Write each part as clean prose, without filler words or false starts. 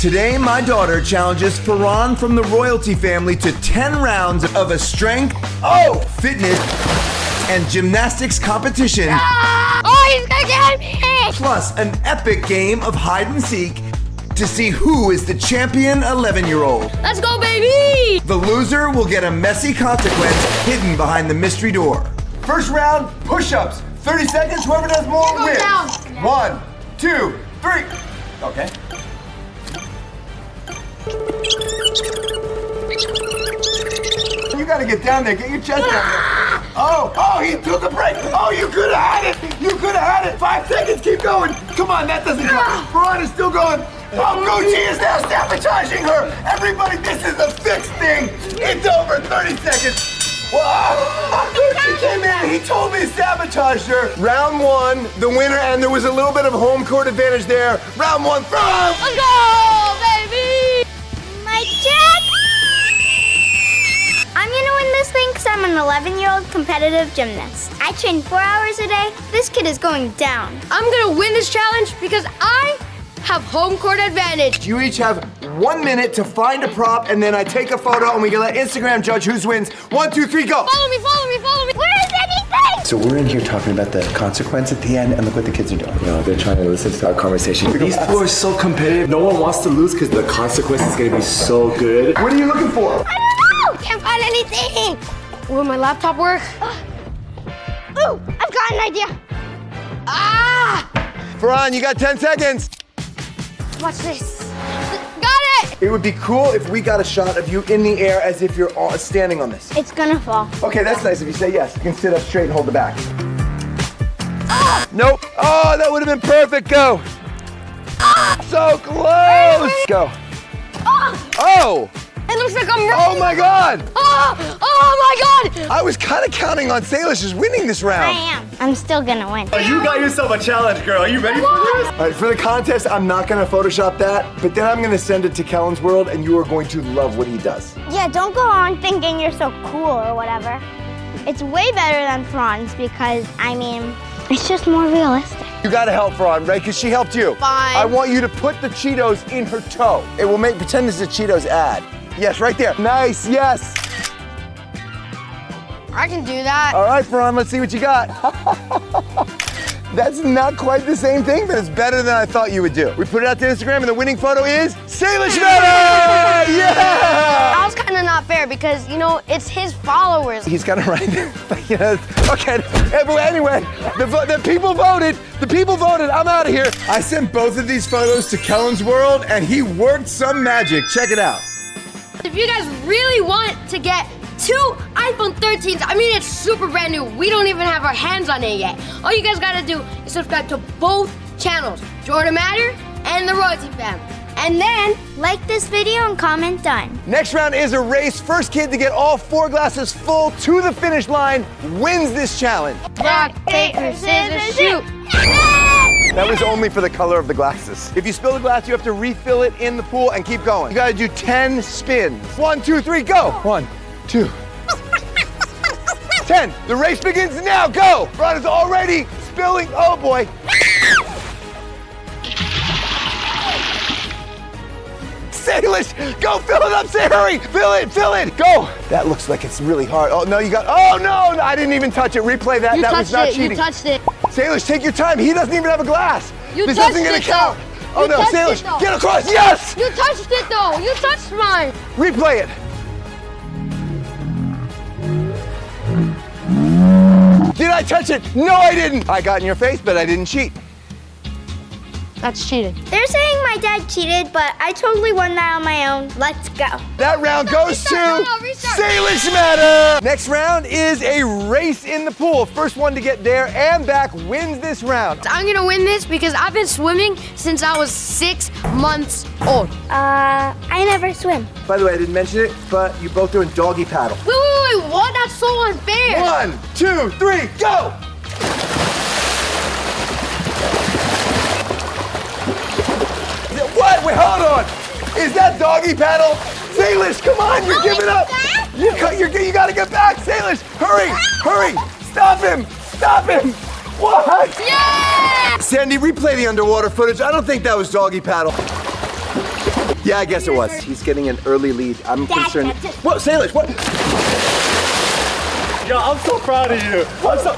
Today, my daughter challenges Farhan from the royalty family to 10 rounds of a strength, fitness, and gymnastics competition. Oh, he's gonna get me! Plus an epic game of hide and seek to see who is the champion 11-year-old. Let's go, baby! The loser will get a messy consequence hidden behind the mystery door. First round, push-ups. 30 seconds, whoever does more wins. 1, 2, 3. Okay. You gotta get down there, get your chest down there. Oh, he took a break. Oh, you could have had it. You could have had it. 5 seconds, keep going. Come on, that doesn't count. Farhan is still going. Oh, Gucci is now sabotaging her. Everybody, this is a fixed thing. It's over, 30 seconds. Whoa! Gucci came in, he told me sabotaged her. Round 1, the winner, and there was a little bit of home court advantage there. Round 1, from. Let's go, baby! My check! I'm gonna win this thing because I'm an 11-year-old competitive gymnast. I train 4 hours a day. This kid is going down. I'm gonna win this challenge because I have home court advantage. You each have 1 minute to find a prop, and then I take a photo, and we can let Instagram judge whose wins. 1, 2, 3, go! Follow me, follow me, follow me! Where is anything? So we're in here talking about the consequence at the end, and look what the kids are doing. You know, they're trying to listen to our conversation. These two are so competitive. No one wants to lose because the consequence is going to be so good. What are you looking for? I don't know! Can't find anything! Will my laptop work? Ooh, I've got an idea. Farhan, you got 10 seconds. Watch this. Got it! It would be cool if we got a shot of you in the air as if you're standing on this. It's gonna fall. Okay, that's nice if you say yes. You can sit up straight and hold the back. Nope. Oh, that would have been perfect. Go. So close. Go. Oh. It looks like I'm Oh my God. Oh my God! I was kind of counting on Salish winning this I round. am. I'm still gonna win. You got yourself a challenge, girl. Are you ready for this? All right, for the contest, I'm not gonna Photoshop that, but then I'm gonna send it to Kellen's World, and you are going to love what he does. Yeah, don't go on thinking you're so cool or whatever. It's way better than Franz because, I mean, it's just more realistic. You gotta help Farhan, right? Because she helped you. Fine. I want you to put the Cheetos in her toe. It will pretend it's a Cheetos ad. Yes, right there. Nice, yes. I can do that. All right, Farhan, let's see what you got. That's not quite the same thing, but it's better than I thought you would do. We put it out to Instagram, and the winning photo is Salish Meta! Yeah! That was kind of not fair because, you know, it's his followers. He's got it right. Okay, anyway, the people voted. The people voted. I'm out of here. I sent both of these photos to Kellen's World, and he worked some magic. Check it out. If you guys really want to get 2 iPhone 13s, I mean, it's super brand new. We don't even have our hands on it yet. All you guys gotta do is subscribe to both channels, Jordan Matter and the Royalty Fam. And then, like this video and comment done. Next round is a race. First kid to get all 4 glasses full to the finish line wins this challenge. Rock, paper, scissors, shoot. That was only for the color of the glasses. If you spill the glass, you have to refill it in the pool and keep going. You gotta do 10 spins. 1, 2, 3, go. 1, 2. 10. The race begins now. Go. Rod is already spilling. Oh boy. Salish, go fill it up, say hurry. Fill it, go. That looks like it's really hard. Oh no, oh no, I didn't even touch it. Replay that, that was not cheating. You touched it. Salish, take your time. He doesn't even have a glass. This isn't gonna count. Oh no, Salish, get across, yes! You touched it though, you touched mine. Replay it. Did I touch it? No, I didn't. I got in your face, but I didn't cheat. That's cheating. They're saying my dad cheated, but I totally won that on my own. Let's go. That round goes to Salish Matter. Next round is a race in the pool. First one to get there and back wins this round. I'm gonna win this because I've been swimming since I was 6 months old. I never swim. By the way, I didn't mention it, but you both doing doggy paddle. Wait, what? That's so unfair. 1, 2, 3, go! What? Wait, hold on. Is that doggy paddle? Salish, come on, you're giving up. You gotta get back, Salish. Hurry. Stop him. What? Yeah! Sandy, replay the underwater footage. I don't think that was doggy paddle. Yeah, I guess it was. He's getting an early lead. I'm concerned. Whoa, Salish, what? Yo, I'm so proud of you. I'm so.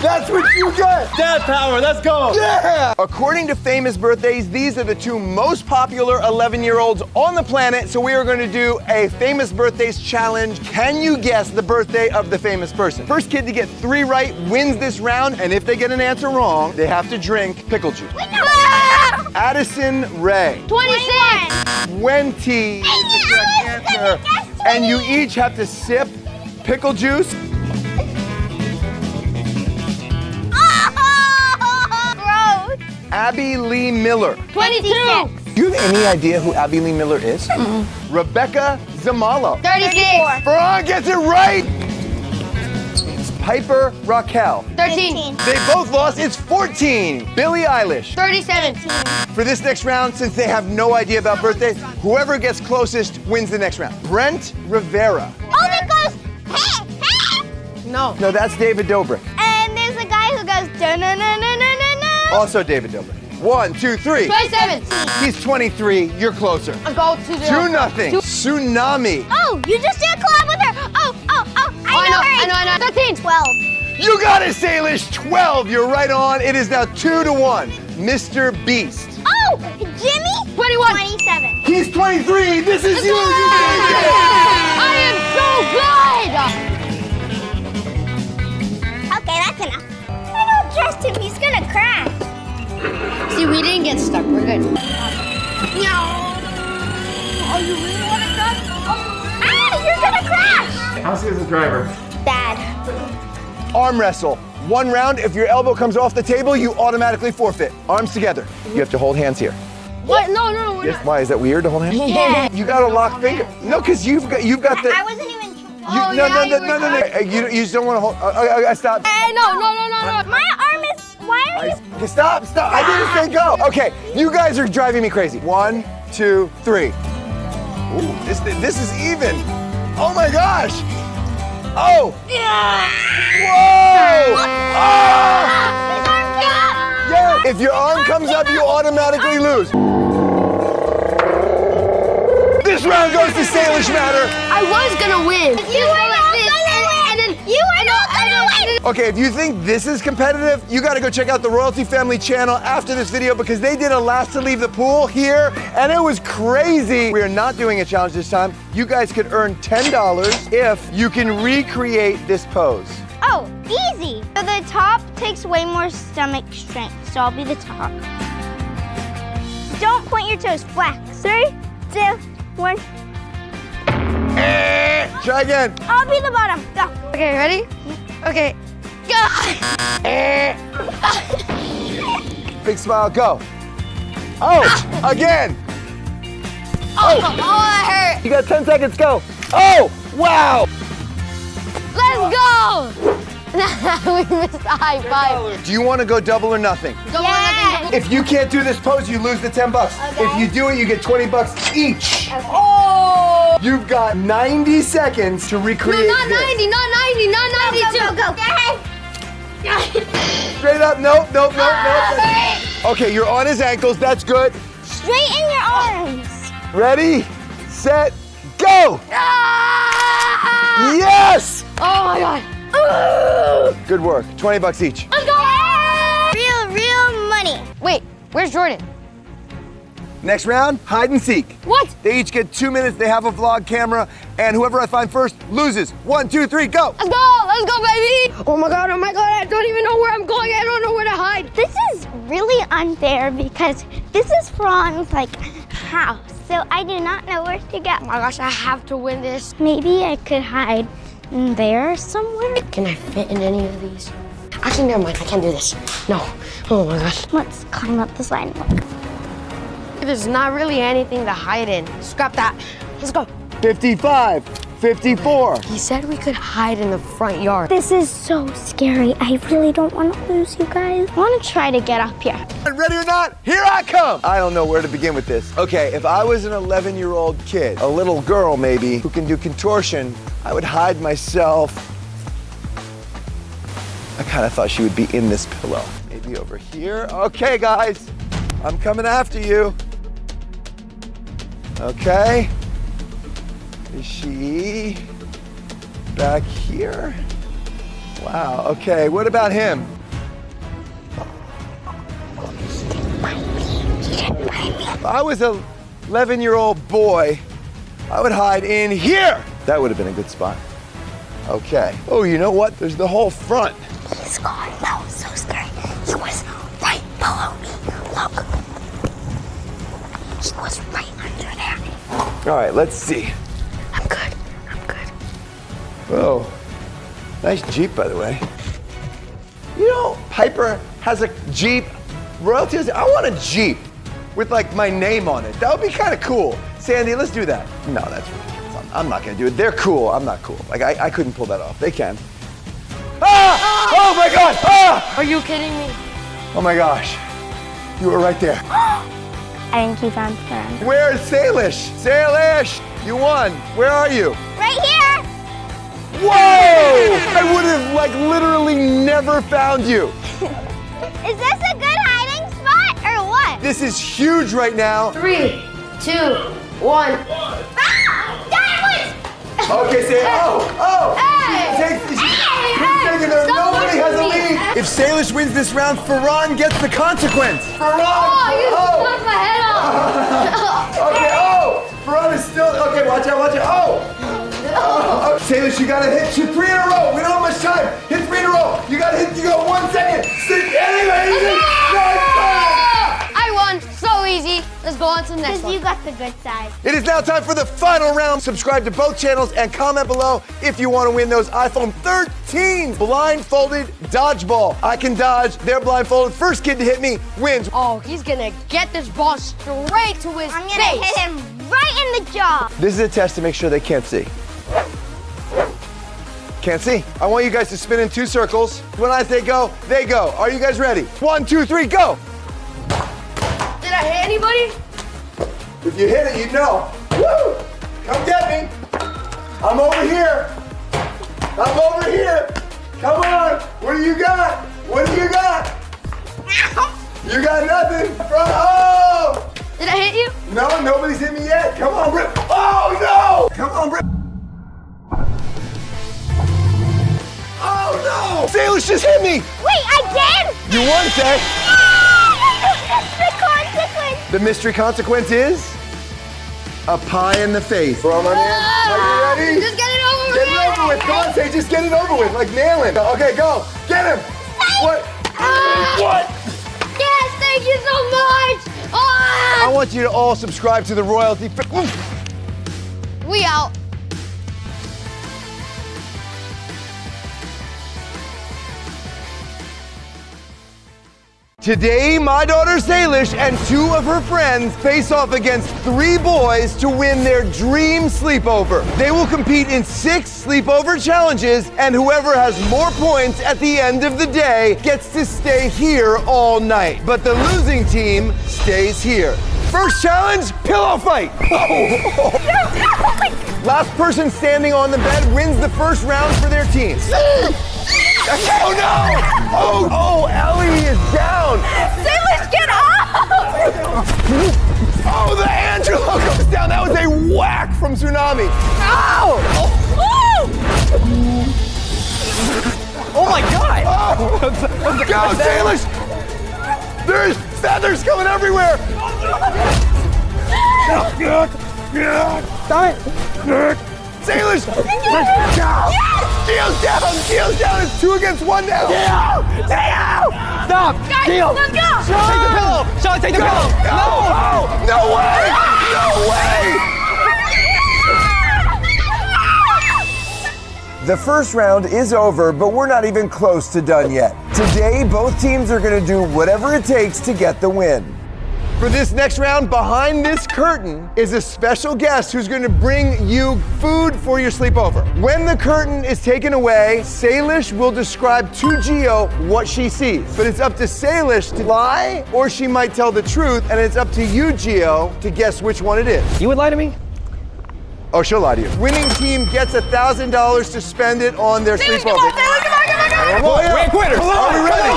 That's what you get. Dad power, let's go. Yeah! According to famous birthdays, these are the two most popular 11-year-olds on the planet. So we are going to do a famous birthdays challenge. Can you guess the birthday of the famous person? First kid to get 3 right wins this round. And if they get an answer wrong, they have to drink pickle juice. Addison Ray. 26. 20 is the correct answer. And you each have to sip pickle juice. Gross. Abby Lee Miller. 22. Do you have any idea who Abby Lee Miller is? Rebecca Zamalo. 36. Faran gets it right. It's Piper Raquel. 13. They both lost. It's 14. Billie Eilish. 37. For this next round, since they have no idea about birthdays, whoever gets closest wins the next round. Brent Rivera. Oh, that goes. No. No, that's David Dobrik. And there's a guy who goes. No. Also David Dobrik. 1, 2, 3. 27. He's 23. You're closer. I'll go 2-0. 2-0. Tsunami. Oh, you just did a collab with her. Oh. I know. 13. 12. You got it, Salish. 12. You're right on. It is now 2-1. Mr. Beast. Oh, Jimmy. 21. 27. He's 23. This is you. You did it. I am so good. Okay, that's enough. I don't trust him. He's gonna crash. See, we didn't get stuck. We're good. No. Oh, you really want to crash? Ah, you're gonna crash. How's he as a driver? Bad. Arm wrestle. 1 round. If your elbow comes off the table, you automatically forfeit. Arms together. You have to hold hands here. What? No, we're not. Why is that weird to hold hands? Yeah. You got a locked finger. No, because you've got the. I wasn't even. No. You just don't want to hold. Stop. No. My arm is. Why are you? Stop. I didn't say go. Okay, you guys are driving me crazy. 1, 2, 3. Ooh, this is even. Oh my gosh. Oh. Whoa. Oh. Yeah. If your arm comes up, you automatically lose. This round goes to Salish Matter. I was gonna win. You were not gonna win. You were not gonna win. Okay, if you think this is competitive, you gotta go check out the Royalty Family channel after this video because they did a last to leave the pool here and it was crazy. We are not doing a challenge this time. You guys could earn $10 if you can recreate this pose. Oh, easy. So the top takes way more stomach strength, so I'll be the top. Don't point your toes flat. 3, 2, 1. Try again. I'll be the bottom. Go. Okay, ready? Okay. Go. Big smile, go. Oh, again. Oh, that hurt. You got 10 seconds, go. Oh, wow. Let's go. We missed the high five. Do you want to go double or nothing? Double or nothing. If you can't do this pose, you lose the $10. If you do it, you get $20 each. Oh. You've got 90 seconds to recreate No, not this. 90, not 90, not 92. Go. Straight up, nope. Okay, you're on his ankles, that's good. Straighten your arms. Ready, set, go! Ah! Yes! Oh my God. Good work, $20 each. Let's go. Real money. Wait, where's Jordan? Next round, hide and seek. What? They each get 2 minutes, they have a vlog camera, and whoever I find first loses. 1, 2, 3, go! Let's go, baby! Oh my God, I don't even know where I'm going. I don't know where to hide. This is really unfair because this is Fran's house, so I do not know where to go. Oh my gosh, I have to win this. Maybe I could hide in there somewhere. Can I fit in any of these? Actually, never mind. I can't do this. No. Oh my gosh. Let's climb up the sidewalk. There's not really anything to hide in. Scrap that. Let's go. 55, 54. He said we could hide in the front yard. This is so scary. I really don't want to lose you guys. I want to try to get up here. Ready or not, here I come! I don't know where to begin with this. Okay, if I was an 11-year-old kid, a little girl maybe, who can do contortion, I would hide myself. I kind of thought she would be in this pillow. Maybe over here. Okay, guys. I'm coming after you. Okay. Is she back here? Wow, okay, what about him? If I was an 11-year-old boy, I would hide in here. That would have been a good spot. Okay. Oh, you know what? There's the whole front. He's gone. That was so scary. He was right below me. Look. He was right under there. All right, let's see. I'm good. I'm good. Oh, nice Jeep, by the way. You know, Piper has a Jeep. Royalty has, I want a Jeep with like my name on it. That would be kind of cool. Sandy, let's do that. No, that's ridiculous. I'm not gonna do it. They're cool. I'm not cool. Like, I couldn't pull that off. They can. Ah! Oh my God! Ah! Are you kidding me? Oh my gosh. You were right there. I didn't keep on turning. Where's Salish? Salish! You won. Where are you? Right here! Whoa! I would have like literally never found you. Is this a good hiding spot or what? This is huge right now. 3, 2, 1. Okay, say oh. Hey! She's taking her. Stop Nobody has a pushing me. lead. If Salish wins this round, Ferran gets the consequence. Ferran! Oh, you knocked my head off. Okay, Ferran is still, okay, watch out. Oh. Salish, you gotta hit 3 in a row. We don't have much time. Hit 3 in a row. You got 1 second. Anyway, I won. So easy. Let's go on to the next Because one. you got the good side. It is now time for the final round. Subscribe to both channels and comment below if you want to win those iPhone 13 blindfolded dodgeball. I can dodge, they're blindfolded. First kid to hit me wins. Oh, he's gonna get this ball straight to his I'm face. gonna hit him right in the jaw. This is a test to make sure they can't see. Can't see. I want you guys to spin in 2 circles. When I say go, they go. Are you guys ready? 1, 2, 3, go. Did I hit anybody? If you hit it, you know. Woo! Come get me. I'm over here. Come on. What do you got? You got nothing. Oh! Did I hit you? No, nobody's hit me yet. Come on, Rip. Oh, no! Come on, Rip. Oh, no! Salish just hit me. Wait, I did? You won, Say. The consequence. The mystery consequence is a pie in the face. Are you ready? Just get it over Get it over with. Come on, Say, just get it over with. Like nail it. Okay, go. Get him. What? What? Yes, thank you so much. I want you to all subscribe to the Royalty. We out. Today, my daughter Salish and 2 of her friends face off against 3 boys to win their dream sleepover. They will compete in 6 sleepover challenges, and whoever has more points at the end of the day gets to stay here all night. But the losing team stays here. First challenge, pillow fight. Last person standing on the bed wins the first round for their team. Oh no! Oh, Ellie is down! Salish, get off! Oh, the Angelo goes down. That was a whack from Tsunami. Ow! Oh my God! Go, Salish! There's feathers coming everywhere! Stop it! Salish! Keel's down! It's 2 against 1 now! Stop! Deal! Let's go! Take the pillow! Sean, take the pillow! No way! The first round is over, but we're not even close to done yet. Today, both teams are gonna do whatever it takes to get the win. For this next round, behind this curtain is a special guest who's gonna bring you food for your sleepover. When the curtain is taken away, Salish will describe to Gio what she sees. But it's up to Salish to lie, or she might tell the truth, and it's up to you, Gio, to guess which one it is. You would lie to me? Oh, she'll lie to you. Winning team gets $1,000 to spend it on their sleepover. We're quitters! Are we ready?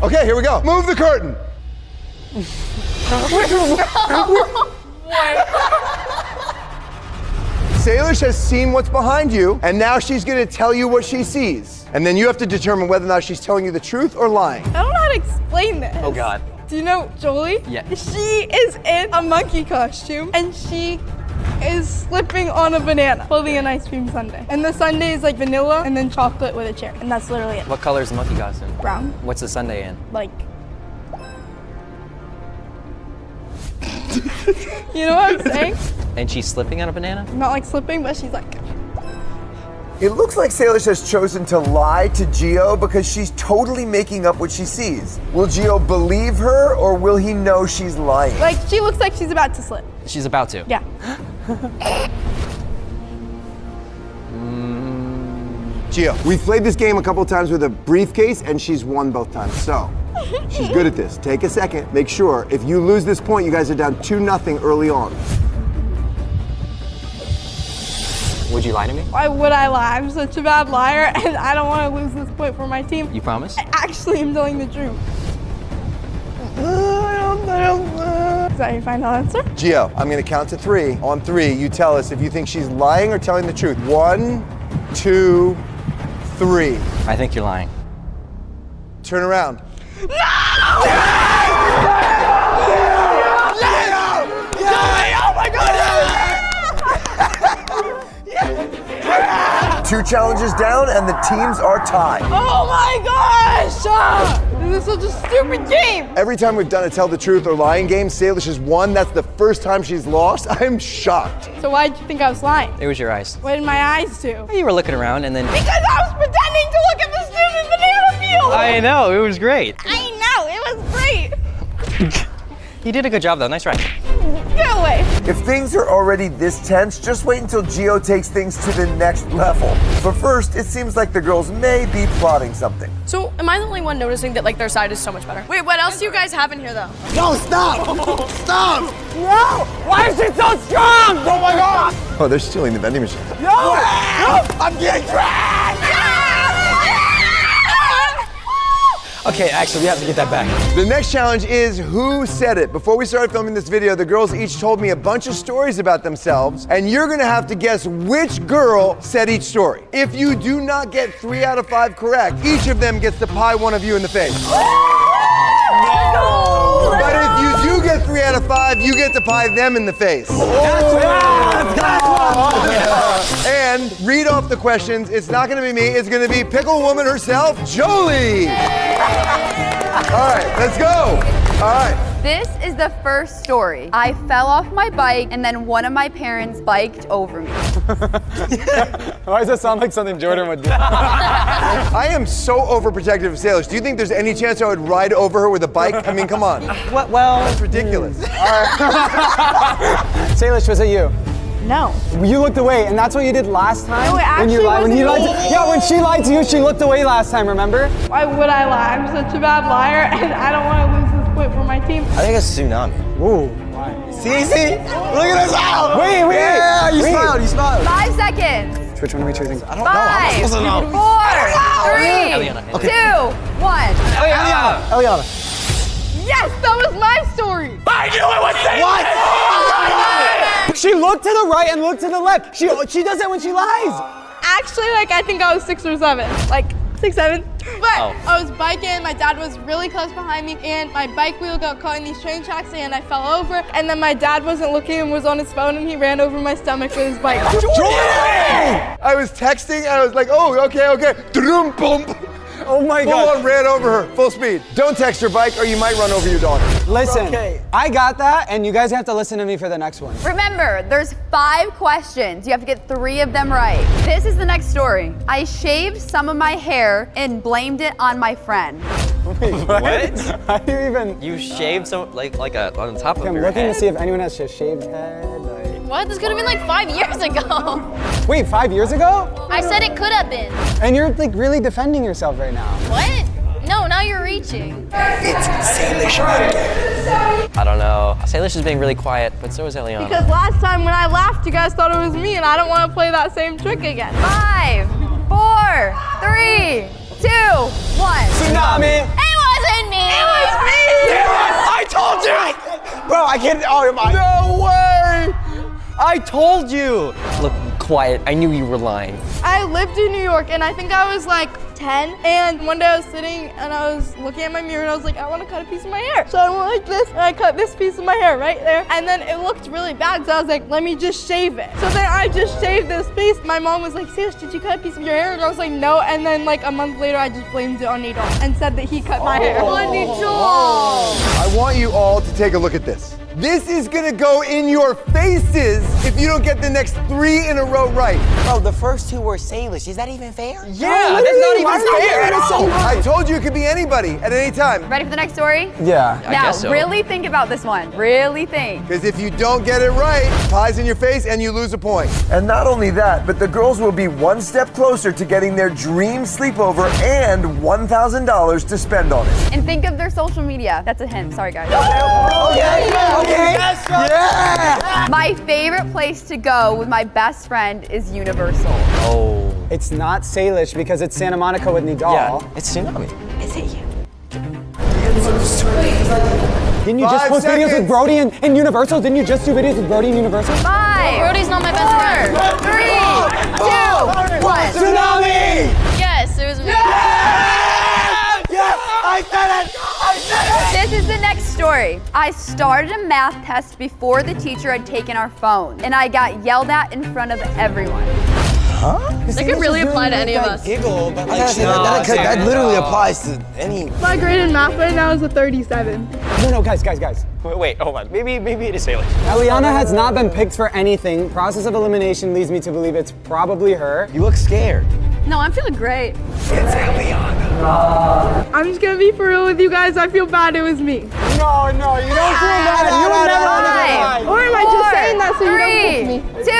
Okay, here we go. Move the curtain. Salish has seen what's behind you, and now she's gonna tell you what she sees. And then you have to determine whether or not she's telling you the truth or lying. I don't know how to explain this. Oh God. Do you know Jolie? Yeah. She is in a monkey costume and she is slipping on a banana, holding an ice cream sundae. And the sundae is like vanilla and then chocolate with a cherry. And that's literally it. What color is the monkey costume? Brown. What's the sundae in? Like. You know what I'm saying? And she's slipping on a banana? Not like slipping, but she's like. It looks like Salish has chosen to lie to Gio because she's totally making up what she sees. Will Gio believe her or will he know she's lying? Like, she looks like she's about to slip. She's about to. Yeah. Gio, we've played this game a couple times with a briefcase and she's won both times. So, she's good at this. Take a second, make sure if you lose this point, you guys are down 2-0 early on. Would you lie to me? Why would I lie? I'm such a bad liar and I don't want to lose this point for my team. You promise? I actually am telling the truth. Is that your final answer? Gio, I'm gonna count to 3. On 3, you tell us if you think she's lying or telling the truth. 1, 2, 3. I think you're lying. Turn around. Two challenges down and the teams are tied. Oh my gosh! This is such a stupid game. Every time we've done a tell the truth or lying game, Salish has won. That's the first time she's lost. I'm shocked. So why did you think I was lying? It was your eyes. What did my eyes do? You were looking around and then. Because I was pretending to look at the stupid banana peel. I know, it was great. I know, it was great. You did a good job though, nice try. Get away. If things are already this tense, just wait until Gio takes things to the next level. But first, it seems like the girls may be plotting something. So, am I the only one noticing that like their side is so much better? Wait, what else do you guys have in here though? No, stop! Stop! No! Why is it so strong? Oh my God! Oh, they're stealing the vending machine. No! I'm getting trapped! Okay, actually, we have to get that back. The next challenge is Who Said It? Before we started filming this video, the girls each told me a bunch of stories about themselves, and you're gonna have to guess which girl said each story. If you do not get 3 out of 5 correct, each of them gets to pie one of you in the face. But if you do get 3 out of 5, you get to pie them in the face. And read off the questions. It's not gonna be me, it's gonna be Pickle Woman herself, Jolie. All right, let's go. All right. This is the first story. I fell off my bike and then one of my parents biked over me. Why does that sound like something Jordan would do? I am so overprotective of Salish. Do you think there's any chance I would ride over her with a bike? I mean, come on. What? Well, That's ridiculous. Salish, was it you? No. You looked away, and that's what you did last time. No, it actually when you lied. wasn't me. Yeah, when she lied to you, she looked away last time. Remember? Why would I lie? I'm such a bad liar and I don't want to lose this point for my team. I think it's tsunami. Ooh. Why? See? Look at us out! Wait. Yeah, you smiled. 5 seconds. Which one are we choosing? I don't know. I'm supposed to know. 5, 4, 3, 2, 1. Eliana. Yes, that was my story. I knew it was safe! What? She looked to the right and looked to the left. She does that when she lies. Actually, like, I think I was 6 or 7. Like, 6, 7. But I was biking, my dad was really close behind me, and my bike wheel got caught in these train tracks, and I fell over. And then my dad wasn't looking and was on his phone, and he ran over my stomach with his bike. I was texting, and I was like, oh, okay. Drum, boom. Oh my Full God. on ran over her, full speed. Don't text your bike or you might run over your daughter. Listen, Okay. I got that, and you guys have to listen to me for the next one. Remember, there's 5 questions. You have to get 3 of them right. This is the next story. I shaved some of my hair and blamed it on my friend. What? How do you even? You shaved some, like on top of I'm your looking head. to see if anyone has a shaved head. What? This could have been like 5 years ago. Wait, 5 years ago? I said it could have been. And you're like really defending yourself right now. What? No, now you're reaching. It's Salish again. I don't know. Salish is being really quiet, but so is Eliana. Because last time when I laughed, you guys thought it was me, and I don't want to play that same trick again. 5, 4, 3, 2, 1. Tsunami. It wasn't me. I can't. Oh, No way! I told you. Look, quiet. I knew you were lying. I lived in New York, and I think I was like 10. And one day I was sitting and I was looking at my mirror and I was like, I want to cut a piece of my hair. So I went like this and I cut this piece of my hair right there. And then it looked really bad, so I was like, let me just shave it. So then I just shaved this piece. My mom was like, Salish, did you cut a piece of your hair? And I was like, no. And then like a month later, I just blamed it on Needle and said that he cut my hair. I want you all to take a look at this. This is gonna go in your faces if you don't get the next 3 in a row right. Bro, the first 2 were Salish. Is that even fair? Yeah, that's not even fair. I told you it could be anybody at any time. Ready for the next story? Yeah. Now, guess so. really think about this one. Really think. Because if you don't get it right, pie's in your face and you lose a point. And not only that, but the girls will be one step closer to getting their dream sleepover and $1,000 to spend on it. And think of their social media. That's a hint. Sorry, guys. Okay. Yeah. My favorite place to go with my best friend is Universal. Oh. It's not Salish because it's Santa Monica with Nidal. Yeah, it's Tsunami. Didn't you just 5 post videos with seconds. Brody and Universal? Didn't you just do videos with Brody and Universal? 5, Brody's not my best friend. 3, 2, 1. Tsunami! Yes, it was me. Yes! I said it! I said it! This is the next story. I started a math test before the teacher had taken our phone, and I got yelled at in front of everyone. That could really apply to any of us. Giggle, but like, That literally applies to any. My grade in math right now is a 37. No, guys. Wait, hold on. Maybe it is Salish. Eliana has not been picked for anything. Process of elimination leads me to believe it's probably her. You look scared. No, I'm feeling great. I'm just gonna be for real with you guys. I feel bad it was me. No, you don't feel bad. You would never want to be mine. Or am I just saying that so you don't pick me? 2,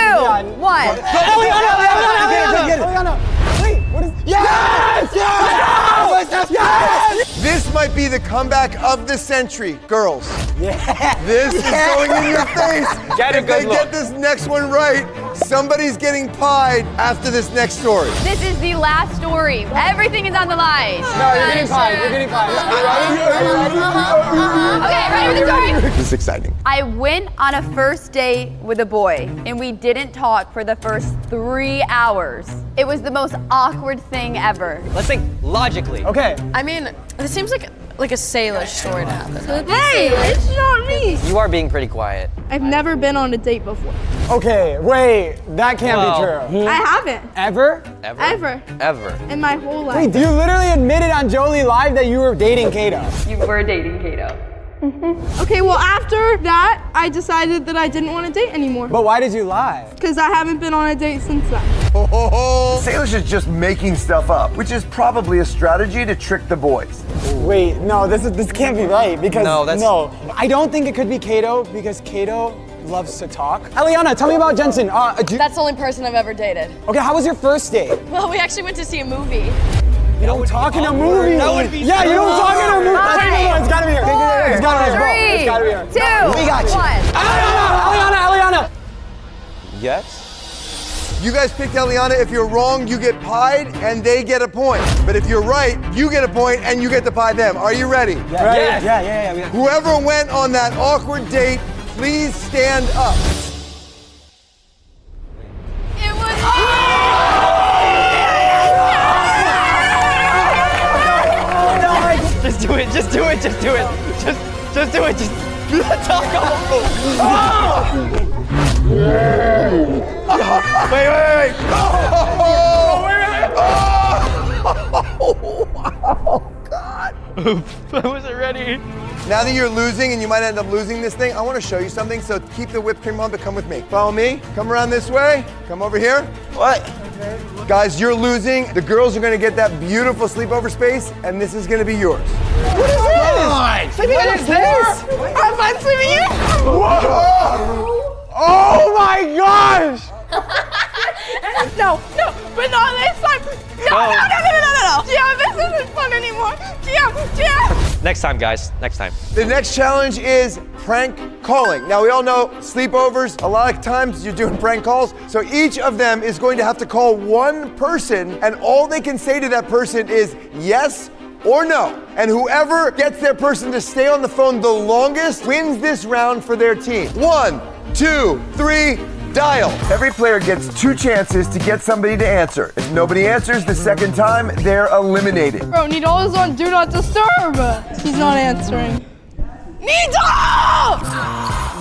1. Eliana! Wait, what is... Yes! This might be the comeback of the century, girls. Yeah. This is going in your face. Get a If good they look. get this next one right, somebody's getting pied after this next story. This is the last story. Everything is on the line. No, you're getting pied. Okay, ready for the story? This is exciting. I went on a first date with a boy, and we didn't talk for the first 3 hours. It was the most awkward thing ever. Let's think logically. Okay. I mean, it seems like a Salish story to happen. Hey, it's not me. You are being pretty quiet. I've never been on a date before. Okay, wait. That can't be true. I haven't. Ever? Ever. In my whole life. Wait, you literally admitted on Jolie Live that you were dating Kato. You were dating Kato. Okay, well after that, I decided that I didn't want to date anymore. But why did you lie? Because I haven't been on a date since then. Salish is just making stuff up, which is probably a strategy to trick the boys. Wait, no, this can't be right because No, I don't think it could be Kato because Kato loves to talk. Eliana, tell me about Jensen. That's the only person I've ever dated. Okay, how was your first date? Well, we actually went to see a movie. You don't talk in a movie. That would be Yeah, you don't talk in a movie. It's gotta be here. It's gotta be here. It's gotta be here. 2, We got you. 1. Eliana. Yes? You guys picked Eliana. If you're wrong, you get pied and they get a point. But if you're right, you get a point and you get to pie them. Are you ready? Yeah. Whoever went on that awkward date, please stand up. It was Just do it. Just do it. Just do it. Just talk Wait. Oh, God. I wasn't ready. Now that you're losing and you might end up losing this thing, I want to show you something. So keep the whipped cream on, but come with me. Follow me. Come around this way. Come over here. What? Guys, you're losing. The girls are going to get that beautiful sleepover space, and this is going to be yours. What is this? What is this? I'm fine sleeping here. Oh my gosh! No, but not this time. No. Gia, this isn't fun anymore. Gia. Next time, guys. Next time. The next challenge is prank calling. Now, we all know sleepovers, a lot of times you're doing prank calls, so each of them is going to have to call one person, and all they can say to that person is yes or no. And whoever gets their person to stay on the phone the longest wins this round for their team. 1, 2, 3, dial. Every player gets 2 chances to get somebody to answer. If nobody answers the second time, they're eliminated. Bro, Nito is on Do Not Disturb. He's not answering. Nito!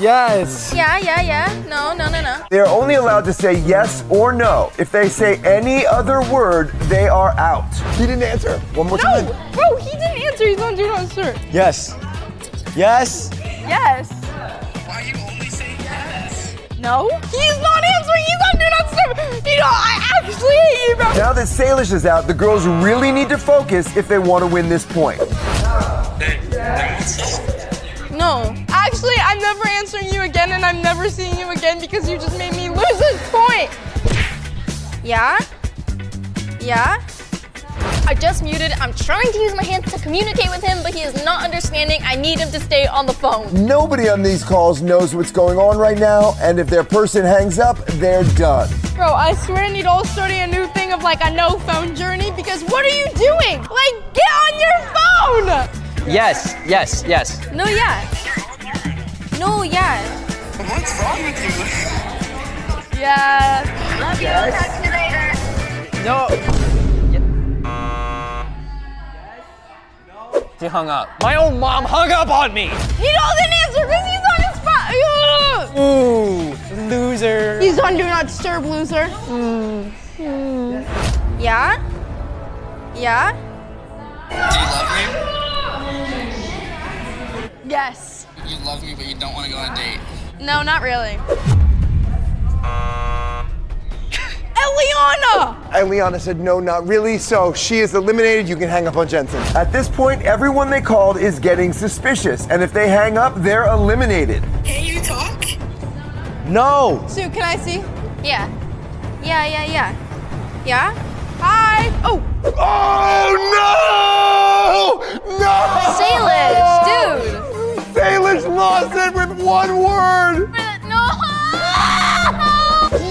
Yes. Yeah. No. They're only allowed to say yes or no. If they say any other word, they are out. He didn't answer. One more time. No, bro, he didn't answer. He's on Do Not Disturb. Yes. Yes. Yes. Why you only say yes? No, he's not answering. He's on Do Not Disturb. Nito, I actually hate you, bro. Now that Salish is out, the girls really need to focus if they want to win this point. No. Actually, I'm never answering you again, and I'm never seeing you again because you just made me lose this point. Yeah? I just muted. I'm trying to use my hands to communicate with him, but he is not understanding. I need him to stay on the phone. Nobody on these calls knows what's going on right now, and if their person hangs up, they're done. Bro, I swear Nito's starting a new thing of like a no phone journey because what are you doing? Like, get on your phone! Yes. No, yeah. No, yeah. What's wrong with you? Yeah. Love you. Talk to you later. No. He hung up. My own mom hung up on me. Nito didn't answer because he's on his phone. Ooh, loser. He's on Do Not Disturb, loser. Yeah? Do you love me? Yes. You love me, but you don't want to go on a date. No, not really. Eliana! Eliana said no, not really, so she is eliminated. You can hang up on Jensen. At this point, everyone they called is getting suspicious, and if they hang up, they're eliminated. Can you talk? No. Sue, can I see? Yeah? Hi. Oh. Oh no! No! Salish, dude. Salish lost it with 1 word. No!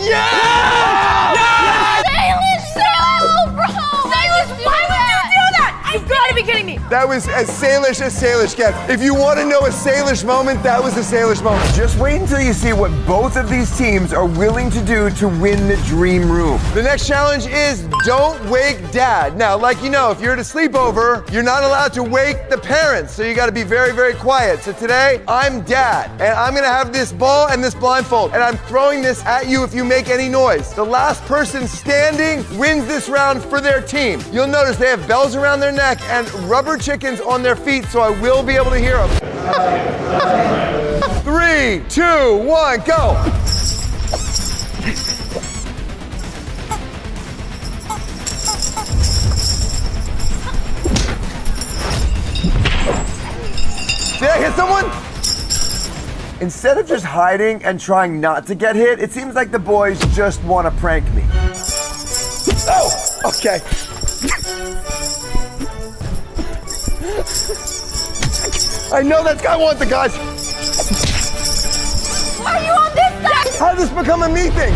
Yeah! Salish, no, bro! Salish, why would you do that? You've got to be kidding me. That was as Salish gets. If you want to know a Salish moment, that was a Salish moment. Just wait until you see what both of these teams are willing to do to win the dream room. The next challenge is don't wake dad. Now, like you know, if you're at a sleepover, you're not allowed to wake the parents, so you got to be very, very quiet. So today, I'm dad, and I'm going to have this ball and this blindfold, and I'm throwing this at you if you make any noise. The last person standing wins this round for their team. You'll notice they have bells around their neck and rubber chickens on their feet, so I will be able to hear them. 3, 2, 1, go. Did I hit someone? Instead of just hiding and trying not to get hit, it seems like the boys just want to prank me. Oh, okay. I know that guy wants the guys. Why are you on this side? How did this become a me thing?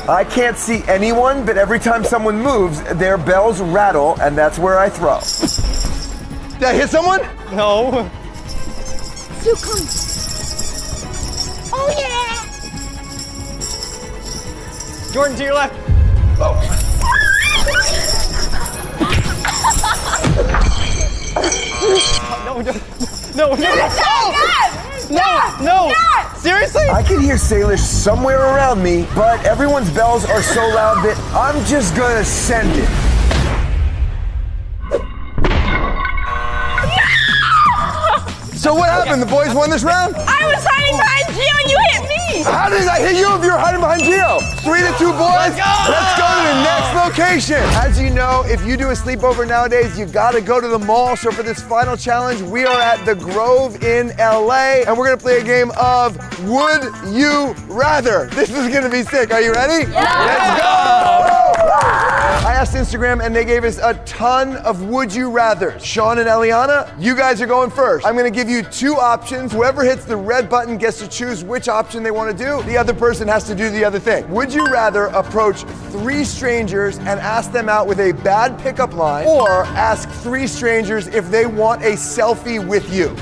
I can't see anyone, but every time someone moves, their bells rattle, and that's where I throw. Did I hit someone? No. Sue, come. Oh, yeah. Jordan, to your left. Oh. No. No. Seriously? I can hear Salish somewhere around me, but everyone's bells are so loud that I'm just gonna send it. So what happened? The boys won this round? I was hiding behind Gio and you hit me. How did I hit you if you were hiding behind Gio? 3-2 boys. Let's go to the next location. As you know, if you do a sleepover nowadays, you gotta go to the mall. So for this final challenge, we are at the Grove in LA, and we're gonna play a game of Would You Rather. This is gonna be sick. Are you ready? Yeah. Let's go. I asked Instagram and they gave us a ton of would you rathers. Sean and Eliana, you guys are going first. I'm gonna give you 2 options. Whoever hits the red button gets to choose which option they want to do. The other person has to do the other thing. Would you rather approach 3 strangers and ask them out with a bad pickup line, or ask 3 strangers if they want a selfie with you?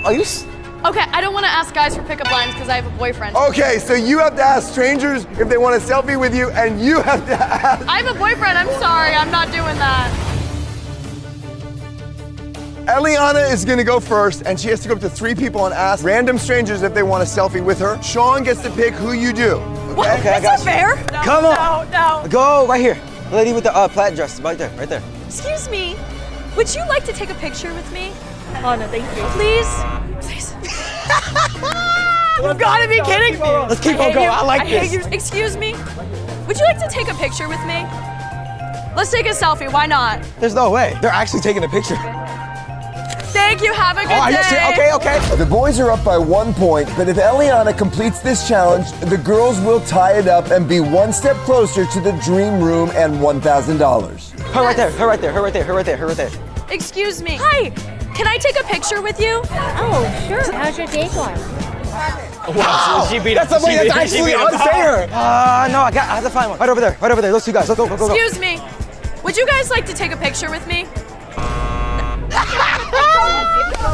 Are you? Okay, I don't want to ask guys for pickup lines because I have a boyfriend. Okay, so you have to ask strangers if they want a selfie with you, and you have to ask. I have a boyfriend. I'm sorry. I'm not doing that. Eliana is gonna go first, and she has to go up to 3 people and ask random strangers if they want a selfie with her. Sean gets to pick who you do. What? Okay, That's not fair. Come on. No. Go right here. The lady with the plaid dress, right there, right there. Excuse me. Would you like to take a picture with me? Oh no, thank you. Please. You've got to be kidding me. Let's keep on going. I like this. Excuse me. Would you like to take a picture with me? Let's take a selfie. Why not? There's no way. They're actually taking a picture. Thank you. Have a good I day. just okay. The boys are up by 1 point, but if Eliana completes this challenge, the girls will tie it up and be 1 step closer to the dream room and $1,000. Her right there. Her right there. Her right there. Her right there. Her right there. Excuse me. Hi. Can I take a picture with you? Oh, sure. How's your date going? Wow. She beat That's him. something that's actually unfair. No, I have to find one. Right over there. Right over there. Those 2 guys. Let's go. Go. Excuse me. Would you guys like to take a picture with me?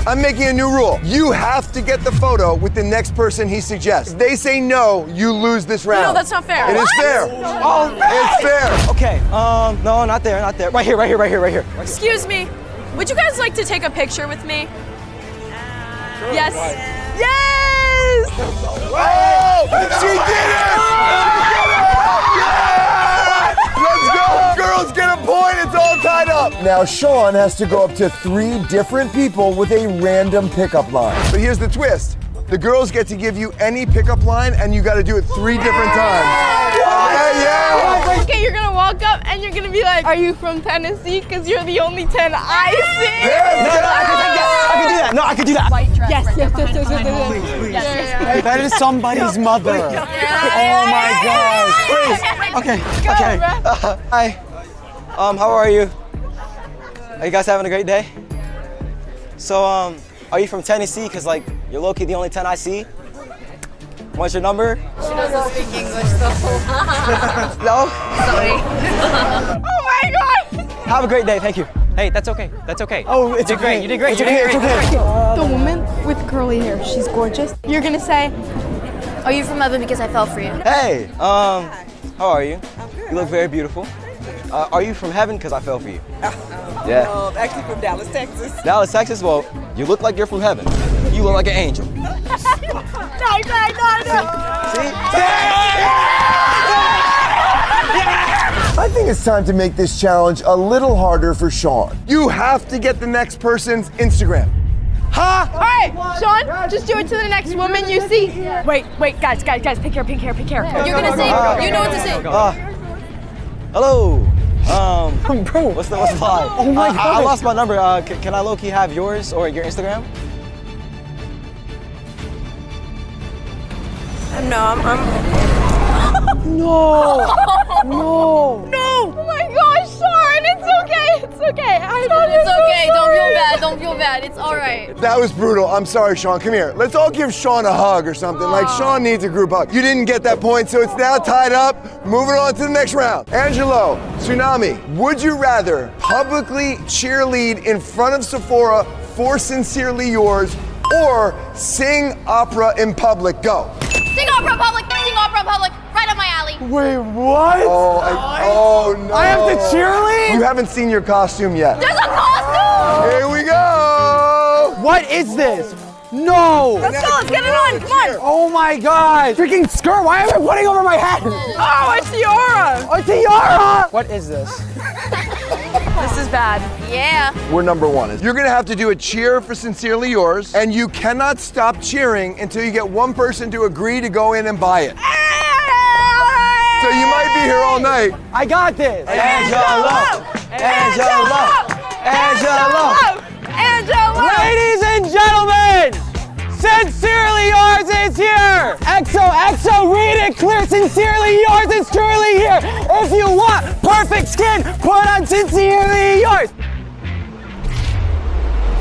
I'm making a new rule. You have to get the photo with the next person he suggests. If they say no, you lose this round. No, that's not fair. It is fair. Oh, It's fair. okay. No, not there. Not there. Right here. Right here. Right here. Right here. Excuse me. Would you guys like to take a picture with me? Yes. Yes! Oh, she did it! Let's go! Girls get a point. It's all tied up. Now Sean has to go up to 3 different people with a random pickup line. But here's the twist. The girls get to give you any pickup line, and you got to do it 3 different times. Yeah. Okay, you're gonna walk up and you're gonna be like, "Are you from Tennessee?" Because you're the only 10 I see. No, I can do that. No, I can do that. Yes. Please. That is somebody's mother. Oh my gosh. Please. Okay. Hi. How are you? Are you guys having a great day? So, are you from Tennessee? Cause like you're low-key the only 10 I see. What's your number? She doesn't speak English, so. No? Sorry. Oh my God! Have a great day. Thank you. Hey, that's okay. That's okay. Oh, it's You did great. You did great. It's okay. It's okay. The woman with curly hair, she's gorgeous. You're gonna say, Are you from heaven because I fell for you? Hey, how are you? You look very beautiful. Are you from heaven? Because I fell for you. Yeah. Actually from Dallas, Texas. Dallas, Texas? Well, you look like you're from heaven. You look like an angel. no. See? I think it's time to make this challenge a little harder for Sean. You have to get the next person's Instagram. All right, Sean, just do it to the next woman you see. Wait, guys, pink hair. You're gonna say, you know what to say. Hello. Bro, what's the line? Oh my God. I lost my number. Can I low-key have yours or your Instagram? No, No. Oh my gosh, Sean, it's okay. It's okay. Don't feel bad. It's all right. That was brutal. I'm sorry, Sean. Come here. Let's all give Sean a hug or something. Like Sean needs a group hug. You didn't get that point, so it's now tied up. Moving on to the next round. Angelo, Tsunami, would you rather publicly cheerlead in front of Sephora for Sincerely Yours or sing opera in public? Go. Sing opera in public. Right up my alley. Wait, what? Oh no. I have to cheerlead? You haven't seen your costume yet. There's a costume! Here we go. What is this? No. Let's go, let's get it on, come on. Oh my God. Freaking skirt. Why am I putting over my head? Oh, a tiara. A tiara. What is this? This is bad. Yeah. We're number 1. You're gonna have to do a cheer for Sincerely Yours, and you cannot stop cheering until you get one person to agree to go in and buy it. So you might be here all night. I got this. Angelo. Ladies and gentlemen, Sincerely Yours is here. XOXO, read it clear. Sincerely Yours is truly here. If you want perfect skin, put on Sincerely Yours.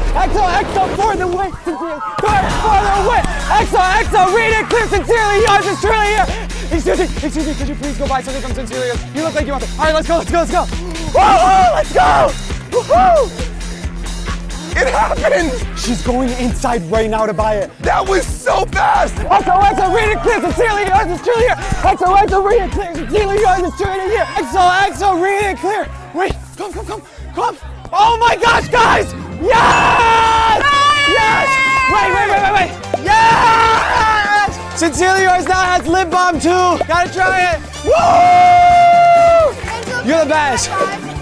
XOXO for the win, Sincerely Yours for the win. XOXO, read it clear, Sincerely Yours is truly here. Excuse me, could you please go buy something from Sincerely Yours? You look like you want to. All right, let's go. Whoa, let's go. Woohoo! It happened! She's going inside right now to buy it. That was so fast! XOXO, read it clear, Sincerely Yours is truly here. XOXO, read it clear, Sincerely Yours is truly here. XOXO, read it clear. Wait, come. Oh my gosh, guys! Yes! Yes! Wait! Yes! Sincerely Yours now has lip balm too. Gotta try it. Woo! You're the best.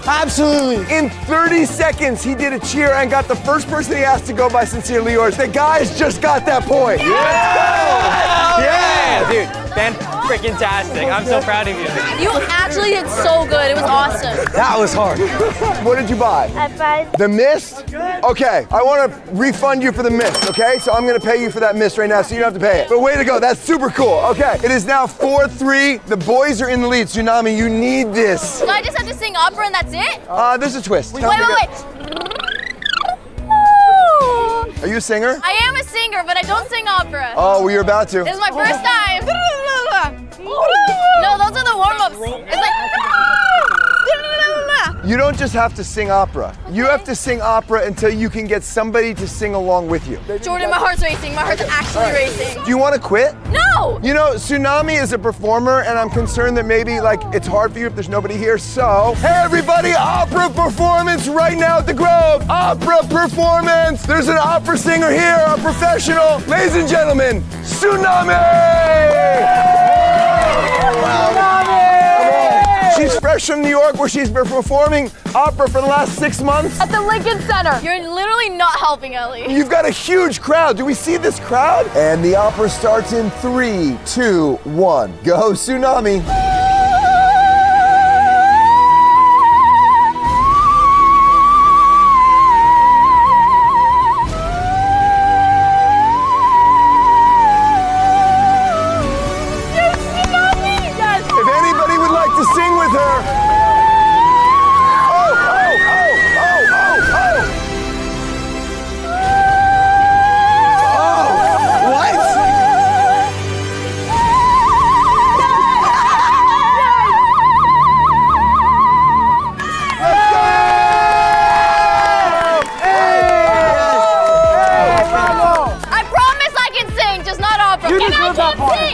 Absolutely. In 30 seconds, he did a cheer and got the first person he asked to go by Sincerely Yours. The guys just got that point. Yeah, dude. Fan-freaking-tastic. I'm so proud of you. You actually did so good. It was awesome. That was hard. What did you buy? The mist? Okay, I want to refund you for the mist, okay? So I'm going to pay you for that mist right now, so you don't have to pay it. But way to go, that's super cool. Okay, it is now 4-3. The boys are in the lead. Tsunami, you need this. So I just have to sing opera and that's it? There's a twist. Wait. Are you a singer? I am a singer, but I don't sing opera. Oh, well, you're about to. This is my first time. No, those are the warm-ups. It's like... You don't just have to sing opera. You have to sing opera until you can get somebody to sing along with you. Jordan, my heart's racing. My heart's actually racing. Do you want to quit? No! You know, Tsunami is a performer, and I'm concerned that maybe, like, it's hard for you if there's nobody here, so... Hey, everybody, opera performance right now at the Grove! Opera performance! There's an opera singer here, a professional. Ladies and gentlemen, Tsunami! She's fresh from New York, where she's been performing opera for the last 6 months. At the Lincoln Center. You're literally not helping, Ellie. You've got a huge crowd. Do we see this crowd? And the opera starts in 3, 2, 1. Go, Tsunami.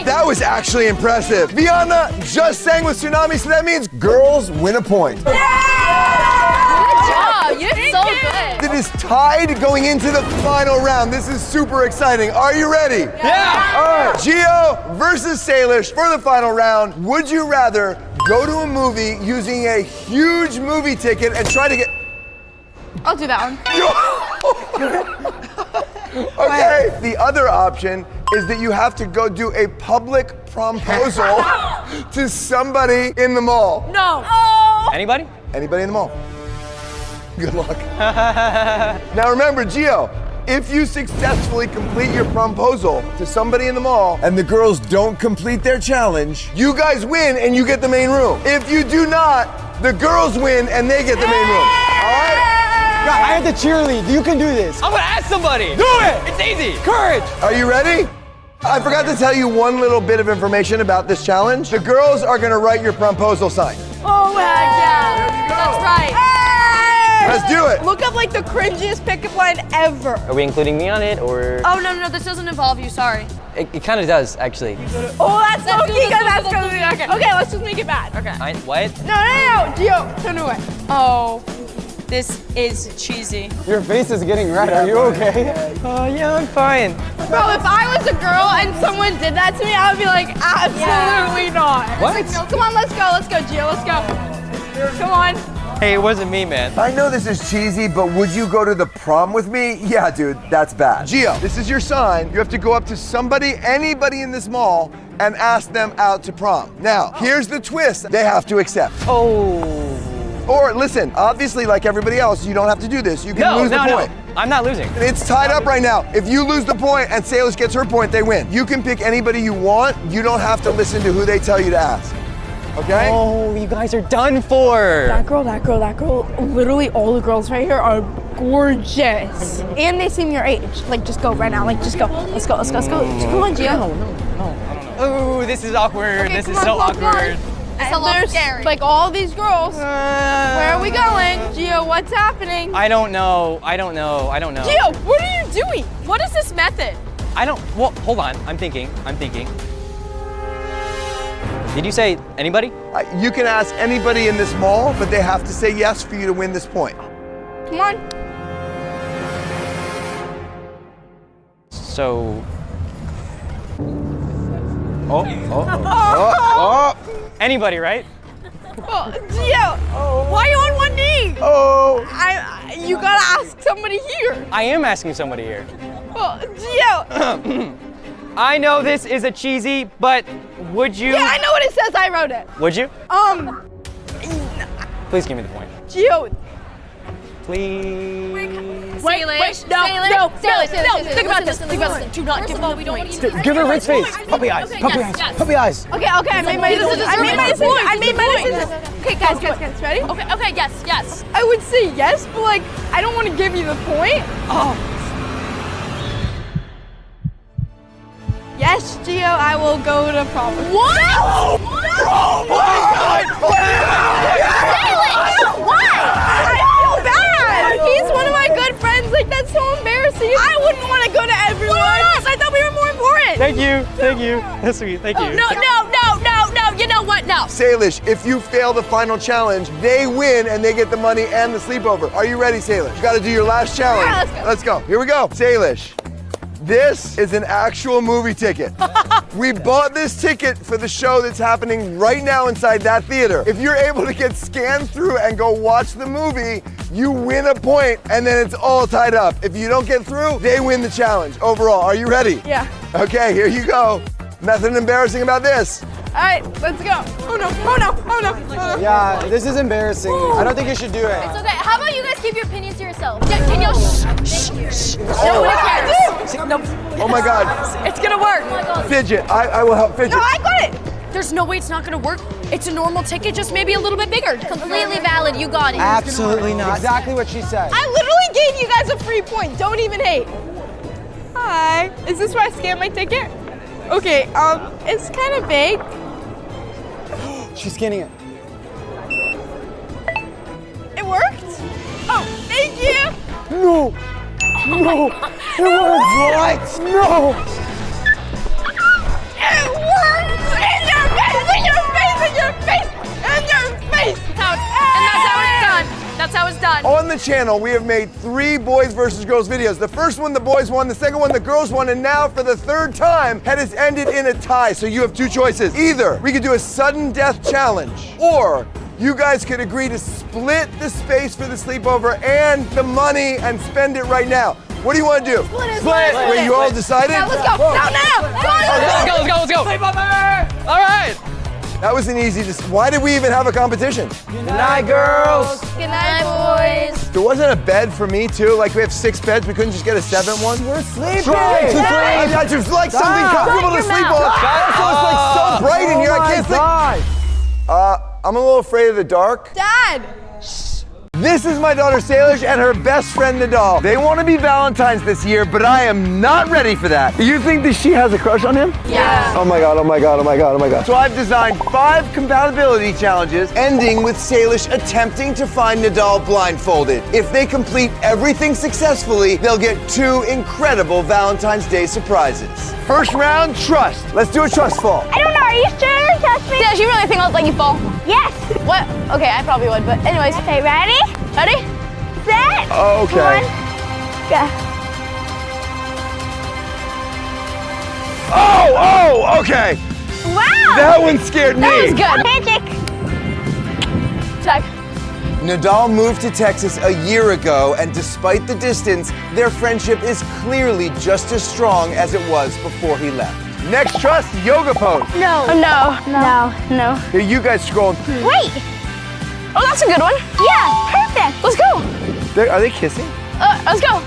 That was actually impressive. Viana just sang with Tsunami, so that means girls win a point. Good job. You did so good. It is tied going into the final round. This is super exciting. Are you ready? Yeah. All right, Gio versus Salish for the final round. Would you rather go to a movie using a huge movie ticket and try to get... I'll do that one. Okay, the other option is that you have to go do a public promposal to somebody in the mall. No. Oh. Anybody? Anybody in the mall. Good luck. Now remember, Gio, if you successfully complete your promposal to somebody in the mall and the girls don't complete their challenge, you guys win and you get the main room. If you do not, the girls win and they get the main room. All right? God, I have to cheerlead. You can do this. I'm gonna ask somebody. Do it. It's easy. Courage. Are you ready? I forgot to tell you one little bit of information about this challenge. The girls are gonna write your promposal sign. Oh, heck yeah. That's right. Let's do it. Look up like the cringiest pickup line ever. Are we including me on it, or? Oh, no, this doesn't involve you, sorry. It kind of does, actually. Oh, that's so cute. That's gonna be okay, let's just make it bad. Okay. What? No, Gio, turn away. Oh, this is cheesy. Your face is getting red. Are you okay? Oh, yeah, I'm fine. Bro, if I was a girl and someone did that to me, I would be like, absolutely not. What? Like, no, come on, let's go, Gio, let's go. Come on. Hey, it wasn't me, man. I know this is cheesy, but would you go to the prom with me? Yeah, dude, that's bad. Gio, this is your sign. You have to go up to somebody, anybody in this mall, and ask them out to prom. Now, here's the twist. They have to accept. Oh. Or listen, obviously, like everybody else, you don't have to do this. You can lose the point. No. I'm not losing. It's tied up right now. If you lose the point and Salish gets her point, they win. You can pick anybody you want. You don't have to listen to who they tell you to ask. Okay? Oh, you guys are done for. That girl. Literally all the girls right here are gorgeous. And they seem your age. Like, just go right now. Like, just go. Let's go. Just come on, Gio. No. Oh, this is awkward. Okay, this is come so on, come on. awkward. It's a little scary. Like, all these girls. Where are we going? Gio, what's happening? I don't know. Gio, what are you doing? What is this method? Well, hold on. I'm thinking. Did you say anybody? You can ask anybody in this mall, but they have to say yes for you to win this point. Come on. So. Oh. Anybody, right? Oh, Gio, why are you on one knee? Oh. You gotta ask somebody here. I am asking somebody here. Oh, Gio. I know this is a cheesy, but would you? Yeah, I know what it says. I wrote it. Would you? Please give me the point. Gio. Please. Wait, no. Think about this. Do not give me the point. Give her a rinse face. Puppy eyes. Puppy eyes. Okay, I made my decision. Okay, guys, ready? Okay, yes. I would say yes, but like, I don't want to give you the point. Oh. Yes, Gio, I will go to prom. What? Oh my God! I feel bad. He's one of my good friends. Like, that's so embarrassing. I wouldn't want to go to everyone. I thought we were more important. Thank you. That's sweet. Thank you. No. You know what? No. Salish, if you fail the final challenge, they win and they get the money and the sleepover. Are you ready, Salish? You gotta do your last challenge. Yeah, let's go. Here we go. Salish, this is an actual movie ticket. We bought this ticket for the show that's happening right now inside that theater. If you're able to get scanned through and go watch the movie, you win a point and then it's all tied up. If you don't get through, they win the challenge overall. Are you ready? Yeah. Okay, here you go. Nothing embarrassing about this. All right, let's go. Oh no. Yeah, this is embarrassing. I don't think you should do it. It's okay. How about you guys keep your opinions to yourself? Can you shh? Nobody cares. No. Oh my God. It's gonna work. Fidget, I will help Fidget. No, I got it. There's no way it's not gonna work. It's a normal ticket, just maybe a little bit bigger. Completely valid. You got it. Absolutely not. Exactly what she said. I literally gave you guys a free point. Don't even hate. Hi. Is this where I scan my ticket? Okay, it's kind of big. She's scanning it. It worked? Oh, thank you. No. It worked. What? No. It worked! In your face! That's how it's done. On the channel, we have made 3 boys versus girls videos. The first one, the boys won. The second one, the girls won. And now, for the 3rd time, it has ended in a tie. So you have 2 choices. Either we could do a sudden death challenge, or you guys could agree to split the space for the sleepover and the money and spend it right now. What do you want to do? Split. Wait, you all decided? Yeah, let's go. Now. Let's go. All right. That was an easy Why did we even have a competition? Good night, girls. Good night, boys. There wasn't a bed for me, too? Like, we have 6 beds. We couldn't just get a 7th one? We're sleeping. I just like something comfortable to sleep on. Also, it's like so bright in here. I can't sleep. I'm a little afraid of the dark. Dad. This is my daughter Salish and her best friend Nadal. They want to be Valentine's this year, but I am not ready for that. You think that she has a crush on him? Yeah. Oh my God. So I've designed 5 compatibility challenges, ending with Salish attempting to find Nadal blindfolded. If they complete everything successfully, they'll get 2 incredible Valentine's Day surprises. First round, trust. Let's do a trust fall. I don't know. Are you sure? Trust me. Does you really think I'll let you fall? Yes. What? Okay, I probably would, but anyways. Okay, ready? Ready? Set. Okay. 1, go. Oh, okay. Wow. That one scared me. That was good. Magic. Check. Nadal moved to Texas a year ago, and despite the distance, their friendship is clearly just as strong as it was before he left. Next trust, yoga pose. No. No. Here, you guys scroll. Wait. Oh, that's a good one. Yeah, perfect. Let's go. Are they kissing? Let's go.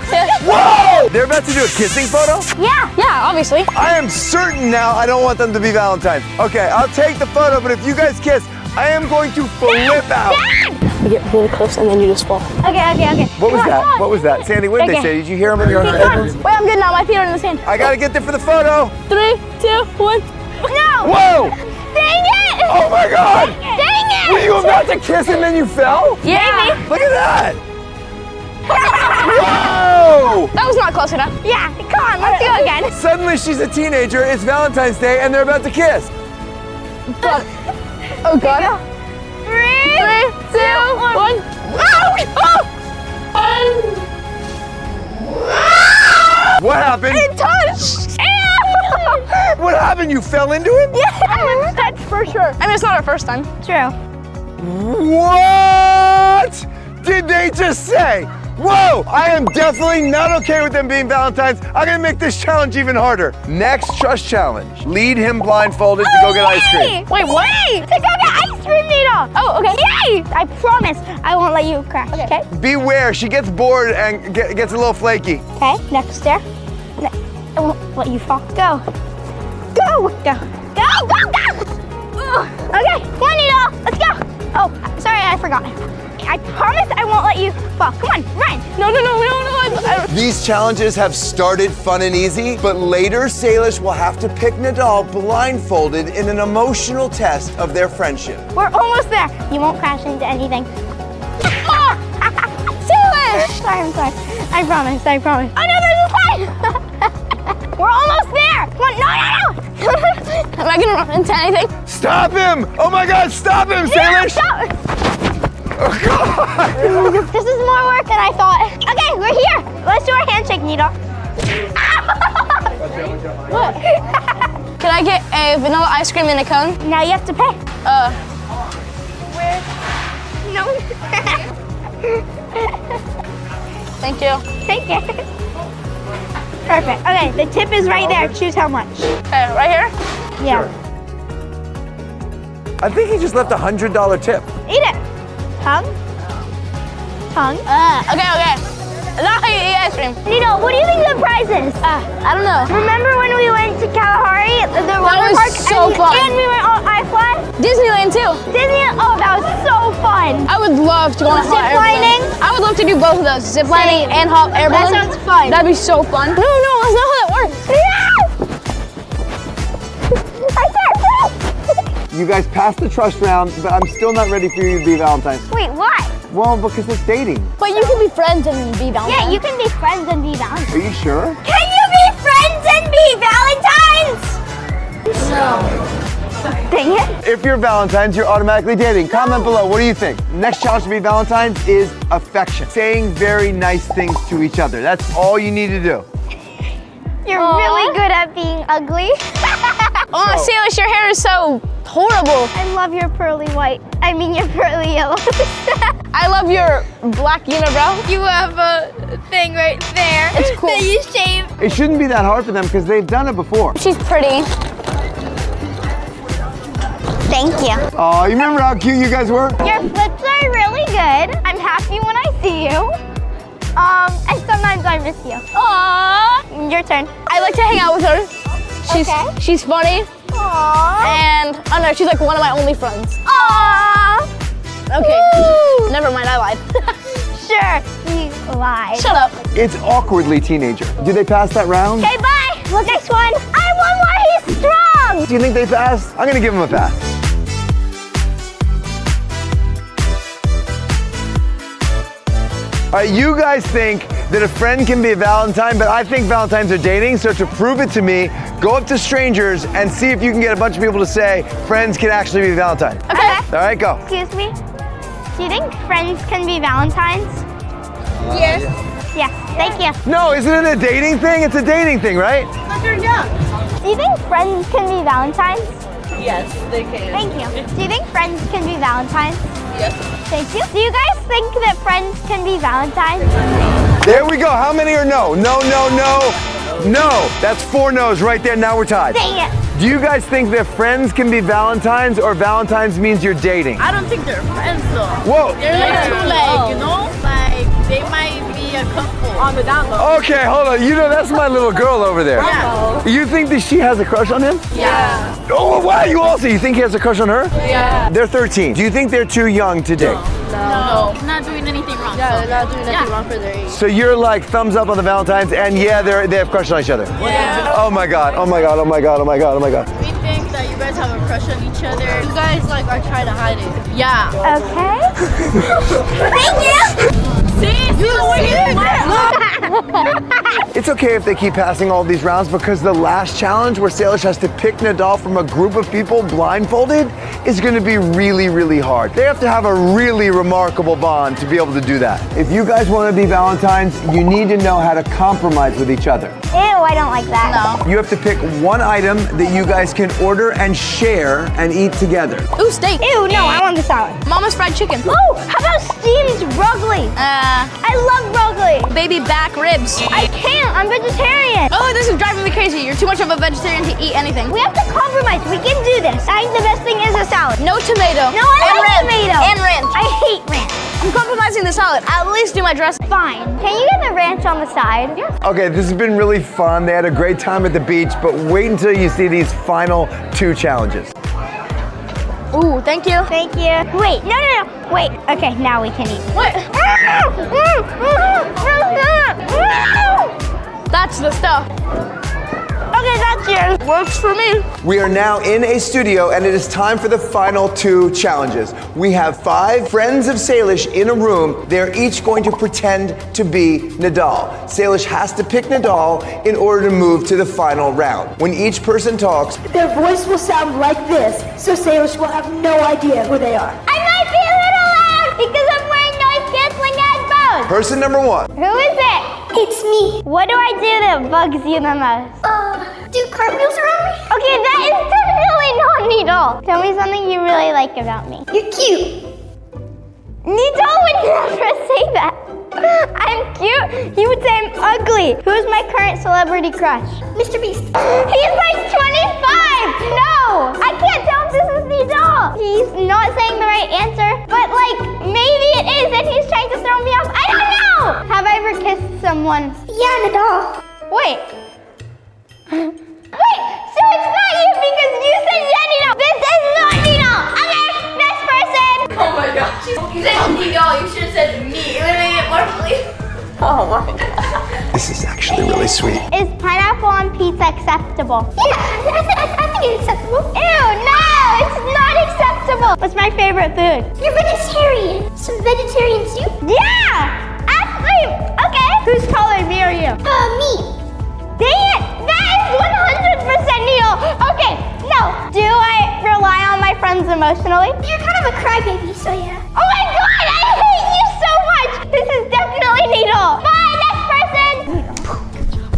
Whoa! They're about to do a kissing photo? Yeah. Yeah, obviously. I am certain now I don't want them to be Valentine's. Okay, I'll take the photo, but if you guys kiss, I am going to flip out. You get really close and then you just fall. Okay. What was that? What was that? Sandy, what did they say? Did you hear them in your headphones? Wait, I'm good now. My feet are in the sand. I gotta get there for the photo. 3, 2, 1. No! Whoa! Dang it! Oh my God! Dang it! Were you about to kiss and then you fell? Yeah. Look at that! Whoa! That was not close enough. Yeah, come on, let's do it again. Suddenly she's a teenager, it's Valentine's Day, and they're about to kiss. Oh God. 3, 2, 1. What happened? It touched! What happened? You fell into it? Yeah, that's for sure. I mean, it's not our first time. True. What did they just say? Whoa! I am definitely not okay with them being Valentine's. I'm gonna make this challenge even harder. Next trust challenge. Lead him blindfolded to go get ice cream. Wait, what? To go get ice cream, Nita. Oh, okay. Yay! I promise I won't let you crash, okay? Beware, she gets bored and gets a little flaky. Okay, next stair. I won't let you fall. Go. Go! Go! Go! Go! Go! Okay, come on, Nita. Let's go. Oh, sorry, I forgot. I promise I won't let you fall. Come on, run. No. These challenges have started fun and easy, but later Salish will have to pick Nadal blindfolded in an emotional test of their friendship. We're almost there. You won't crash into anything. Salish! I'm sorry. I promise. Oh no, there's a slide! We're almost there! Come on, no! Am I gonna run into anything? Stop him! Oh my God, stop him, Salish! Stop! Oh God! This is more work than I thought. Okay, we're here. Let's do our handshake, Nita. What? Can I get a vanilla ice cream in a cone? Now you have to pay. Where? No. Thank you. Take it. Perfect. Okay, the tip is right there. Choose how much. Okay, right here? Yeah. I think he just left $100 tip. Eat it. Tongue. Okay. Now I eat ice cream. Nita, what do you think the prize is? I don't know. Remember when we went to Kalahari, the water was park? so fun. And we went on iFly? Disneyland too. Disneyland? Oh, that was so fun. I would love to go on a hot air balloon. Ziplining? I would love to do both of those, ziplining and hot air balloon. That sounds fun. That'd be so fun. No, that's not how that works. You guys passed the trust round, but I'm still not ready for you to be Valentine's. Wait, why? Well, because it's dating. But you can be friends and be Valentine's. Yeah, you can be friends and be Valentine's. Are you sure? Can you be friends and be Valentine's? No. Dang it. If you're Valentine's, you're automatically dating. Comment below, what do you think? Next challenge to be Valentine's is affection. Saying very nice things to each other. That's all you need to do. You're really good at being ugly. Oh, Salish, your hair is so horrible. I love your pearly white. I mean your pearly yellow. I love your black unibrow. You have a thing right there. It's cool. That you shave. It shouldn't be that hard for them because they've done it before. She's pretty. Thank you. Oh, you remember how cute you guys were? Your flips are really good. I'm happy when I see you. And sometimes I miss you. Aww. Your turn. I like to hang out with her. She's funny. Aww. And, oh no, she's like one of my only friends. Aww. Okay, never mind, I lied. Sure, you lied. Shut up. It's awkwardly teenager. Did they pass that round? Okay, bye. Well, next one. I won why he's strong. Do you think they passed? I'm gonna give them a pass. All right, you guys think that a friend can be a Valentine, but I think Valentines are dating, so to prove it to me, go up to strangers and see if you can get a bunch of people to say friends can actually be Valentines. Okay. All right, go. Excuse me. Do you think friends can be Valentines? Yes. Yes, thank you. No, isn't it a dating thing? It's a dating thing, right? But they're young. Do you think friends can be Valentines? Yes, they can. Thank you. Do you think friends can be Valentines? Yes. Thank you. Do you guys think that friends can be Valentines? There we go. How many are no? No. That's 4 no's right there. Now we're tied. Dang it. Do you guys think that friends can be Valentines or Valentines means you're dating? I don't think they're friends though. Whoa. They're like too like, you know, like They might be a couple. On the down low. Okay, hold on. You know, that's my little girl over there. Yeah. You think that she has a crush on him? Yeah. Oh, wow, you think he has a crush on her? Yeah. They're 13. Do you think they're too young to date? No. Not doing anything wrong. Yeah, they're not doing anything wrong for their age. So you're like thumbs up on the Valentine's, and yeah, they have crushes on each other. Yeah. Oh my God, oh my God, oh my God, oh my God, oh my God. We think that you guys have a crush on each other. You guys like are trying to hide it. Yeah. Okay. Thank you. See? It's okay if they keep passing all these rounds because the last challenge where Salish has to pick Nadal from a group of people blindfolded is going to be really, really hard. They have to have a really remarkable bond to be able to do that. If you guys want to be Valentines, you need to know how to compromise with each other. Ew, I don't like that. No. You have to pick one item that you guys can order and share and eat together. Ooh, steak. Ew, no, I want the salad. Mama's fried chicken. Oh, how about steamed broccoli? I love broccoli. Baby back ribs. I can't, I'm vegetarian. Oh, this is driving me crazy. You're too much of a vegetarian to eat anything. We have to compromise, we can do this. I think the best thing is a salad. No tomato. No, I and like ranch. tomato. And ranch. I hate ranch. I'm compromising the salad. At least do my dressing. Fine. Can you get the ranch on the side? Yeah. Okay, this has been really fun. They had a great time at the beach, but wait until you see these final 2 challenges. Ooh, thank you. Thank you. Wait, no. Wait, okay, now we can eat. What? That's the stuff. Okay, that's yours. Works for me. We are now in a studio and it is time for the final 2 challenges. We have 5 friends of Salish in a room. They're each going to pretend to be Nadal. Salish has to pick Nadal in order to move to the final round. When each person talks, their voice will sound like this, so Salish will have no idea who they are. I might be a little loud because I'm wearing noise-canceling headphones. person number 1. Who is it? It's me. What do I do that bugs you the most? Do cartwheels around me? Okay, that is definitely not Needle. Tell me something you really like about me. You're cute. Needle would never say that. I'm cute. He would say I'm ugly. Who's my current celebrity crush? Mr. Beast. He's like 25. No, I can't tell if this is Needle. He's not saying the right answer, but like maybe it is, and he's trying to throw me off. I don't know. Have I ever kissed someone? Yeah, Nadal. Wait. Wait, so it's not you because you said yeah, Needle. This is not Needle. Okay, next person. Oh my gosh. You said Needle, you should have said me. It would have made it more clear. Oh my god. This is actually really sweet. Is pineapple on pizza acceptable? Yeah, I think it's acceptable. Ew, no, it's not acceptable. What's my favorite food? You're vegetarian. Some vegetarian soup? Yeah, actually, okay. Who's taller, me or you? Me. Dang it, that is 100% Needle. Okay, no. Do I rely on my friends emotionally? You're kind of a crybaby, so yeah. Oh my god, I hate you so much. This is definitely Needle. Bye, next person.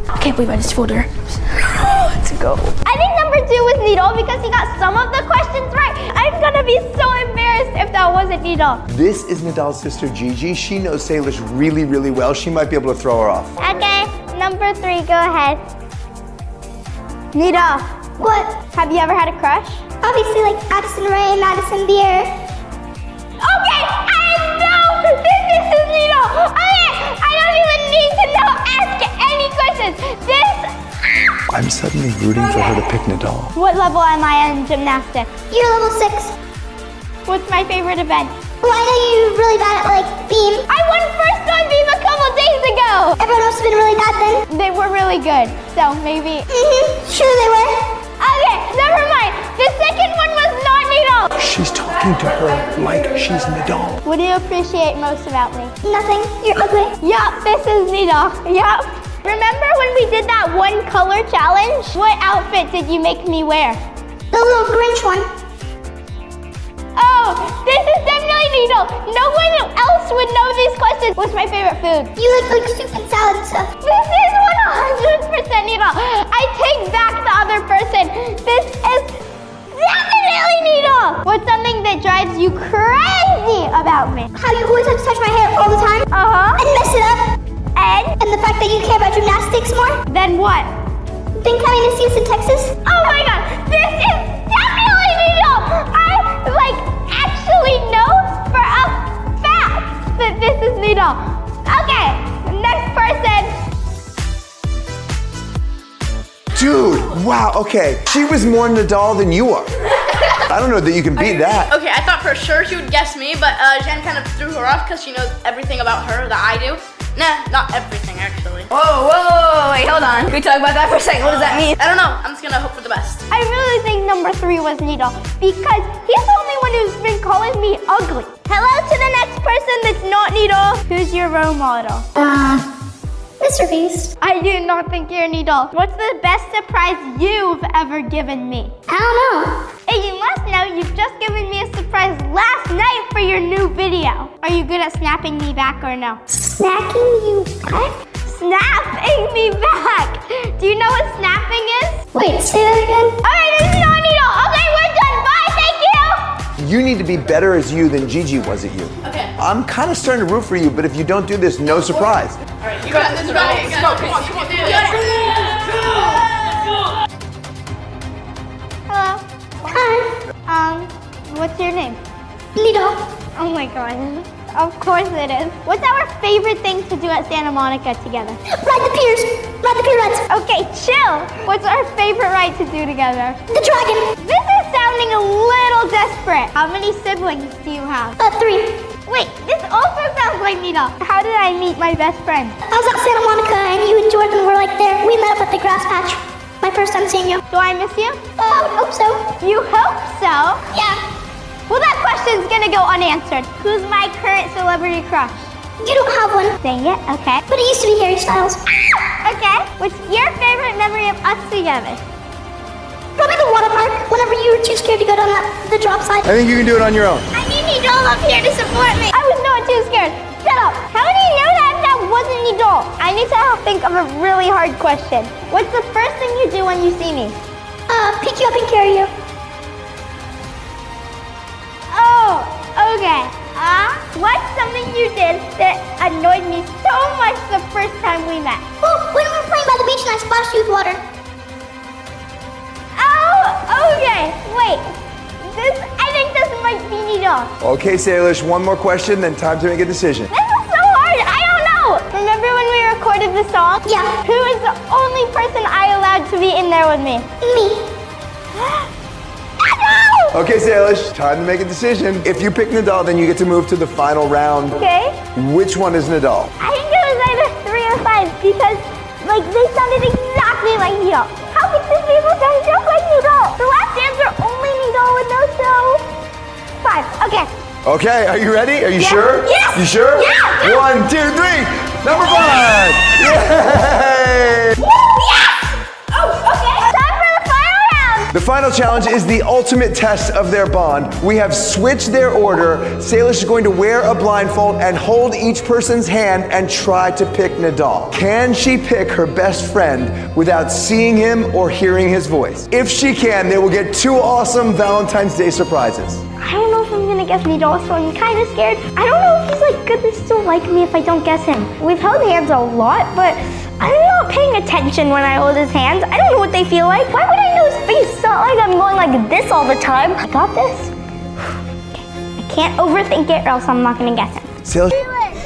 I can't believe I just fooled her. Let's go. I think number 2 was Needle because he got some of the questions right. I'm gonna be so embarrassed if that wasn't Needle. This is Nadal's sister Gigi. She knows Salish really, really well. She might be able to throw her off. Okay, number 3, go ahead. Needle. What? Have you ever had a crush? Obviously, like Addison Rae, Madison Beer. Okay, I know this is Needle. Okay, I don't even need to know. Ask any questions. I'm suddenly rooting for her to pick Nadal. What level am I in gymnastics? You're level 6. What's my favorite event? Well, I know you're really bad at, like, beam. I won first on beam a couple days ago. Everyone else has been really bad then. They were really good, so maybe. Sure they were. Okay, never mind. The second one was not Needle. She's talking to her like she's Nadal. What do you appreciate most about me? Nothing. You're ugly. Yup, this is Needle. Yup. Remember when we did that one color challenge? What outfit did you make me wear? The little Grinch one. Oh, this is definitely Needle. No one else would know these questions. What's my favorite food? You like soup and salad and stuff. This is 100% Needle. I take back the other person. This is definitely Needle. What's something that drives you crazy about me? How you always have to touch my hair all the time. And mess it up. And the fact that you care about gymnastics more. Then what? Then coming to see us in Texas. Oh my god, this is definitely Needle. I actually know for a fact that this is Needle. Okay, next person. Dude, wow, okay. She was more Nadal than you are. I don't know that you can beat that. Okay, I thought for sure she would guess me, but Jen kind of threw her off because she knows everything about her that I do. Nah, not everything actually. Whoa, wait, hold on. Can we talk about that for a second? What does that mean? I don't know. I'm just gonna hope for the best. I really think number 3 was Needle because he's the only one who's been calling me ugly. Hello to the next person that's not Needle. Who's your role model? Mr. Beast. I do not think you're Needle. What's the best surprise you've ever given me? I don't know. Hey, you must know you've just given me a surprise last night for your new video. Are you good at snapping me back or no? Snacking you back? Snapping me back! Do you know what snapping is? Wait, say that again? Alright, this is not Needle. Okay, we're done. Bye, thank you! You need to be better as you than Gigi was at you. Okay. I'm kind of starting to root for you, but if you don't do this, no surprise. All right, you got this. You got it. Let's go. Come on, come on. Do this. Hello. Hi. What's your name? Needle. Oh my god. Of course it is. What's our favorite thing to do at Santa Monica together? Ride the piers. Ride the pier rides. Okay, chill. What's our favorite ride to do together? The dragon. This is sounding a little desperate. How many siblings do you have? 3. Wait, this also sounds like Needle. How did I meet my best friend? I was at Santa Monica and you and Jordan were like there. We met up at the grass patch. My first time seeing you. Do I miss you? I would hope so. You hope so? Yeah. Well, that question's gonna go unanswered. Who's my current celebrity crush? You don't have one. Dang it, okay. But it used to be Harry Styles. Okay, what's your favorite memory of us together? Probably the water park, whenever you were too scared to go down the drop side. I think you can do it on your own. I need Needle up here to support me. I was not too scared. Shut up. How do you know that that wasn't Needle? I need to think of a really hard question. What's the first thing you do when you see me? Pick you up and carry you. Oh, okay. What's something you did that annoyed me so much the first time we met? Well, when we were playing by the beach and I splashed you with water. Oh, okay. Wait. I think this might be Needle. Okay, Salish, one more question, then time to make a decision. This is so hard. I don't know. Remember when we recorded the song? Yeah. Who is the only person I allowed to be in there with me? Me. Okay, Salish, time to make a decision. If you pick Nadal, then you get to move to the final round. Okay. Which one is Nadal? I think it was either 3 or 5 because, they sounded exactly like Needle. How could 2 people sound just like Needle? The last answer only Needle would know, so 5. Okay. Okay, are you ready? Are you Yeah. sure? Yes. You sure? Yeah. 1, 2, 3. Number 5. Yay! Yes! Oh, okay. Time for the final round. The final challenge is the ultimate test of their bond. We have switched their order. Salish is going to wear a blindfold and hold each person's hand and try to pick Nadal. Can she pick her best friend without seeing him or hearing his voice? If she can, they will get 2 awesome Valentine's Day surprises. I don't know if I'm gonna guess Needle, so I'm kind of scared. I don't know if he's gonna still like me if I don't guess him. We've held hands a lot, but I'm not paying attention when I hold his hands. I don't know what they feel like. Why would I know his face? It's not like I'm going like this all the time. I got this. Okay. I can't overthink it or else I'm not gonna guess him. Salish.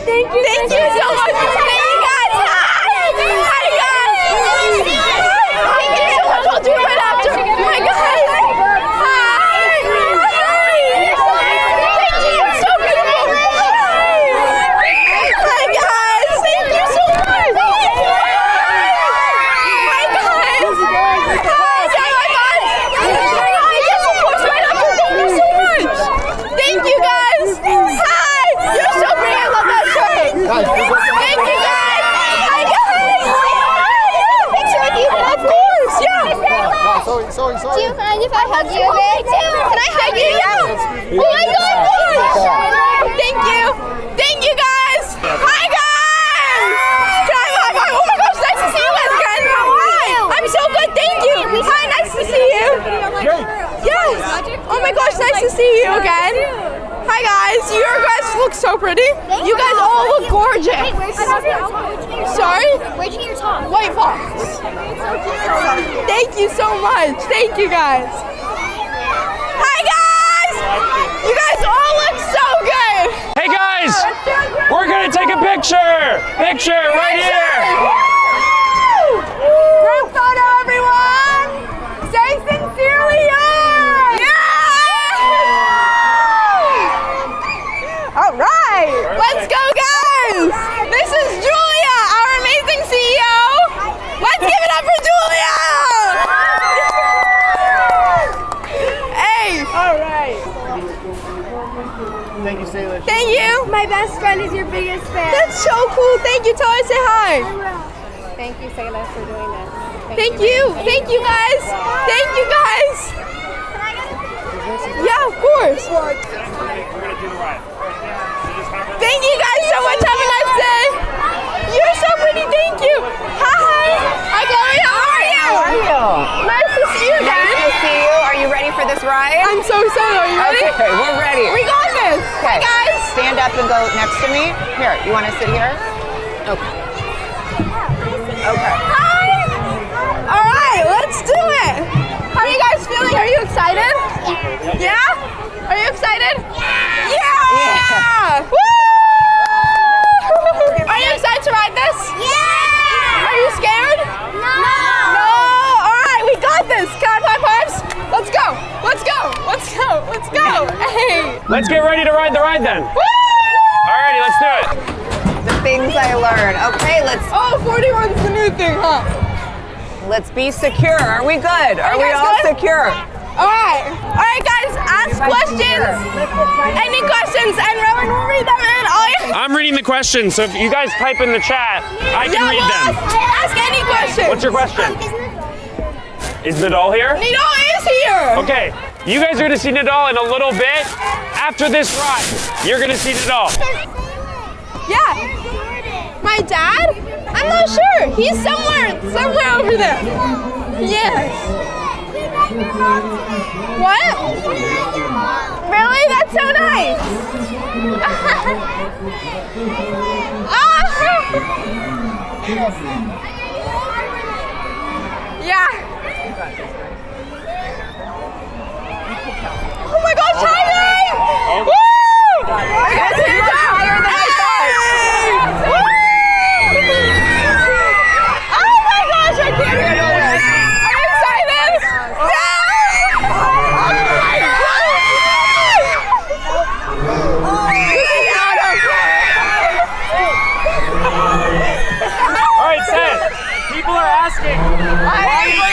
Thank you so much. Thank you guys. Hi guys. Thank you so much. I'll do it right after. Hi guys. Hi. Thank you. So beautiful. Hi guys. Thank you so much. Hi guys. Thank you guys. Hi. You're so great. I love that shirt. Thank you guys. Hi guys. Picture with you. Of course. Yeah. Do you mind if I hug you a bit? Can I hug you? Yeah. Oh my God. Thank you. Thank you guys. Hi guys. Can I hug you? Oh my gosh. Nice to see you guys again. Hi. I'm so good. Thank you. Hi. Nice to see you. Yes. Oh my gosh. Nice to see you again. Hi guys. You guys look so pretty. You guys all look gorgeous. Sorry? Where'd you get your top? White Fox. Thank you so much. Thank you guys. Hi guys. You guys all look so good. Hey guys, we're gonna take a picture. Picture right here. Group photo, everyone. Say sincerely yours. Yeah. All right. Let's go, guys. This is Julia, our amazing CEO. Let's give it up for Julia. Hey. All right. Thank you, Salish. Thank you. My best friend is your biggest fan. That's so cool. Thank you. Tell her I say hi. Thank you, Salish, for doing this. Thank you. Thank you, guys. Thank you, guys. Yeah, of course. Thank you guys so much. Have a nice day. You're so pretty. Thank you. Hi. Hi, Chloe. How are you? How are you? Nice to see you again. Nice to see you. Are you ready for this ride? I'm so excited. Are you ready? Okay, we're ready. We got this. Okay. Hi, guys. Stand up and go next to me. Here, you want to sit here? Okay. Okay. Hi. All right, let's do it. How are you guys feeling? Are you excited? Yeah? Are you excited? Yeah. Woo! Are you excited to ride this? Yeah. Are you scared? No. No. All right, we got this. Can I high fives? Let's go. Let's go. Let's go. Let's go. Hey. Let's get ready to ride the ride then. Woo! Alrighty, let's do it. The things I learned. Okay, let's. Oh, 41's the new thing, huh? Let's be secure. Are we good? Are we guys all good? secure? All right, guys. Ask questions. Any questions, and Rowan will read them in. I'm reading the questions, so if you guys type in the chat, I can read them. Ask any questions. What's your question? Is Nadal here? Nadal is here. Okay, you guys are gonna see Nadal in a little bit. After this ride, you're gonna see Nadal. Yeah. My dad? I'm not sure. He's somewhere over there. Yes. What? Really? That's so nice. Yeah. Oh my gosh, Tyler! Woo! This is much higher than I thought. Woo! Oh my gosh, I can't handle this. Are you excited? All right, Seth. People are asking. Why is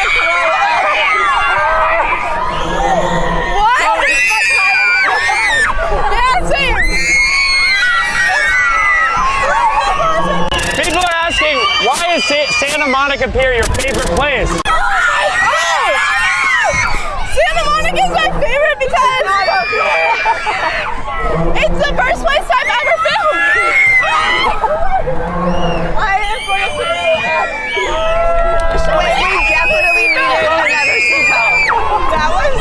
People are asking, why is Santa Monica Pier your favorite place? Santa Monica is my favorite because it's the first place I've ever filmed. I am going to We definitely needed another seatbelt. That was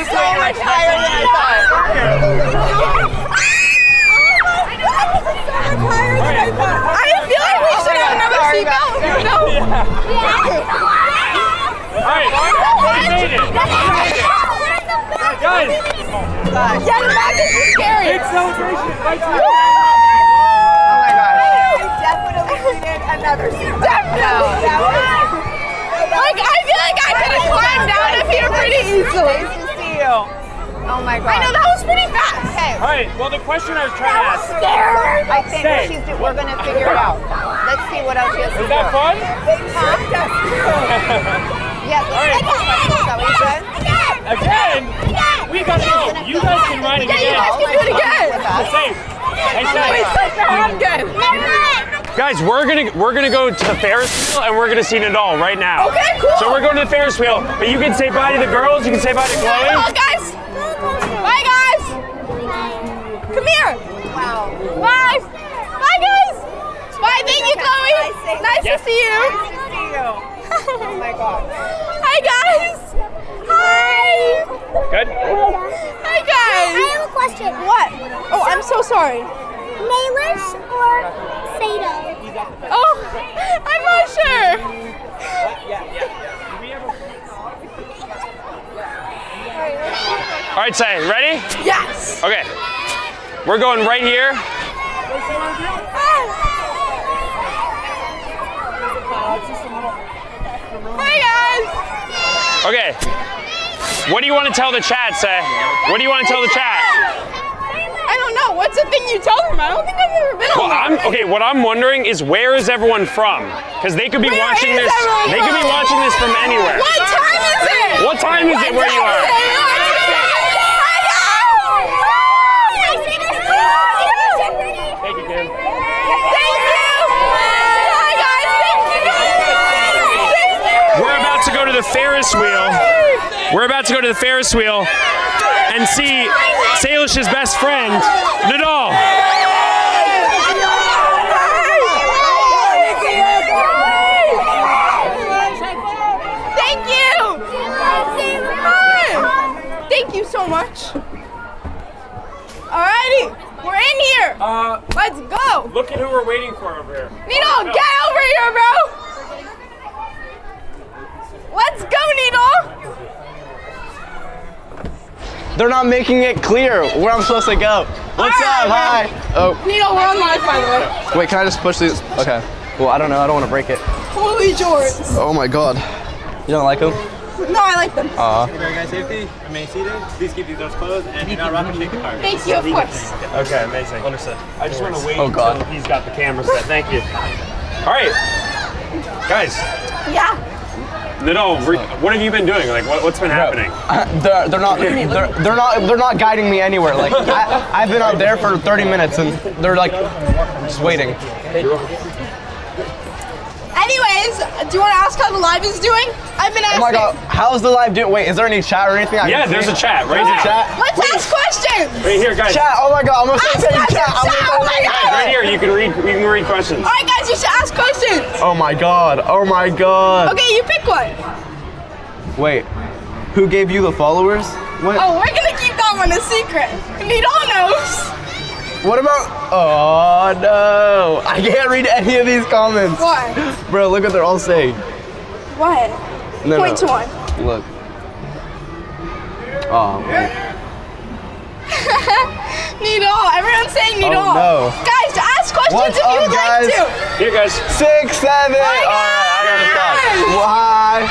so much higher than I thought. I feel like we should have another seatbelt. No. All right, we made it. Guys. Yeah, the back is scary. Big celebration. Oh my gosh. We definitely needed another seatbelt. Definitely. Like, I feel like I could have climbed down up here pretty easily. Nice to see you. Oh my god. I know, that was pretty fast. Okay. All right, well, the question I was trying to ask. I think we're going to figure it out. Let's see what else she has to do. Is that fun? Yeah, let's Is that what you said? Again? We got to go. You guys can ride it again. You guys can do it again. It's safe. Hey, Wait, I'm good. guys, we're gonna go to the Ferris wheel and we're gonna see Nadal right now. Okay, cool. So we're going to the Ferris wheel, but you can say bye to the girls. You can say bye to Chloe. Bye, guys. Bye, guys. Come here. Wow. Bye. Bye, guys. Bye. Thank you, Chloe. Nice to see you. Nice to see you. Oh my god. Hi, guys. Hi. Good? Hi, guys. I have a question. What? Oh, I'm so sorry. Salish or Sato? Oh, I'm not sure. All right, Say, ready? Yes. Okay. We're going right here. Hi guys. Okay. What do you want to tell the chat, Say? What do you want to tell the chat? I don't know. What's the thing you tell them? I don't think I've ever been on one. Okay, what I'm wondering is where is everyone from? Because they could be watching this. They could be watching this from anywhere. What time is it? What time is it where you are? Thank you, Kim. We're about to go to the Ferris wheel. We're about to go to the Ferris wheel and see Salish's best friend, Nadal. Thank you. Thank you so much. Alrighty, we're in here. Let's go. Look at who we're waiting for over here. Needle, get over here, bro. Let's go, Needle. They're not making it clear where I'm supposed to go. What's up? Hi. Oh. Needle, we're on live, by the way. Wait, can I just push these? Okay. Well, I don't know. I don't want to break it. Holy jorts. Oh my God. You don't like them? No, I like them. Guys, safety, remain seated. Please keep these doors closed and do not rock and shake the car. Thank you, of course. Okay, amazing. Understood. I just want to wait God. until he's got the camera set. Thank you. All right, guys. Yeah. Nadal, what have you been doing? Like, what's been happening? They're not guiding me anywhere. Like I've been out there for 30 minutes and they're like just waiting. Anyways, do you want to ask how the live is doing? I've been asking. Oh my God, how's the live doing? Wait, is there any chat or anything? Yeah, there's a chat right now. chat. Let's ask questions. Right here, guys. Chat. Oh my God, I'm gonna say chat. Oh my God. Right here, you can read questions. All right, guys, you should ask questions. Oh my God. Oh my God. Okay, you pick one. Wait, who gave you the followers? What? Oh, we're gonna keep that one a secret. Needle knows. What about? Oh no! I can't read any of these comments. What? Bro, look what they're all saying. What? No, Point to one. Look. Oh. Needle. Everyone's saying Needle. Oh no. Guys, ask questions What's if you would up, like guys? to. Here, guys. 6, 7. All right, I gotta stop. Why?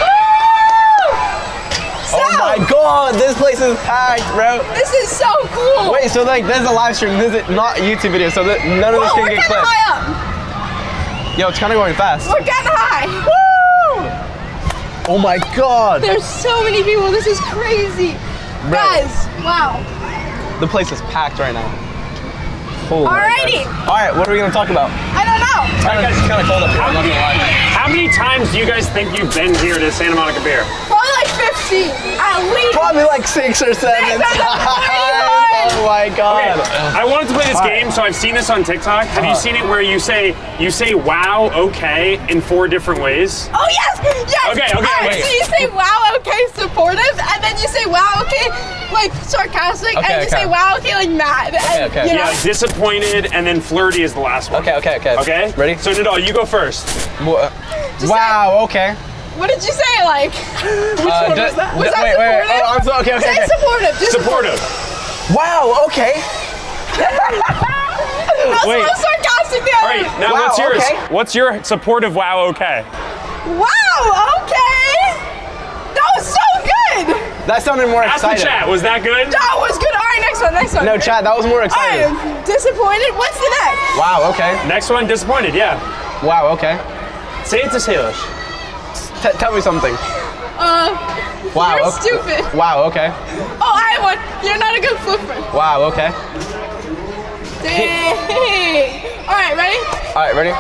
Oh my God, this place is packed, bro. This is so cool. Wait, so like there's a live stream. This is not a YouTube video, so that none of this can get clipped. We're high up. Yo, it's kind of going fast. We're getting high. Woo! Oh my God. There's so many people. This is crazy. Bro. Guys, wow. The place is packed right now. Holy. Alrighty. All right, what are we gonna talk about? I don't know. It's kind of cold up here. I'm not gonna lie. How many times do you guys think you've been here to Santa Monica Beer? Probably like 15. At least. Probably like 6 or 7 times. Oh my God. Okay, I wanted to play this game, so I've seen this on TikTok. Have you seen it where you say wow, okay in 4 different ways? Oh yes, yes. Okay, All right, wait. so you say wow, okay, supportive, and then you say wow, okay, like sarcastic, and then you say wow, okay, like mad. And, you know? Yeah, disappointed, and then flirty is the last one. Okay. Okay? Ready? So Nadal, you go first. Wow, okay. What did you say, like? Which one was that? Was that wait, supportive? oh, I'm so, okay. Say supportive, just supportive. Wow, okay. That was so sarcastic the All other. right, now Wow, what's yours? okay. What's your supportive wow, okay? Wow, okay. That was so good. That sounded more Ask the exciting. chat, was that good? That was good. All right, next one. No, chat, that was more exciting. I am disappointed. What's the next? Wow, okay. Next one, disappointed, yeah. Wow, okay. Say it to Salish. Tell me something. Wow, You're okay. stupid. Wow, okay. Oh, I have one. You're not a good flipper. Wow, okay. Dang. All right, ready? All right, ready?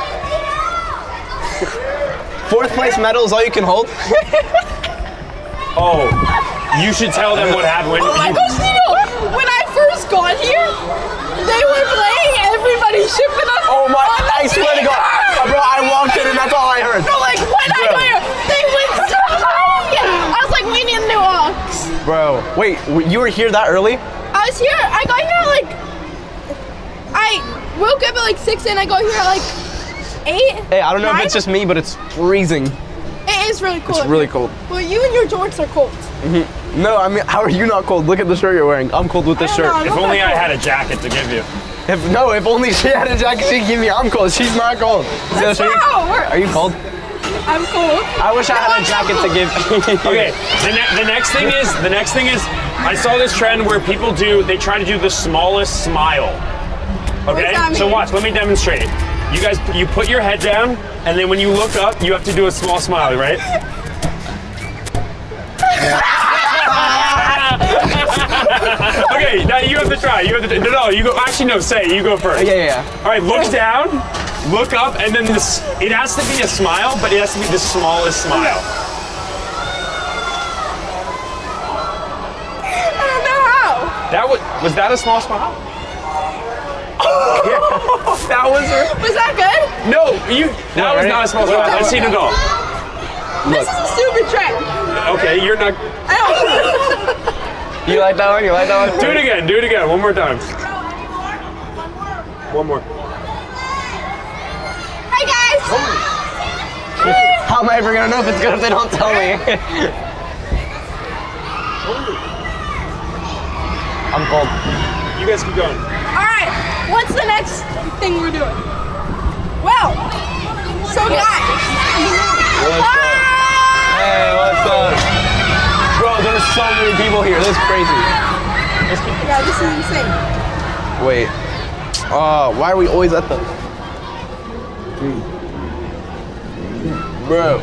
4th place medal is all you can hold? Oh, you should tell them what happened. Oh my gosh, Needle! When I first got here, they were playing Everybody Shipping Us. Oh my, on the I swear to God. speaker. Bro, I walked in and that's all I heard. No, like when I got here, they went so high. I was like, we need a new ox. Bro, wait, you were here that early? I was here, I got here at like, I woke up at like 6 and I got here at like 8. Hey, I don't know 9? if it's just me, but it's freezing. It is really cold. It's really cold. Well, you and your jorts are cold. No, I mean, how are you not cold? Look at the shirt you're wearing. I'm cold with this I don't shirt. know, If only I had a jacket to give you. If only she had a jacket, she'd give me. I'm cold. She's not cold. That's not how it works. Are you cold? I'm cold. I wish I had a jacket to give. Okay. The next thing is I saw this trend where people they try to do the smallest smile. Okay. So watch. Let me demonstrate. You guys, you put your head down, and then when you look up, you have to do a small smile, right? Okay, now you have to try. You have to. No, you go. Actually, no. You go first. Yeah. All right, look down, look up, and then this. It has to be a smile, but it has to be the smallest smile. I don't know how. Was that a small smile? That was. Was that good? No, that was not a small smile. Let's see Nicole. This is a stupid trick. Okay, you're not. You like that one? You like that one? Do it again. One more time. One more. Hi guys. How am I ever gonna know if it's good if they don't tell me? I'm cold. You guys keep going. All right. What's the next thing we're doing? Well, so guys. What's up? Hey, what's up? Bro, there's so many people here. This is crazy. Yeah, this is insane. Wait. Why are we always at the... Bro.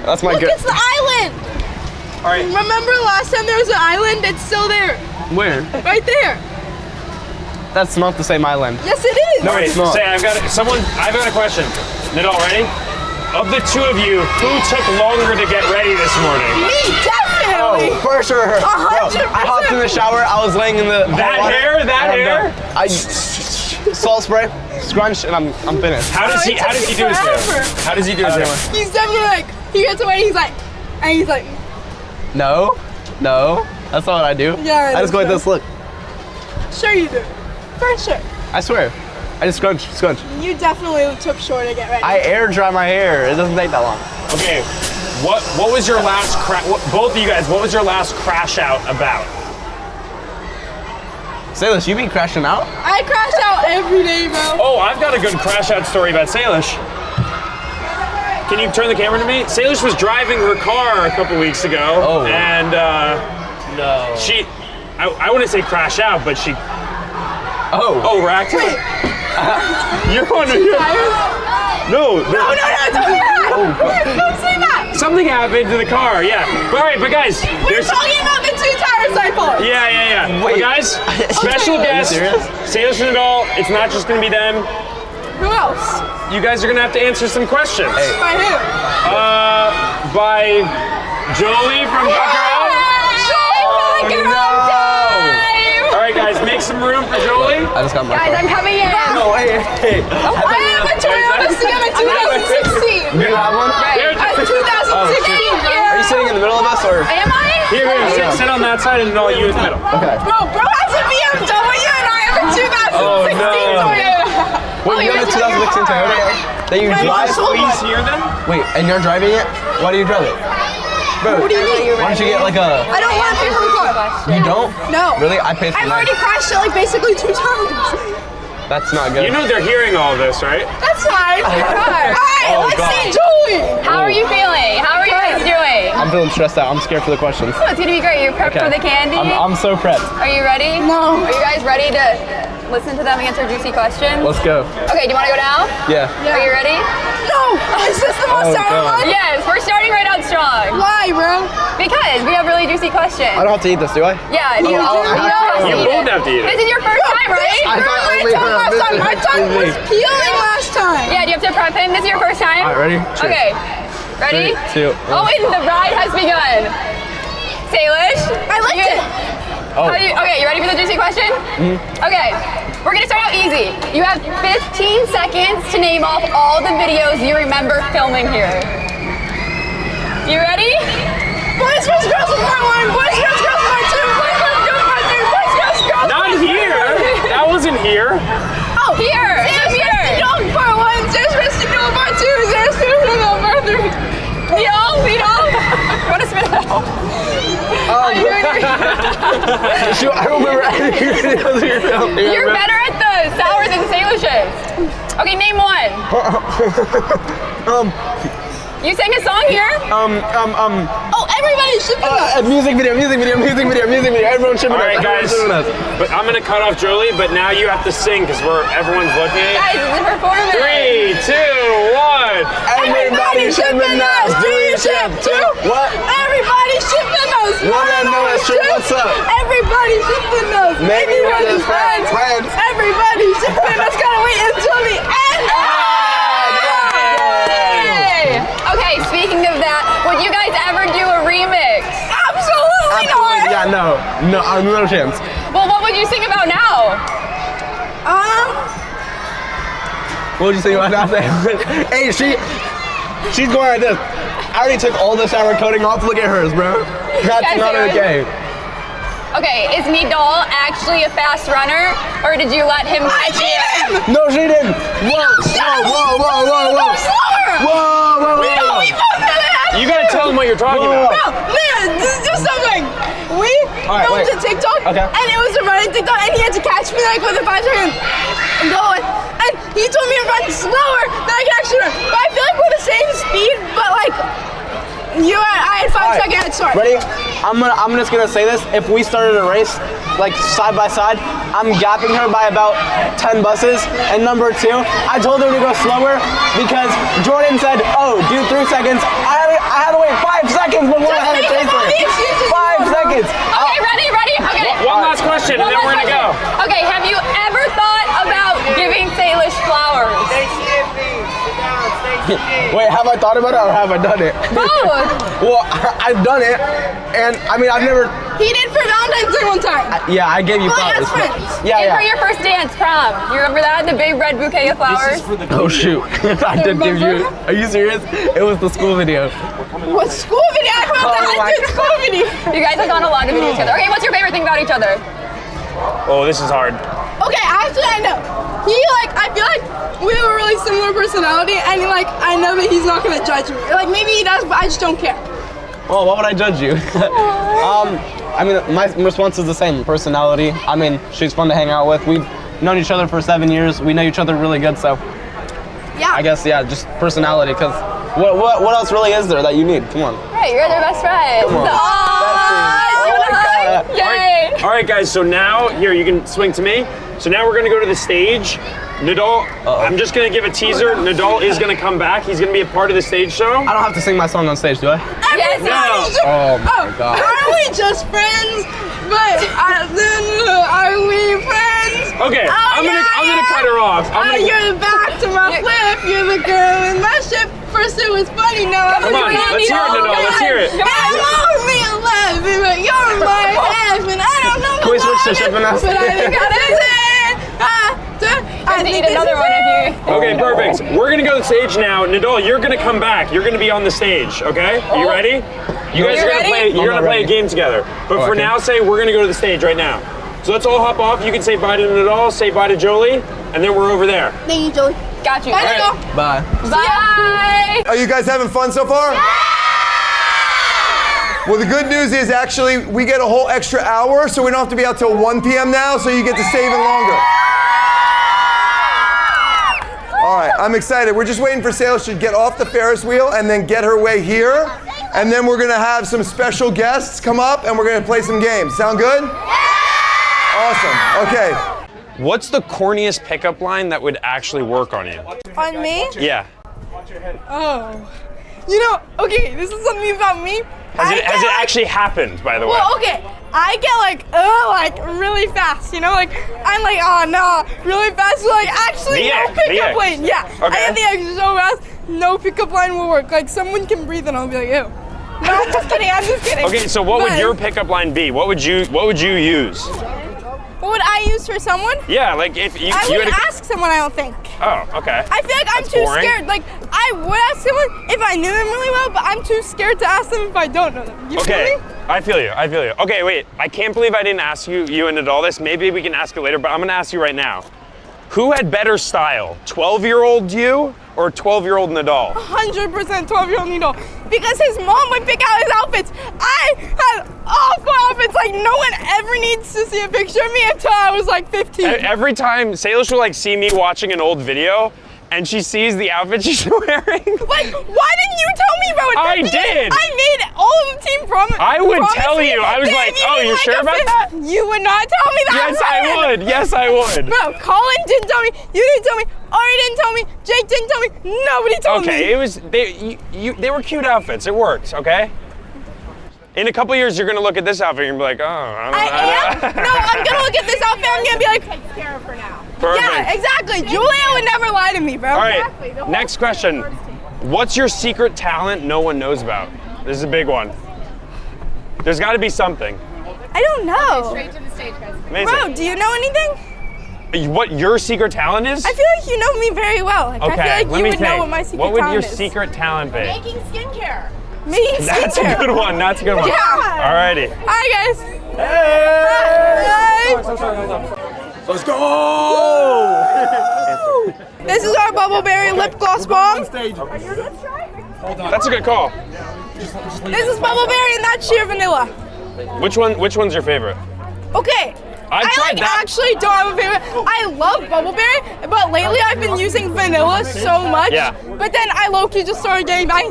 That's my Look, good... it's the island. All right. Remember last time there was an island? It's still there. Where? Right there. That's not the same island. Yes, it is. No, wait. Say, I've got a question. Nidal, ready? Of the two of you, who took longer to get ready this morning? Me, definitely. Oh, for sure. 100%. I hopped in the shower. I was laying in the That hair. I salt spray, scrunch, and I'm finished. How does he do his hair? How does he do his hair? He's definitely like, he gets away, he's like, No, that's not what I do. Yeah, I just go like this. Look. Sure you do. For sure. I swear. I just scrunch. You definitely took short to get ready. I air dry my hair. It doesn't take that long. Okay, what was your last both of you guys? What was your last crash out about? Salish, you been crashing out? I crash out every day, bro. Oh, I've got a good crash out story about Salish. Can you turn the camera to me? Salish was driving her car a couple weeks ago, and no. She, I wouldn't say crash out, but she. Oh, racked. You're on here. No, don't say that. Something happened to the car, yeah. But guys, We're talking about the 2 tires I pulled. Yeah. Wait. But guys, special guest, Salish and Nidal. It's not just gonna be them. Who else? You guys are gonna have to answer some questions. By who? By Jolie from Bucker Out. All right, guys, make some room for Jolie. I just got my car. I'm coming in. No, hey. I have a Toyota Sienna 2016. You have one? Here, I have 2016. Are you sitting in the middle of us or? Am I? Here, sit on that side and Nidal, you in the middle. Okay. Bro has a BMW and I have a 2016 Toyota. Wait, you have a 2016 Toyota that you drive? Please here then. Wait, and you're driving it? Why do you drive it? Bro, What do you mean? why don't you get like a... I don't want to pay for the car. You don't? No. Really? I paid for I've mine. already crashed it like basically 2 times. That's not good. You know they're hearing all of this, right? That's fine. Alright, let's see Julie. How are you feeling? How are you guys doing? I'm feeling stressed out. I'm scared for the questions. Oh, it's gonna be great. You're prepped for the candy? I'm so prepped. Are you ready? No. Are you guys ready to listen to them answer juicy questions? Let's go. Okay, do you wanna go now? Yeah. Are you ready? No. Is this the most sour one? Yes, we're starting right out strong. Why, bro? Because we have really juicy questions. I don't have to eat this, do I? Yeah, you don't have to You eat both it. have to eat it. This is your first time, right? I thought only her. My tongue was peeling last time. Yeah, do you have to prep him? This is your first time? All right, ready? Cheers. Okay. Ready? 3, 2, 1. Oh, and the ride has begun. Salish? I liked it. Okay, you ready for the juicy question? Okay, we're gonna start out easy. You have 15 seconds to name off all the videos you remember filming here. You ready? Boys, girls is my 1. Boys, girls is my 2. Boys, girls my 3. Boys, girls. Not here. That wasn't here. Oh, here. It's here. Dog part 1. There's Mr. Dog part 2. There's Mr. Dog part 3. Needle. Want to spin Shoot, I don't remember anything. You're better at the sour than Salish is. Okay, name one. You sang a song here? Oh, everybody's shipping us. Music video. Everyone's shipping us. All right, guys. But I'm gonna cut off Jolie, but now you have to sing because everyone's looking at you. Guys, it's a performance. 3, 2, 1. Everybody's shipping us. Do you ship too? What? Everybody's shipping us. Wanna know us, ship, what's up? Everybody's shipping us. Maybe we're just friends. Everybody's shipping us. Gotta wait until the end. Okay, speaking of that, would you guys ever do a remix? Absolutely not. Yeah, no, no chance. Well, what would you sing about now? What would you say about that? Hey, she's going like this. I already took all the sour coating off. Look at hers, bro. That's not okay. Okay, is Nidal actually a fast runner, or did you let him? I beat him. No, she didn't. Whoa. You gotta tell them what you're talking about. No, do something. We filmed a TikTok, Okay. and it was a running TikTok, and he had to catch me like within 5 seconds. I'm going, and he told me to run slower than I can actually run. But I feel like we're the same speed, but like I had 5 seconds head start. Ready? I'm just gonna say this. If we started a race, like side by side, I'm gapping her by about 10 buses. And number 2, I told her to go slower because Jordan said, "Oh, do 3 seconds." I had to wait 5 seconds before I had to chase her. 5 seconds. Okay, ready? Okay. One last question, and then we're gonna go. Okay, have you ever thought about giving Salish flowers? Wait, have I thought about it or have I done it? Both. Well, I've done it, and I mean, I've never. He did for Valentine's Day one time. Yeah, I gave you Well, flowers. as friends. Yeah. For your first dance prom, you remember that? The big red bouquet of flowers? Oh shoot! I did give you. Are you serious? It was the school video. What school video? I did school video. You guys have done a lot of videos together. Okay, what's your favorite thing about each other? Oh, this is hard. Okay, actually I know. I feel like we have a really similar personality, and I know that he's not gonna judge me. Like maybe he does, but I just don't care. Well, why would I judge you? I mean, my response is the same. Personality. I mean, she's fun to hang out with. We've known each other for 7 years. We know each other really good, so. Yeah. I guess, yeah, just personality, because what else really is there that you need? Come on. Right, you're their best friend. Come on. Yay! All right, guys. So now, here you can swing to me. So now we're gonna go to the stage. Nidal, I'm just gonna give a teaser. Nidal is gonna come back. He's gonna be a part of the stage show. I don't have to sing my song on stage, do I? Yes, Oh my God. Are we just friends? But are we friends? Okay, I'm gonna cut her off. You're the back to my flip. You're the girl in my ship. First it was funny, now I'm Come on, let's hear it, Nidal. Let's hear it. I'm only 11, but you're my half, and I don't know Can we switch to shipping us? but I think I need another one if you. Okay, perfect. We're gonna go to the stage now. Nidal, you're gonna come back. You're gonna be on the stage, okay? Are you ready? You guys are gonna play. You're gonna play a game together. But for now, say we're gonna go to the stage right now. So let's all hop off. You can say bye to Nidal, say bye to Jolie, and then we're over there. Thank you, Jolie. Got you. Bye, Nidal. Bye. Bye. Are you guys having fun so far? Well, the good news is actually we get a whole extra hour, so we don't have to be out till 1 p.m. now, so you get to stay even longer. All right, I'm excited. We're just waiting for Salish to get off the Ferris wheel and then get her way here. And then we're gonna have some special guests come up and we're gonna play some games. Sound good? Awesome, okay. What's the corniest pickup line that would actually work on you? On me? Yeah. Oh. You know, okay, this is something about me. Has it actually happened, by the way? Well, okay, I get like really fast, you know? Like, I'm like, oh no, really fast. So, like, actually, no pickup line. Yeah, I get the X so fast, no pickup line will work. Like, someone can breathe and I'll be like, ew. No, I'm just kidding, I'm just kidding. Okay, so what would your pickup line be? What would you use? What would I use for someone? Yeah, like if you I wouldn't ask someone, I don't think. Oh, okay. I feel like I'm too scared. Like, I would ask someone if I knew them really well, but I'm too scared to ask them if I don't know them. You feel me? I feel you. Okay, wait. I can't believe I didn't ask you and Nidal this. Maybe we can ask it later, but I'm gonna ask you right now. Who had better style, 12-year-old you or 12-year-old Nidal? 100% 12-year-old Nidal. because his mom would pick out his outfits. I had awful outfits. Like no one ever needs to see a picture of me until I was like 15. Every time Salish will like see me watching an old video, and she sees the outfit she's wearing. Like, why didn't you tell me about it? I did. I made all of the team promise. I would tell you. I was like, oh, you're sure about that? You would not tell me that. Yes, I would. Yes, I would. No, Colin didn't tell me. You didn't tell me. Ari didn't tell me. Jake didn't tell me. Nobody told me. Okay, it was they were cute outfits. It worked. Okay. In a couple years, you're gonna look at this outfit and be like, oh, I am? No, I'm gonna look at this outfit. I'm gonna be like, take care of her now. Perfect. Yeah, exactly. Julia would never lie to me, bro. All right. Next question. What's your secret talent no one knows about? This is a big one. There's got to be something. I don't know. Straight to the stage, guys. Amazing. Bro, do you know anything? What your secret talent is? I feel like you know me very well. Like, Okay, I feel like let you me would think. know what my secret What would talent your is. secret talent be? Making skincare. Making That's a skincare. good one. That's a good one. Yeah. Alrighty. Hi, guys. Hey! Let's go! This is our Bubbleberry lip gloss bomb. That's a good call. This is Bubbleberry and that's sheer vanilla. Which one's your favorite? Okay. I've tried that. Actually don't have a favorite. I love Bubbleberry, but lately I've been using vanilla so much. Yeah. But then I low-key just started getting I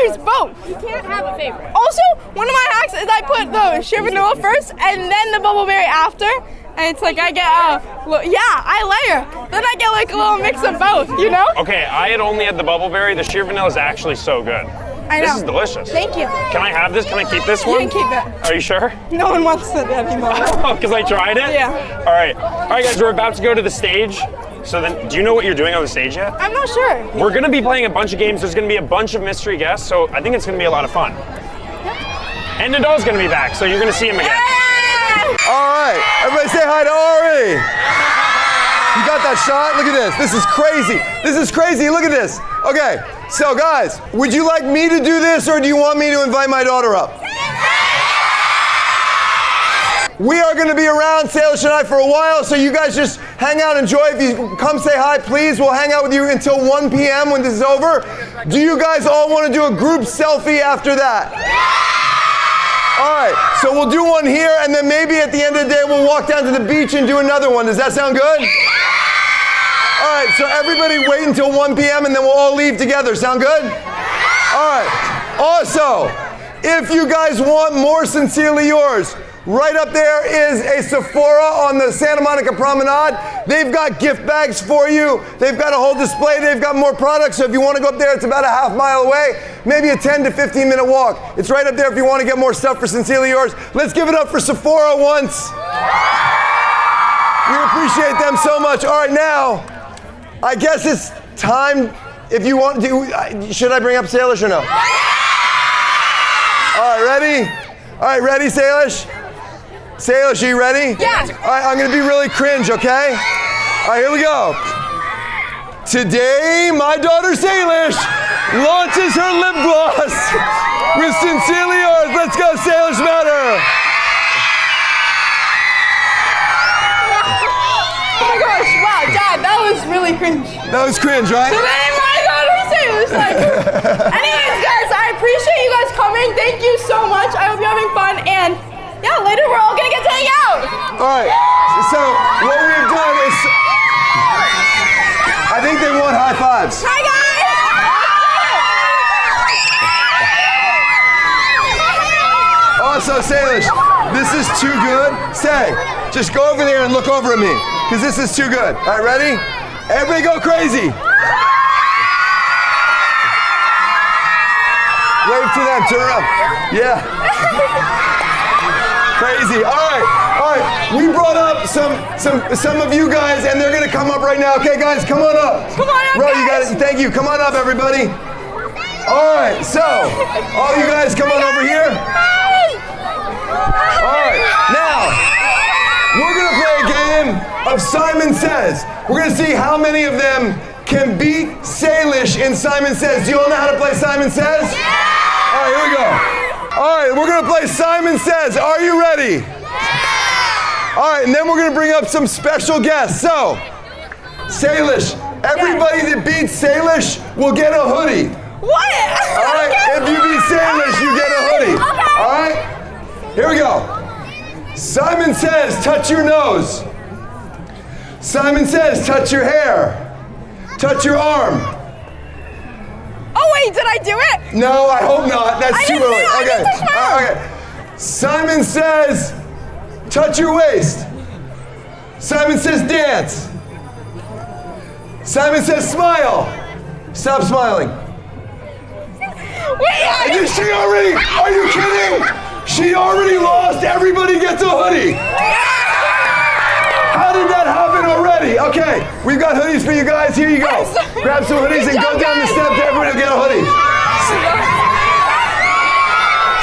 use both. You can't have a favorite. Also, one of my hacks is I put the sheer vanilla first and then the Bubbleberry after. And it's like I get I layer. Then I get like a little mix of both, you know? Okay, I had only had the Bubbleberry. The sheer vanilla is actually so good. I know. This is delicious. Thank you. Can I have this? Can I keep this You one? can keep it. Are you sure? No one wants it anymore. Oh, because I tried it? Yeah. All right, guys, we're about to go to the stage. So then, do you know what you're doing on the stage yet? I'm not sure. We're gonna be playing a bunch of games. There's gonna be a bunch of mystery guests, so I think it's gonna be a lot of fun. And Nadal's gonna be back, so you're gonna see him again. All right, everybody say hi to Ari. You got that shot? Look at this. This is crazy. This is crazy. Look at this. Okay, so guys, would you like me to do this or do you want me to invite my daughter up? We are going to be around, Salish and I, for a while, so you guys just hang out, enjoy. If you come say hi, please. We'll hang out with you until 1 p.m. when this is over. Do you guys all want to do a group selfie after that? All right, so we'll do one here, and then maybe at the end of the day, we'll walk down to the beach and do another one. Does that sound good? All right, so everybody wait until 1 p.m. and then we'll all leave together. Sound good? All right. Also, if you guys want more Sincerely Yours, right up there is a Sephora on the Santa Monica Promenade. They've got gift bags for you. They've got a whole display. They've got more products. So if you want to go up there, it's about a half mile away. Maybe a 10 to 15 minute walk. It's right up there if you want to get more stuff for Sincerely Yours. Let's give it up for Sephora once. We appreciate them so much. All right, now, I guess it's time. If you want to, should I bring up Salish or no? All right, ready? All right, ready, Salish? Salish, are you ready? Yeah. All right, I'm gonna be really cringe, okay? All right, here we go. Today, my daughter Salish launches her lip gloss with Sincerely Yours. Let's go, Salish Matter. Oh my gosh, wow, Dad, that was really cringe. That was cringe, right? Today, my daughter Salish. Anyways, guys, I appreciate you guys coming. Thank you so much. I hope you're having fun, and yeah, later we're all gonna get to hang out. All right, so what we've done is, I think they want high fives. Hi, guys. Also, Salish, this is too good. Say, just go over there and look over at me, because this is too good. All right, ready? Everybody go crazy. Wave to them, turn around. Yeah. Crazy. All right. We brought up some of you guys, and they're gonna come up right now. Okay, guys, come on up. Come on up, Bro, guys. you got it. Thank you. Come on up, everybody. All right. So, all you guys, come on over here. All right. Now, we're gonna play a game of Simon Says. We're gonna see how many of them can beat Salish in Simon Says. Do you all know how to play Simon Says? Yeah! All right, here we go. All right, we're gonna play Simon Says. Are you ready? All right, and then we're gonna bring up some special guests. So, Salish, everybody that beats Salish will get a hoodie. What? All right, if you beat Salish, you get a hoodie. Okay. All right, here we go. Simon says, touch your nose. Simon says, touch your hair. Touch your arm. Oh wait, did I do it? No, I hope not. That's I too didn't early. know, I Okay. didn't touch my arm. Okay. Simon says, touch your waist. Simon says, dance. Simon says, smile. Stop smiling. Wait, She already, are you kidding? She already lost. Everybody gets a hoodie. How did that happen already? Okay, we've got hoodies for you guys. Here you go. Grab some hoodies and go down the steps. Everybody will get a hoodie.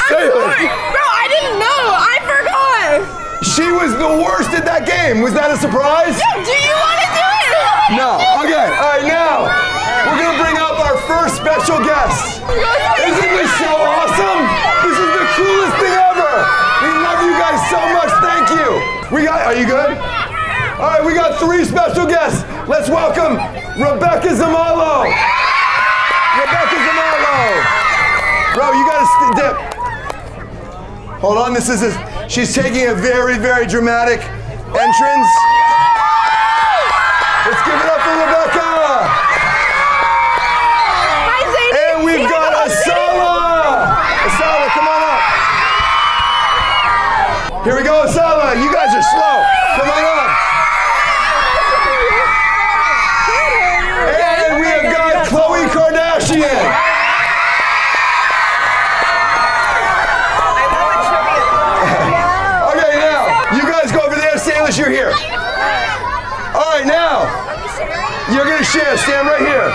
Salish. Bro, I didn't know. I forgot. She was the worst at that game. Was that a surprise? No, do you want to do it? No. Okay. All right. Now we're gonna bring up our first special guest. Isn't this so awesome? This is the coolest thing ever. We love you guys so much. Thank you. Are you good? All right. We got 3 special guests. Let's welcome Rebecca Zamalo. Rebecca Zamalo. Bro, you gotta dip. Hold on. She's taking a very, very dramatic entrance. Let's give it up for Rebecca. Hi, Zadie. And we've got Asala. Asala, come on up. Here we go, Asala. You guys are slow. Come on up. And we have got Khloe Kardashian. Okay, now, you guys go over there. Salish, you're here. All right, now, you're going to share. Stand right here.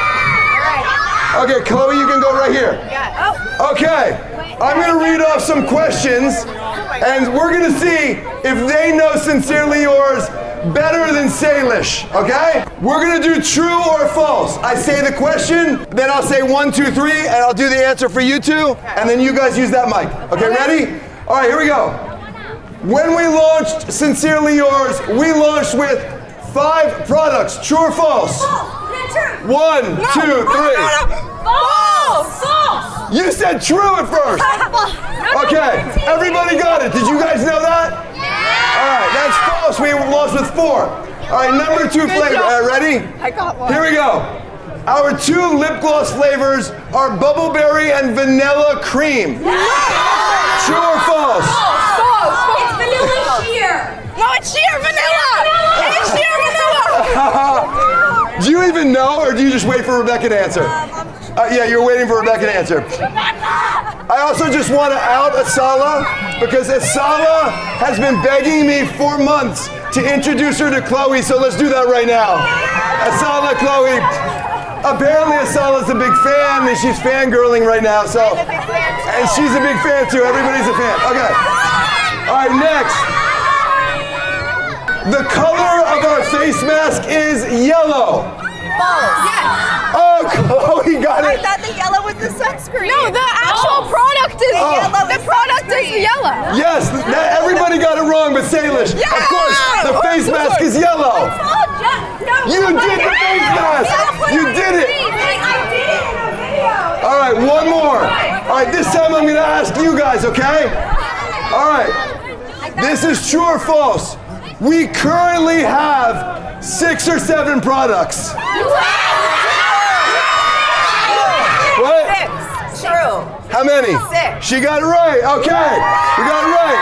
Okay, Khloe, you can go right here. Okay, I'm going to read off some questions, and we're going to see if they know Sincerely Yours better than Salish, okay? We're going to do true or false. I say the question, then I'll say 1, 2, 3, and I'll do the answer for you two, and then you guys use that mic. Okay, ready? All right, here we go. When we launched Sincerely Yours, we launched with 5 products. True or false? 1, 2, 3. False. You said true at first. Okay, everybody got it. Did you guys know that? All right, that's false. We launched with 4. All right, number 2 flavor. Ready? I got one. Here we go. Our 2 lip gloss flavors are bubbleberry and vanilla cream. True or false? False. It's vanilla sheer. No, it's sheer vanilla. It's sheer vanilla. Do you even know, or do you just wait for Rebecca to answer? Yeah, you're waiting for Rebecca to answer. I also just want to out Asala because Asala has been begging me for months to introduce her to Khloe, so let's do that right now. Asala, Khloe. Apparently Asala's a big fan and she's fangirling right now, so. And she's a big fan too, everybody's a fan. Okay. All right, next. The color of our face mask is yellow. False. Yes. Oh, Khloe got I it. thought the yellow was the sunscreen. No, the actual product is yellow. The product is yellow. Yes, everybody got it wrong, but Salish. Yeah! Of course, the face mask is yellow. You did the face mask. You did it. I did it in a video. All right, one more. All right, this time I'm going to ask you guys, okay? All right. This is true or false. We currently have 6 or 7 products. What? 6. True. How many? 6. She got it right. Okay. You got it right.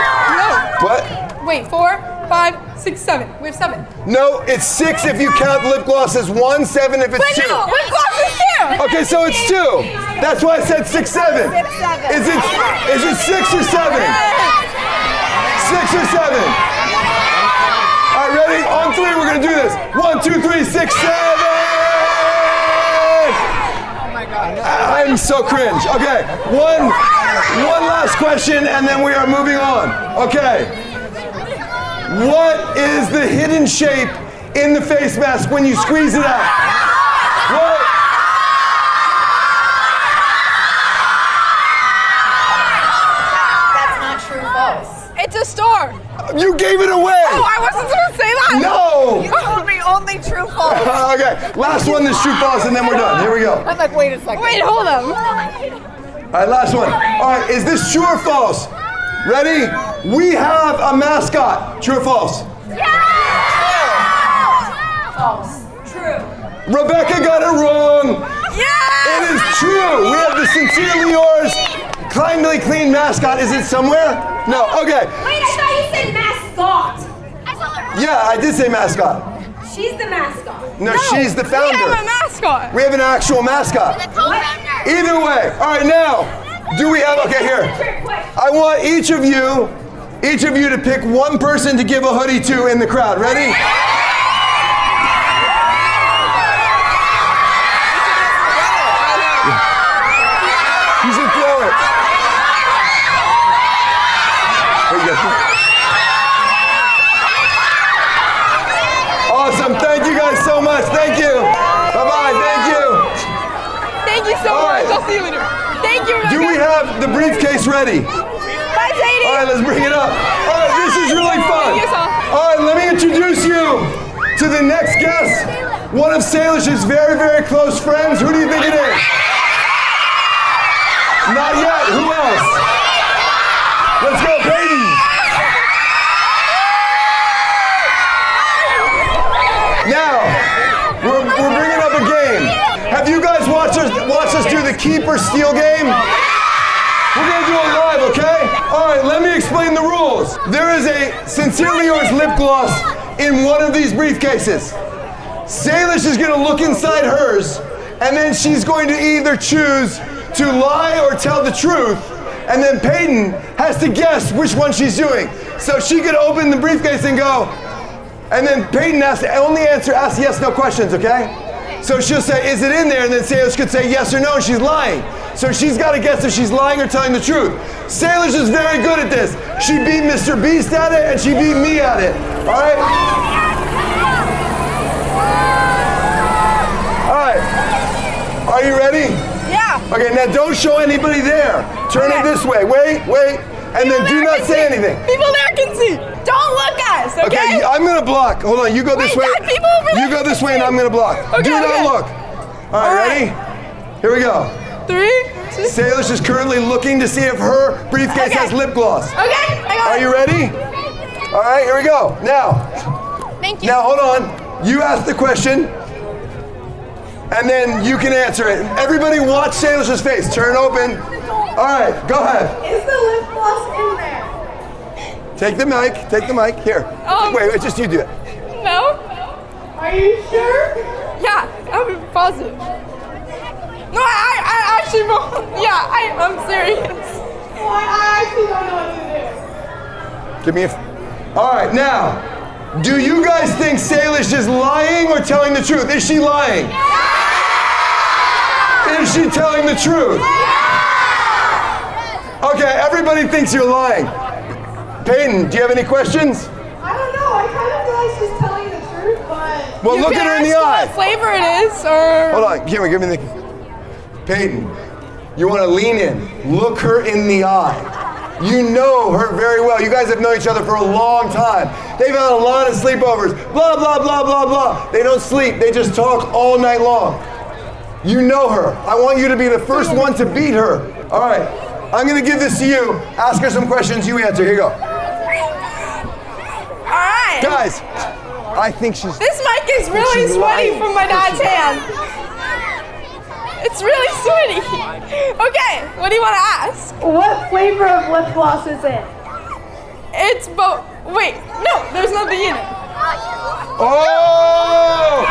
What? Wait, 4, 5, 6, 7. We have 7. No, it's 6 if you count lip gloss as 1, 7 if it's 2. No, lip gloss is 2. Okay, so it's 2. That's why I said 6, 7. 6, 7. Is it 6 or 7? 6 or 7? All right, ready? On 3, we're gonna do this. 1, 2, 3, 6, 7. I'm so cringe. Okay, one last question, and then we are moving on. Okay. What is the hidden shape in the face mask when you squeeze it out? What? That's not true. False. It's a star. You gave it away. Oh, I wasn't supposed to say that. No. You told me only true false. Okay, last one is true false, and then we're done. Here we go. I'm like, wait a second. Wait, hold up. All right, last one. All right, is this true or false? Ready? We have a mascot. True or false? False. True. Rebecca got it wrong. Yeah! It is true. We have the Sincerely Yours Kindly Clean mascot. Is it somewhere? No. Okay. Wait, I thought you said mascot. Yeah, I did say mascot. She's the mascot. No, she's the founder. We have a mascot. We have an actual mascot. Either way. All right, now, do we have, okay, here. I want each of you to pick one person to give a hoodie to in the crowd. Ready? You should throw it. There you go. Awesome. Thank you guys so much. Thank you. Bye-bye. Thank you. Thank you so much. I'll see you later. Thank you, Rebecca. Do we have the briefcase ready? Bye, Sadie. All right, let's bring it up. All right, this is really fun. All right, let me introduce you to the next guest. One of Salish's very, very close friends. Who do you think it is? Not yet. Who else? Let's go, Peyton. Now, we're bringing up a game. Have you guys watched us do the keep or steal game? We're gonna do it live, okay? All right, let me explain the rules. There is a Sincerely Yours lip gloss in one of these briefcases. Salish is gonna look inside hers, and then she's going to either choose to lie or tell the truth, and then Peyton has to guess which one she's doing. So she could open the briefcase and go, and then Peyton has to only ask yes, no questions, okay? So she'll say, is it in there? And then Salish could say yes or no, and she's lying. So she's got to guess if she's lying or telling the truth. Salish is very good at this. She beat Mr. Beast at it, and she beat me at it, all right? All right, are you ready? Yeah. Okay, now don't show anybody there. Turn it this way, wait, and then do not say anything. People there can see. Don't look at us, okay? Okay, I'm gonna block. Hold on, you go this way. Dad, people over there You go this way and I'm gonna block. Okay, Do not okay. look. All right, ready? Here we go. 3, 2. Salish is currently looking to see if her briefcase has lip gloss. Okay, I got Are you ready? All right, here we go. Now, Thank you. now hold on. You ask the question, and then you can answer it. Everybody watch Salish's face. Turn open. All right, go ahead. Is the lip gloss in there? Take the mic. Here. Wait, just you do it. No. Are you sure? Yeah, I'm positive. No, I actually, I'm serious. Well, I actually don't know what to do. Give me All right, now, do you guys think Salish is lying or telling the truth? Is she lying? Is she telling the truth? Okay, everybody thinks you're lying. Peyton, do you have any questions? I don't know. I kind of feel like she's telling the truth, but... Well, look at her in the eye. What flavor it is, or... Hold on, give me the... Peyton, you want to lean in. Look her in the eye. You know her very well. You guys have known each other for a long time. They've had a lot of sleepovers. Blah, blah, blah, blah, blah. They don't sleep. They just talk all night long. You know her. I want you to be the first one to beat her. All right. I'm going to give this to you. Ask her some questions. You answer. Here you go. All right. Guys, I think she's... This mic is really sweaty from my dad's hand. It's really sweaty. Okay, what do you want to ask? What flavor of lip gloss is it? It's both. Wait, no, there's nothing in it. Oh!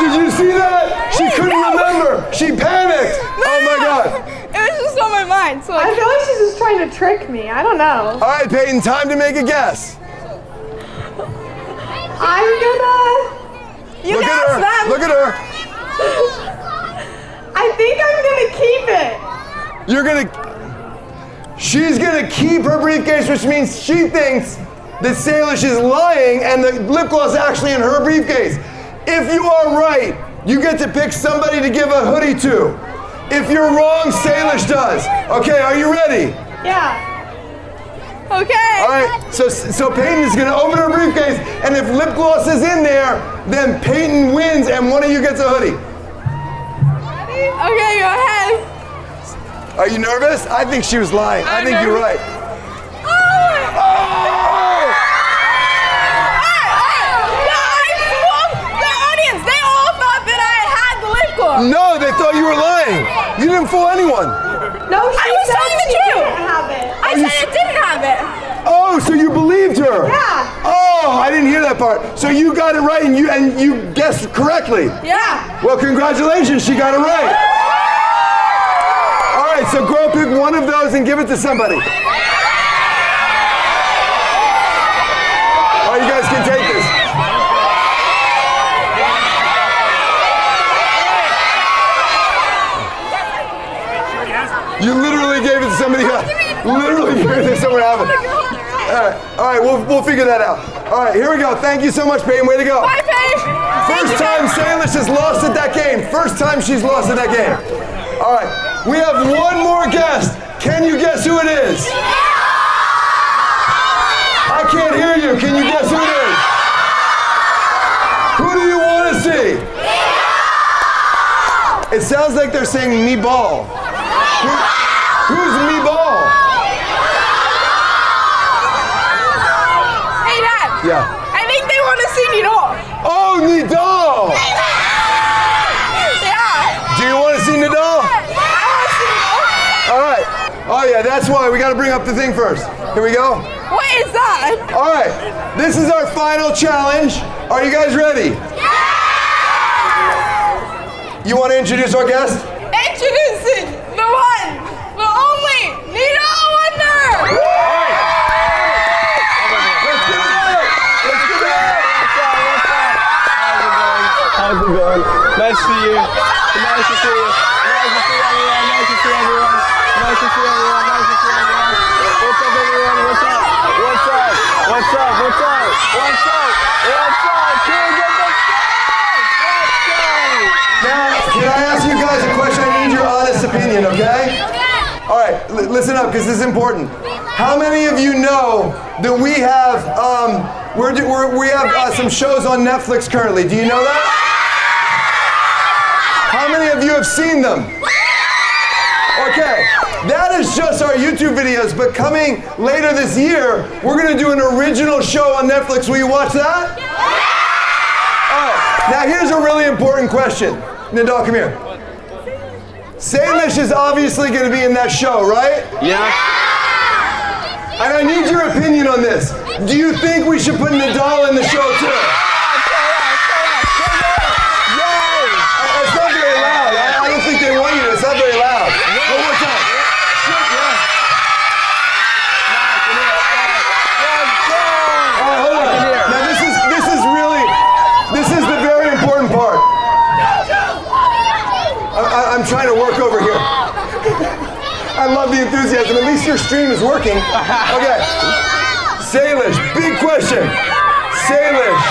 Did you see that? She couldn't remember. She panicked. Oh my God. It was just on my mind. So I feel like she's just trying to trick me. I don't know. All right, Peyton, time to make a guess. I'm gonna... You Look can at ask her. them. Look at her. I think I'm gonna keep it. You're gonna... She's gonna keep her briefcase, which means she thinks that Salish is lying and the lip gloss is actually in her briefcase. If you are right, you get to pick somebody to give a hoodie to. If you're wrong, Salish does. Okay, are you ready? Yeah. Okay. All right, so Peyton is gonna open her briefcase, and if lip gloss is in there, then Peyton wins, and one of you gets a hoodie. Okay, go ahead. Are you nervous? I think she was lying. I think you're right. No, they thought you were lying. You didn't fool anyone. No, I was telling the truth. I said it didn't have it. Oh, so you believed her? Yeah. Oh, I didn't hear that part. So you got it right, and you guessed correctly. Yeah. Well, congratulations, she got it right. All right, so girl, pick one of those and give it to somebody. Oh, you guys can take this. You literally gave it to somebody else. Literally gave it to someone else. All right, we'll figure that out. All right, here we go. Thank you so much, Peyton. Way to go. Bye, Peyton. First time Salish has lost at that game. First time she's lost at that game. All right, we have one more guest. Can you guess who it is? I can't hear you. Can you guess who it is? Who do you want to see? It sounds like they're saying me ball. Who's me ball? Hey, Dad. Yeah. I think they want to see Nidal. Oh, Nidal! Yeah. Do you want to see Nidal? All right. Oh yeah, that's why we got to bring up the thing first. Here we go. What is that? All right. This is our final challenge. Are you guys ready? Yeah! You want to introduce our guest? Introducing the one, the only Nidal Wonder. Let's give it up. Let's give it up. How's it going? Nice to see you. Nice to see you. Nice to see everyone. Nice to see everyone. Nice to see everyone. Nice to see everyone. What's up, everyone? What's up? What's up? What's up? What's up? What's up? What's up? Can we get the Now, can I ask you guys a question? I need your honest opinion, okay? All right, listen up, because this is important. How many of you know that we have some shows on Netflix currently? Do you know that? How many of you have seen them? Okay, that is just our YouTube videos, but coming later this year, we're gonna do an original show on Netflix. Will you watch that? All right, now here's a really important question. Nidal, come here. Salish is obviously gonna be in that show, right? Yeah. And I need your opinion on this. Do you think we should put Nidal in the show too? It's not very loud. I don't think they want you to. It's not very loud. One more time. All right, hold on. Now this is the very important part. I'm trying to work over here. I love the enthusiasm. At least your stream is working. Okay. Salish, big question. Salish,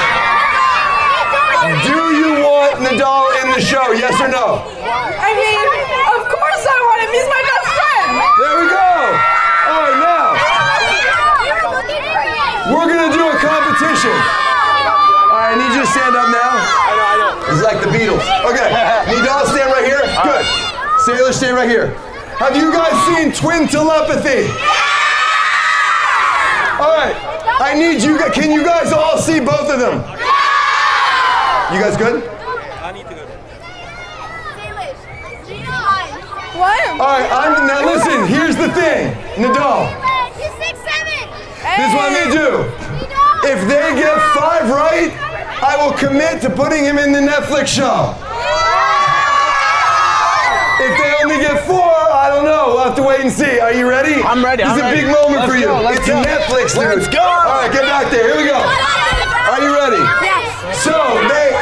do you want Nidal in the show? Yes or no? I mean, of course I want him. He's my best friend. There we go. All right, now we're gonna do a competition. All right, I need you to stand up now. I know. It's like the Beatles. Okay, Nidal, stand right here. Good. Salish, stand right here. Have you guys seen Twin Telepathy? All right, I need you guys. Can you guys all see both of them? You guys good? I need to go. What? All right, now listen, here's the thing. Nidal, He's 6'7". this is what I'm gonna do. If they get 5 right, I will commit to putting him in the Netflix show. If they only get 4, I don't know. We'll have to wait and see. Are you ready? I'm ready. This is a big moment for you. It's Netflix, dude. Let's go. All right, get back there. Here we go. Are you ready? Yes. So they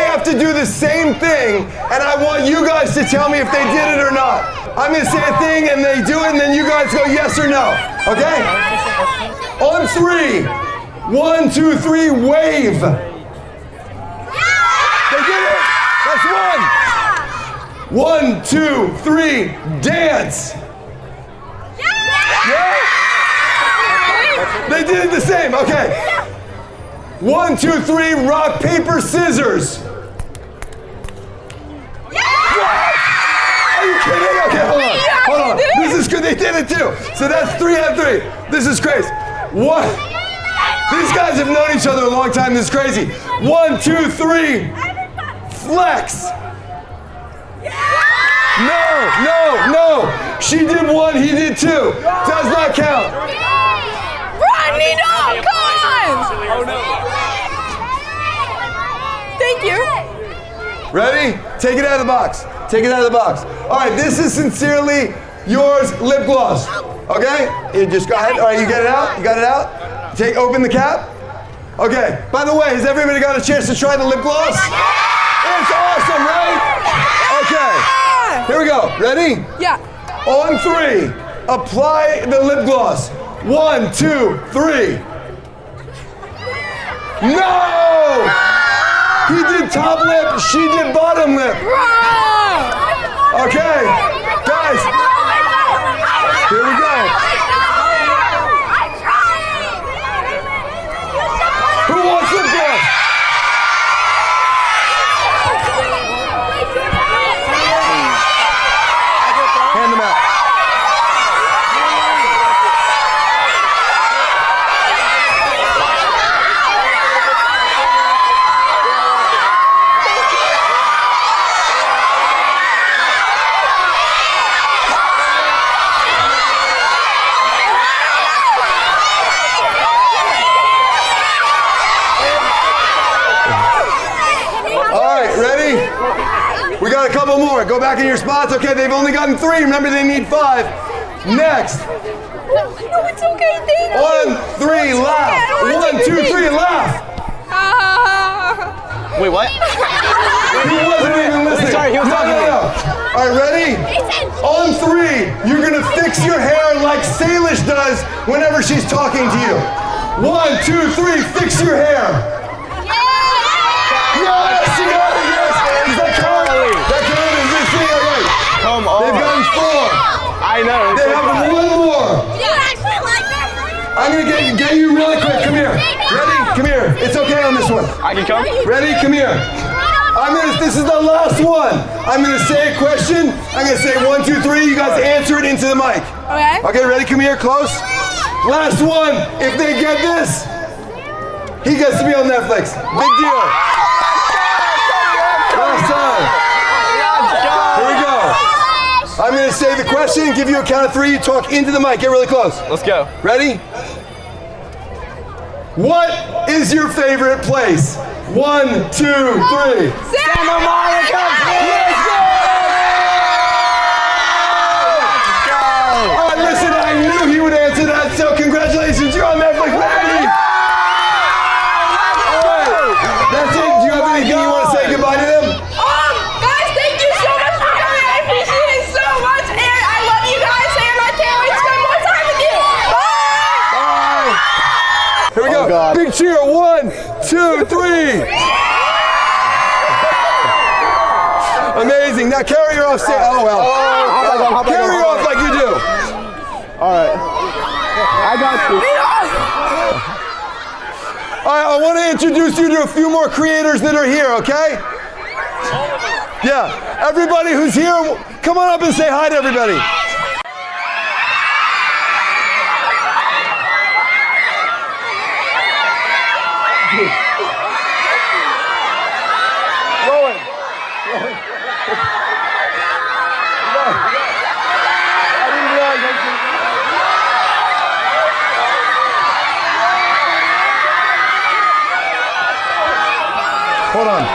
have to do the same thing, and I want you guys to tell me if they did it or not. I'm gonna say a thing, and they do it, and then you guys go yes or no. Okay? On 3. 1, 2, 3. Wave. They did it. That's 1. 1, 2, 3. Dance. Yeah. They did it the same. Okay. 1, 2, 3, rock, paper, scissors. Are you kidding? Okay, hold on. This is good. They did it too. So that's 3 out of 3. This is crazy. What? These guys have known each other a long time. This is crazy. 1, 2, 3. Flex. No. She did 1, he did 2. Does not count. Rodney, no, come on! Oh no. Thank you. Ready? Take it out of the box. Take it out of the box. All right, this is sincerely yours lip gloss. Okay? You just go ahead. All right, you get it out? You got it out? Open the cap. Okay. By the way, has everybody got a chance to try the lip gloss? It's awesome, right? Okay. Here we go. Ready? Yeah. On 3, apply the lip gloss. 1, 2, 3. No! He did top lip, she did bottom lip. Okay, guys. Here we go. Who wants lip gloss? Hand them out. We got a couple more. Go back in your spots. Okay, they've only gotten 3. Remember, they need 5. Next. No, it's okay. Thank you. 1, 3, laugh. 1, 2, 3, laugh. Wait, what? He wasn't even listening. Sorry, he was talking to me. All right, ready? On 3, you're going to fix your hair like Salish does whenever she's talking to you. 1, 2, 3, fix your hair. Yes, you got it. Yes. Is that count? That count is this thing all right? Come on. They've gotten 4. I know. They have 1 more. You actually like that? I'm gonna get you really quick. Come here. Ready? Come here. It's okay on this one. I can come? Ready? Come here. This is the last one. I'm gonna say a question. I'm gonna say 1, 2, 3. You guys answer it into the mic. Okay. Okay, ready? Come here, close. Last one. If they get this, he gets to be on Netflix. Big deal. Last time. Here we go. I'm gonna say the question, give you a count of 3, you talk into the mic, get really close. Let's go. Ready? What is your favorite place? 1, 2, 3. Santa Monica! Let's go! All right, listen, I knew he would answer that, so congratulations, you're on Netflix, baby! All right, that's it. Do you have anything you want to say goodbye to them? Guys, thank you so much for coming. I appreciate it so much, and I love you guys, and I can't wait to spend more time with you. Bye! Here we go. God. Big cheer. 1, 2, 3. Amazing. Now carry her off stage. Oh, well. Carry her off like you do. All right. I got you. All right, I want to introduce you to a few more creators that are here, okay? Yeah. Everybody who's here, come on up and say hi to everybody. Hold on.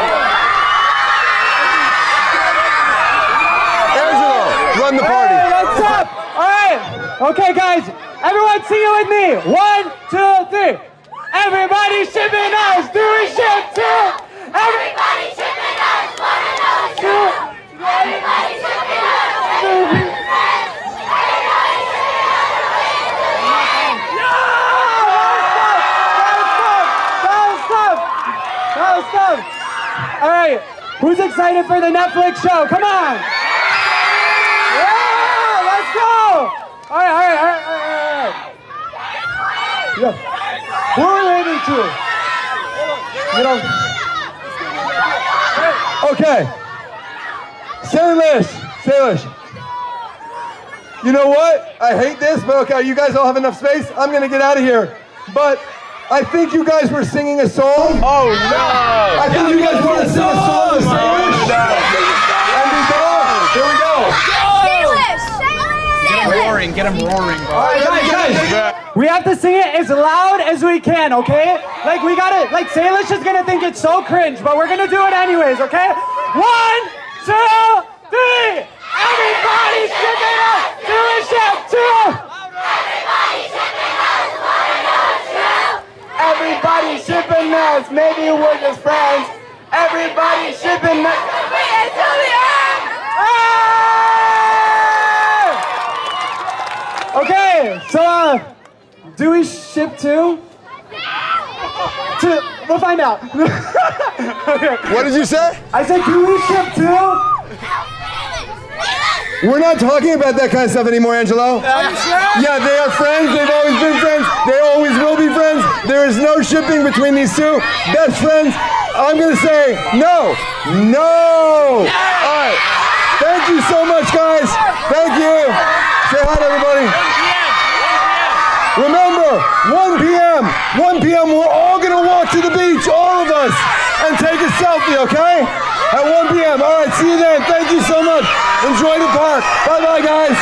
Angelo, run the party. Hey, what's up? All right. Okay, guys. Everyone sing it with me. 1, 2, 3. Everybody shipping us. Do we ship too? Everybody shipping us. 1 and 2. Everybody shipping us. Everybody shipping us. Stop! All right, who's excited for the Netflix show? Come on! Yeah, let's go! All right. Yeah. Who are we waving to? You know. Okay. Salish. You know what? I hate this, but okay, you guys all have enough space. I'm gonna get out of here. But I think you guys were singing a song. Oh no! I think you guys want to sing a song to Salish. And here we go. Get him roaring, get him roaring, bro. All right, guys. We have to sing it as loud as we can, okay? Like, we gotta, like, Salish is gonna think it's so cringe, but we're gonna do it anyways, okay? 1, 2, 3! Everybody shipping up to a ship too! Everybody shipping us, maybe we're just friends. Everybody shipping us. Okay, so do we ship two? We'll find out. Okay. What did you say? I said, do we ship two? We're not talking about that kind of stuff anymore, Angelo. Yeah, they are friends. They've always been friends. They always will be friends. There is no shipping between these two. Best friends. I'm going to say no. No. All right. Thank you so much, guys. Thank you. Say hi to everybody. Remember, 1 p.m. 1 p.m. we're all going to walk to the beach, all of us, and take a selfie, okay? At 1 p.m. All right, see you then. Thank you so much. Enjoy the park. Bye-bye, guys.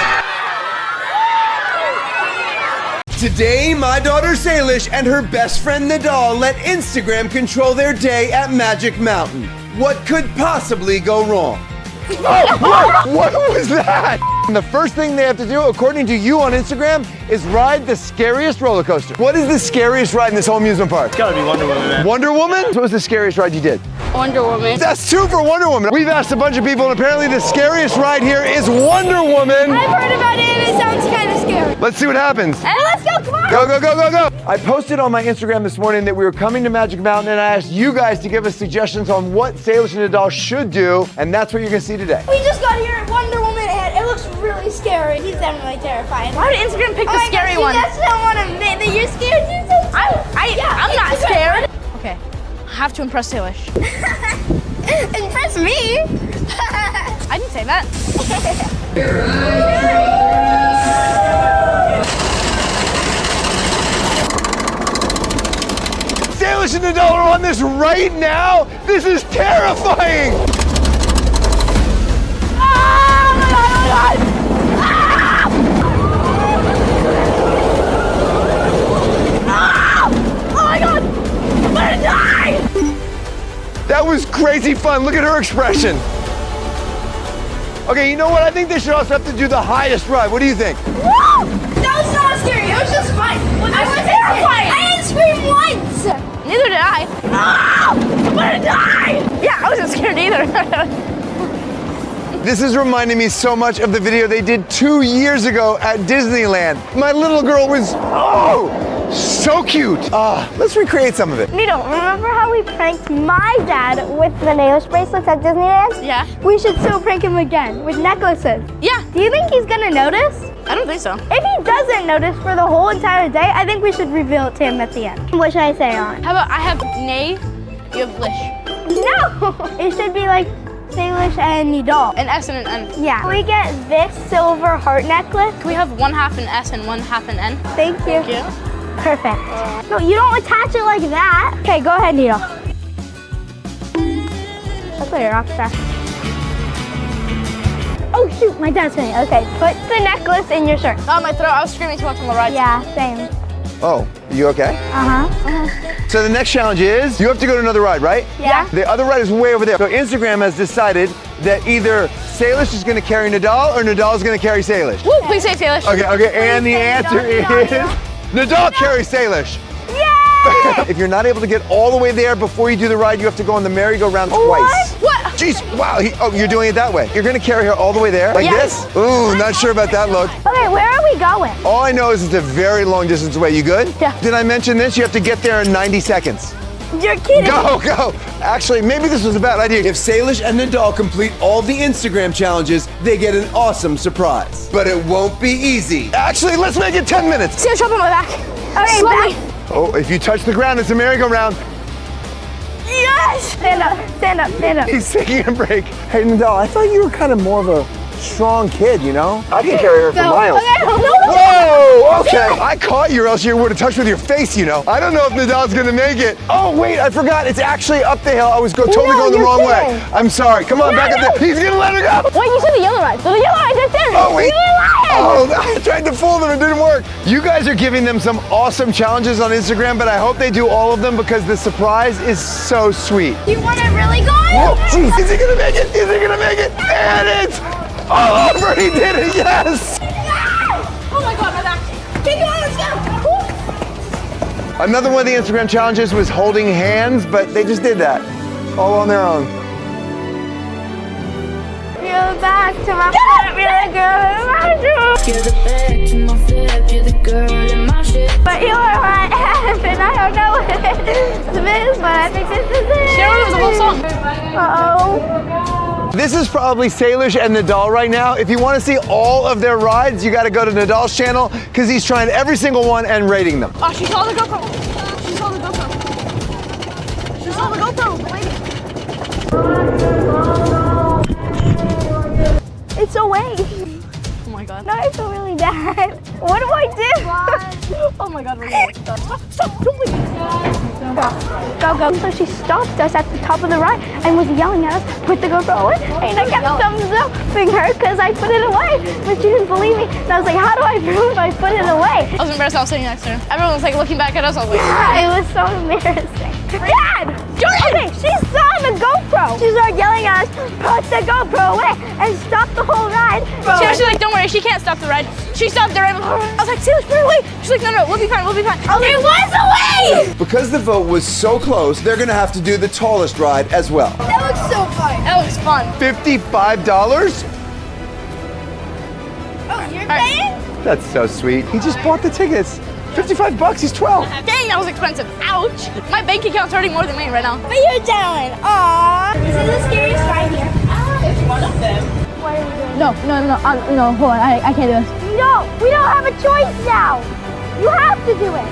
Today, my daughter Salish and her best friend Nadal let Instagram control their day at Magic Mountain. What could possibly go wrong? Oh, what was that? The first thing they have to do, according to you on Instagram, is ride the scariest roller coaster. What is the scariest ride in this whole amusement park? It's gotta be Wonder Woman, man. Wonder Woman? What was the scariest ride you did? Wonder Woman. That's 2 for Wonder Woman. We've asked a bunch of people, and apparently the scariest ride here is Wonder Woman. I've heard about it and it sounds kind of scary. Let's see what happens. Hey, let's go, come on. Go, go, go, go, go. I posted on my Instagram this morning that we were coming to Magic Mountain, and I asked you guys to give us suggestions on what Salish and Nadal should do, and that's what you're gonna see today. We just got here at Wonder Woman and it looks really scary. He's definitely terrified. Why did Instagram pick the scary one? You just don't want to admit that you're scared. I'm not scared. Okay, I have to impress Salish. Impress me. I didn't say that. Salish and Nadal are on this right now. This is terrifying. That was crazy fun. Look at her expression. Okay, you know what? I think they should also have to do the highest ride. What do you think? Woo! That was not scary. It was just fun. I was terrified. I didn't scream once. Neither did I. I'm gonna die. Yeah, I wasn't scared either. This is reminding me so much of the video they did 2 years ago at Disneyland. My little girl was, so cute. Let's recreate some of it. Nito, remember how we pranked my dad with the nail bracelets at Disneyland? Yeah. We should still prank him again with necklaces. Yeah. Do you think he's gonna notice? I don't think so. If he doesn't notice for the whole entire day, I think we should reveal it to him at the end. What should I say on? How about I have Nay, you have Lish. No! It should be like Salish and Nidal. An S and an N. Yeah. Can we get this silver heart necklace? Can we have 1/2 an S and 1/2 an N? Thank you. Thank you. Perfect. No, you don't attach it like that. Okay, go ahead, Nidal. That's like a rock star. Oh shoot, my dad's saying. Okay, put the necklace in your shirt. Oh, my throat. I was screaming too much on the ride. Yeah, same. Oh, you okay? So the next challenge is, you have to go to another ride, right? Yeah. The other ride is way over there. So Instagram has decided that either Salish is gonna carry Nadal or Nadal is gonna carry Salish. Woo, please say Salish. Okay, and the answer is Nadal carries Salish. Yay! If you're not able to get all the way there before you do the ride, you have to go on the merry-go-round twice. What? Jeez, wow, you're doing it that way. You're gonna carry her all the way there, like this? Ooh, not sure about that look. Okay, where are we going? All I know is it's a very long distance away. You good? Yeah. Did I mention this? You have to get there in 90 seconds. You're kidding. Go, go. Actually, maybe this was a bad idea. If Salish and Nadal complete all the Instagram challenges, they get an awesome surprise. But it won't be easy. Actually, let's make it 10 minutes. Salish, up on my back. Okay, back. Oh, if you touch the ground, it's a merry-go-round. Yes! Stand up, stand up, stand up. He's taking a break. Hey, Nadal, I thought you were kind of more of a strong kid, you know? I can carry her for miles. Okay, Whoa, okay. I caught you or else you would have touched with your face, you know? I don't know if Nadal's gonna make it. Oh, wait, I forgot. It's actually up the hill. I was totally going the wrong way. I'm sorry. Come on, back up there. He's gonna let her go. Wait, you said the yellow ride. So the yellow ride is there. Oh, wait. You're lying. Oh, I tried to fool them. It didn't work. You guys are giving them some awesome challenges on Instagram, but I hope they do all of them because the surprise is so sweet. You want it really good? Whoa, geez, is he gonna make it? Is he gonna make it? And it's all over. He did it, yes. Oh my God, my back. Take it on, let's go. Another one of the Instagram challenges was holding hands, but they just did that all on their own. You're back to my flip, you're the girl in my shoes. You're the back to my flip, you're the girl in my shit. But you are my ass, and I don't know what it is, but I think this is it. She knows the whole song. Uh-oh. This is probably Salish and Nadal right now. If you want to see all of their rides, you got to go to Nadal's channel because he's trying every single one and rating them. Oh, she saw the GoPro. She saw the GoPro. She saw the GoPro. It's away. Oh my God. No, I feel really bad. What do I do? Oh my God, we're gonna stop. Stop, don't leave. Go, go. So she stopped us at the top of the ride and was yelling at us, put the GoPro away. And I kept thumbs upping her because I put it away. But she didn't believe me. And I was like, how do I prove I put it away? I was embarrassed. I was sitting next to her. Everyone was like looking back at us. I was like, It was so embarrassing. Dad! Okay, she saw the GoPro. She started yelling at us, put the GoPro away and stop the whole ride. She was like, don't worry, she can't stop the ride. She stopped the ride. I was like, Salish, put it away. She's like, no, we'll be fine, we'll be fine. I was like, It was away! Because the vote was so close, they're going to have to do the tallest ride as well. That looks so fun. That looks fun. $55? Oh, you're paying? That's so sweet. He just bought the tickets. $55, he's 12. Dang, that was expensive. Ouch. My bank account's hurting more than me right now. What are you doing? Aww. This is the scariest ride here. It's one of them. What are we doing? No, hold on, I can't do this. No, we don't have a choice now. You have to do it.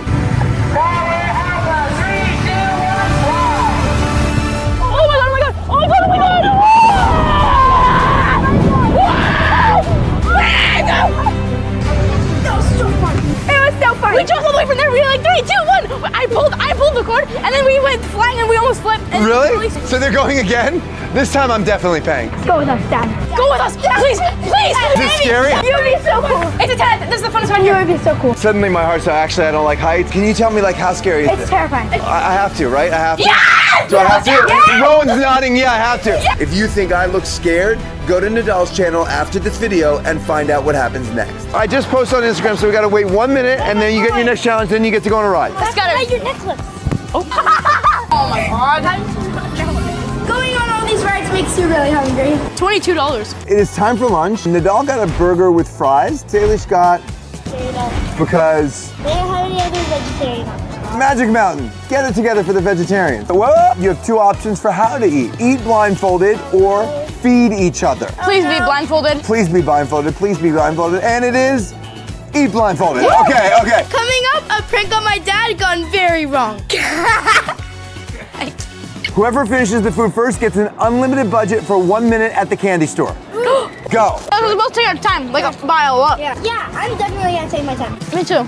Oh my God, oh my God, oh my God, oh my God. That was so fun. It was so fun. We jumped all the way from there. We were like 3, 2, 1. I pulled the cord, and then we went flying, and we almost flipped. And Really? So they're going again? This time I'm definitely paying. Go with us, Dad. Go with us, please, please. Is it scary? You would be so cool. It's a 10. This is the funnest ride You here. would be so cool. Suddenly my heart's actually I don't like heights. Can you tell me like how scary is It's it? terrifying. I have to, right? I have to. Yes! Do I have to? Yes! Rowan's nodding, yeah, I have to. If you think I look scared, go to Nadal's channel after this video and find out what happens next. I just posted on Instagram, so we gotta wait 1 minute and then you get your next challenge, then you get to go on a ride. Let's go. Your necklace. Oh my God. Going on all these rides makes you really hungry. $22. It is time for lunch. Nadal got a burger with fries. Salish got because They don't have any other vegetarian options. Magic Mountain. Get it together for the vegetarians. Whoa! You have 2 options for how to eat. Eat blindfolded or feed each other. Please be blindfolded. Please be blindfolded. Please be blindfolded. And it is eat blindfolded. Okay, okay. Coming up, a prank on my dad gone very wrong. Whoever finishes the food first gets an unlimited budget for 1 minute at the candy store. Go. We're both taking our time, like by a lot. Yeah, I'm definitely gonna take my time. Me too.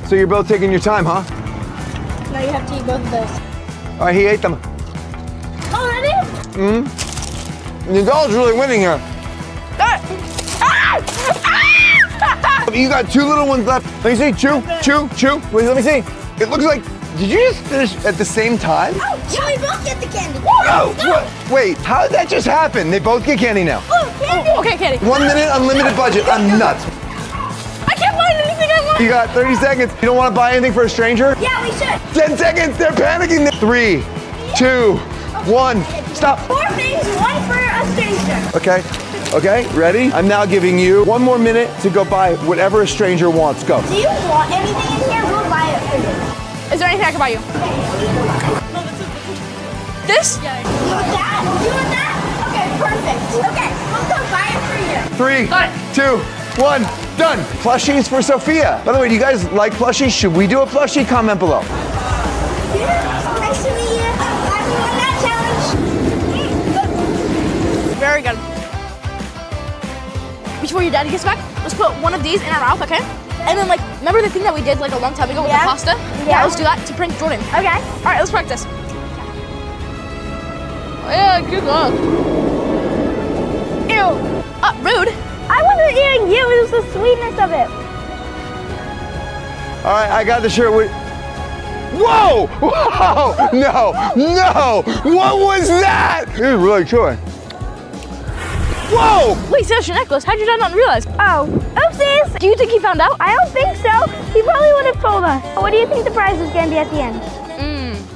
So you're both taking your time, huh? Now you have to eat both of those. All right, he ate them. Already? Nadal's really winning here. You got 2 little ones left. Let me see. Chew, chew, chew. Wait, let me see. It looks like. Did you just finish at the same time? Oh, yeah, we both get the candy. Oh, what? Wait, how did that just happen? They both get candy now. Oh, candy. Okay, Katie. 1 minute, unlimited budget. I'm nuts. I can't find anything I want. You got 30 seconds. You don't want to buy anything for a stranger? Yeah, we should. 10 seconds. They're panicking. 3, 2, 1. Stop. 4 things, 1 for a stranger. Okay. Okay, ready? I'm now giving you 1 more minute to go buy whatever a stranger wants. Go. Do you want anything in here? We'll buy it for you. Is there anything I can buy you? This? You want that? You want that? Okay, perfect. Okay, we'll go buy it for you. 3, 2, 1. Done. Plushies for Sophia. By the way, do you guys like plushies? Should we do a plushie? Comment below. Nice to meet you. Glad we won that challenge. Very good. Before your daddy gets back, let's put one of these in our mouth, okay? And then, like, remember the thing that we did like a long time ago with the pasta? Yeah, let's do that to prank Jordan. Okay. All right, let's practice. Oh, yeah, good luck. Ew. Rude. I wasn't eating you. It was the sweetness of it. All right, I got the shirt. Whoa! Whoa! No! No! What was that? It was really chewy. Whoa! Wait, so that's your necklace. How'd your dad not realize? Oh, oopsies. Do you think he found out? I don't think so. He probably would have told us. What do you think the prize is going to be at the end?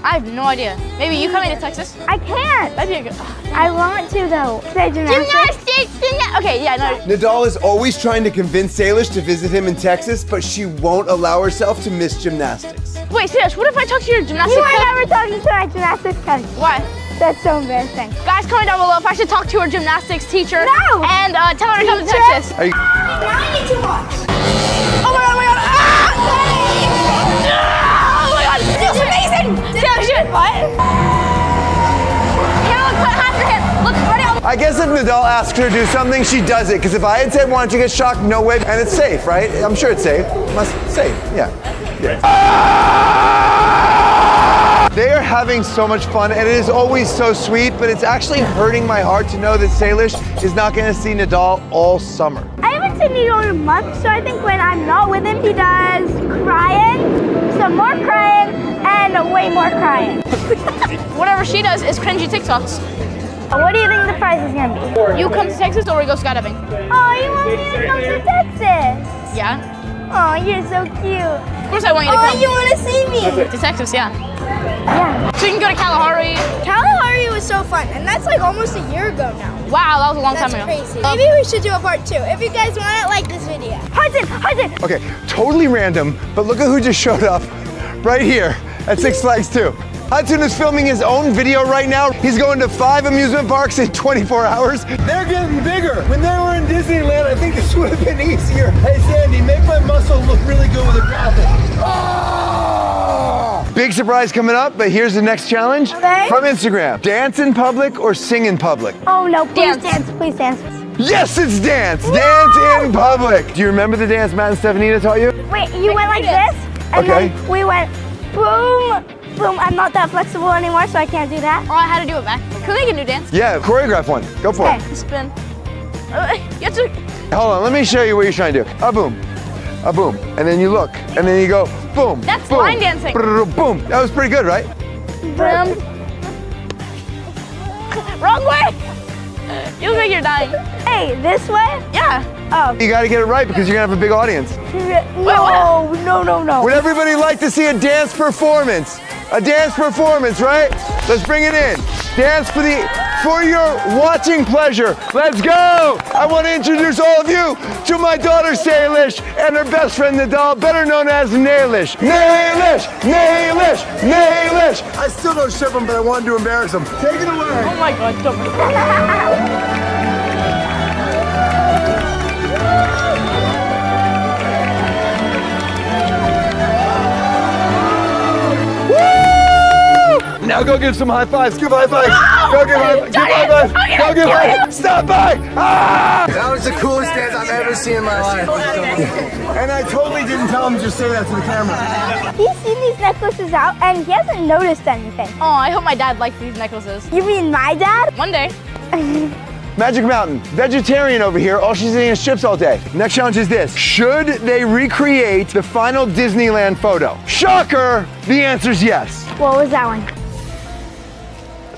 I have no idea. Maybe you coming to Texas? I can't. That'd be a good. I want to, though. Say gymnastics. Okay, yeah, no. Nadal is always trying to convince Salish to visit him in Texas, but she won't allow herself to miss gymnastics. Wait, Salish, what if I talk to your gymnastics You coach? are never talking to my gymnastics coach. Why? That's so embarrassing. Guys, comment down below if I should talk to her gymnastics teacher. No! And tell her to come to Texas. Are you? Now I need to watch. Oh my god, oh my god! Ah! Oh my god! This is amazing! Salish, do it! What? Here, look, put half your hand. Look, ready? I guess if Nadal asks her to do something, she does it. Because if I had said, why don't you get shocked? No way. And it's safe, right? I'm sure it's safe. Safe, yeah. They are having so much fun, and it is always so sweet, but it's actually hurting my heart to know that Salish is not going to see Nadal all summer. I haven't seen Needle in a month, so I think when I'm not with him, he does crying, some more crying, and way more crying. Whatever she does is cringy TikToks. What do you think the prize is going to be? You come to Texas or we go skydiving? Oh, you want me to come to Texas? Yeah. Oh, you're so cute. Of course I want you to come. Oh, you want to see me? To Texas, yeah. Yeah. So you can go to Kalahari. Kalahari was so fun, and that's like almost a year ago now. Wow, that was a long time ago. That's crazy. Maybe we should do a part 2. If you guys want it, like this video. Hudson. Okay, totally random, but look at who just showed up right here at Six Flags 2. Hudson is filming his own video right now. He's going to 5 amusement parks in 24 hours. They're getting bigger. When they were in Disneyland, I think this would have been easier. Hey, Sandy, make my muscle look really good with a graphic. Oh! Big surprise coming up, but here's the next challenge from Instagram. Dance in public or sing in public? Oh, no, please dance. Please dance. Yes, it's dance. Dance in public. Do you remember the dance Matt and Stefanita taught you? Wait, you went like this, and then we went boom, boom. I'm not that flexible anymore, so I can't do that. Oh, I had to do it back. Can we make a new dance? Yeah, choreograph one. Go for it. Spin. You have to. Hold on, let me show you what you're trying to do. A boom, and then you look, and then you go boom. That's boom, line dancing. Boom. That was pretty good, right? Wrong way. You look like you're dying. Hey, this way? Yeah. Oh. You got to get it right because you're gonna have a big audience. No. Would everybody like to see a dance performance? A dance performance, right? Let's bring it in. Dance for your watching pleasure. Let's go! I want to introduce all of you to my daughter Salish and her best friend Nadal, better known as Nailish. Nailish! I still don't ship them, but I wanted to embarrass them. Take it away. Oh my god, don't. Now go give some high fives. Give high fives. Go give high fives. Go give high fives. Stop by. Ah! That was the coolest dance I've ever seen in my life. And I totally didn't tell him to just say that to the camera. He's seen these necklaces out, and he hasn't noticed anything. Oh, I hope my dad likes these necklaces. You mean my dad? One day. Magic Mountain, vegetarian over here. All she's eating is chips all day. Next challenge is this. Should they recreate the final Disneyland photo? Shocker, the answer's yes. What was that one?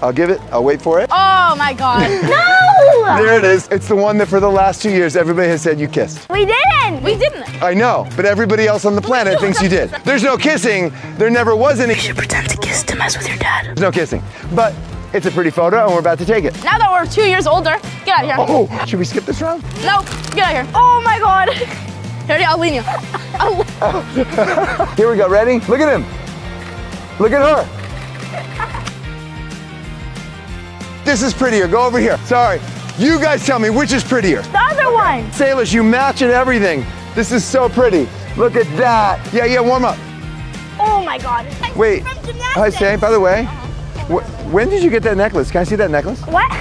I'll give it, I'll wait for it. Oh my god. No! There it is. It's the one that for the last 2 years, everybody has said you kissed. We didn't! We didn't. I know, but everybody else on the planet thinks you did. There's no kissing. There never was any. You should pretend to kiss to mess with your dad. There's no kissing. But it's a pretty photo and we're about to take it. Now that we're 2 years older, get out of here. Oh, should we skip this round? No, get out of here. Oh my god. Here, I'll lean you. Here we go, ready? Look at him. Look at her. This is prettier, go over here. Sorry, you guys tell me which is prettier. The other one. Salish, you match and everything. This is so pretty. Look at that. Yeah, warm up. Oh my God. Wait. Hi, Say, by the way, when did you get that necklace? Can I see that necklace? What?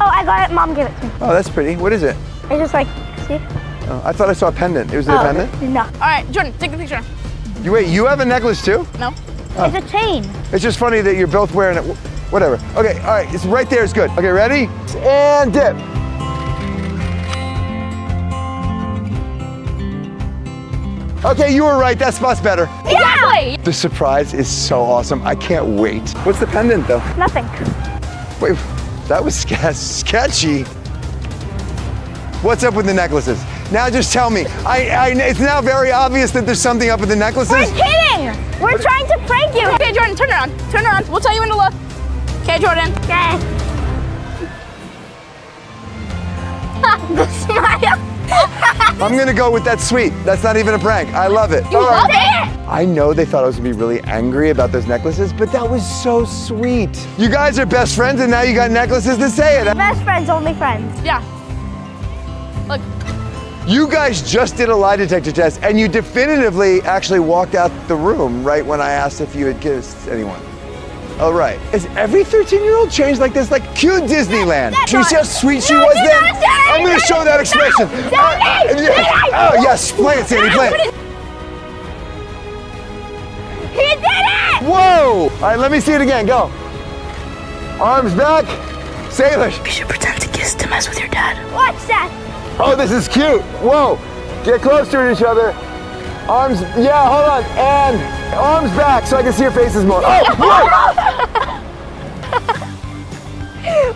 Oh, I got it. Mom gave it to me. Oh, that's pretty. What is it? It's just like, see? Oh, I thought I saw a pendant. Was it a pendant? No. All right, Jordan, take a picture. You have a necklace too? No. Oh. It's a chain. It's just funny that you're both wearing it. Whatever. Okay, all right, it's right there, it's good. Okay, ready? And dip. Okay, you were right, that spot's better. Exactly. The surprise is so awesome, I can't wait. What's the pendant though? Nothing. Wait, that was sketchy. What's up with the necklaces? Now just tell me. It's now very obvious that there's something up with the necklaces. We're kidding. We're trying to prank you. Okay, Jordan, turn around. Turn around. We'll tell you when to look. Okay, Jordan. Okay. The smile. I'm gonna go with that sweet. That's not even a prank. I love it. You love it? I know they thought I was gonna be really angry about those necklaces, but that was so sweet. You guys are best friends and now you got necklaces to say it. Best friends, only friends. Yeah. Look. You guys just did a lie detector test and you definitively actually walked out the room right when I asked if you had kissed anyone. Oh, right. Is every 13-year-old changed like this? Like, cue Disneyland. She see how sweet she was then? I'm going to show that expression. Oh, yes. Play it, Sandy. Play it. He did it! Whoa. All right, let me see it again. Go. Arms back. Salish. You should pretend to kiss to mess with your dad. Watch that. Oh, this is cute. Whoa. Get closer to each other. Arms, yeah, hold on. And arms back so I can see your faces more. Oh, whoa.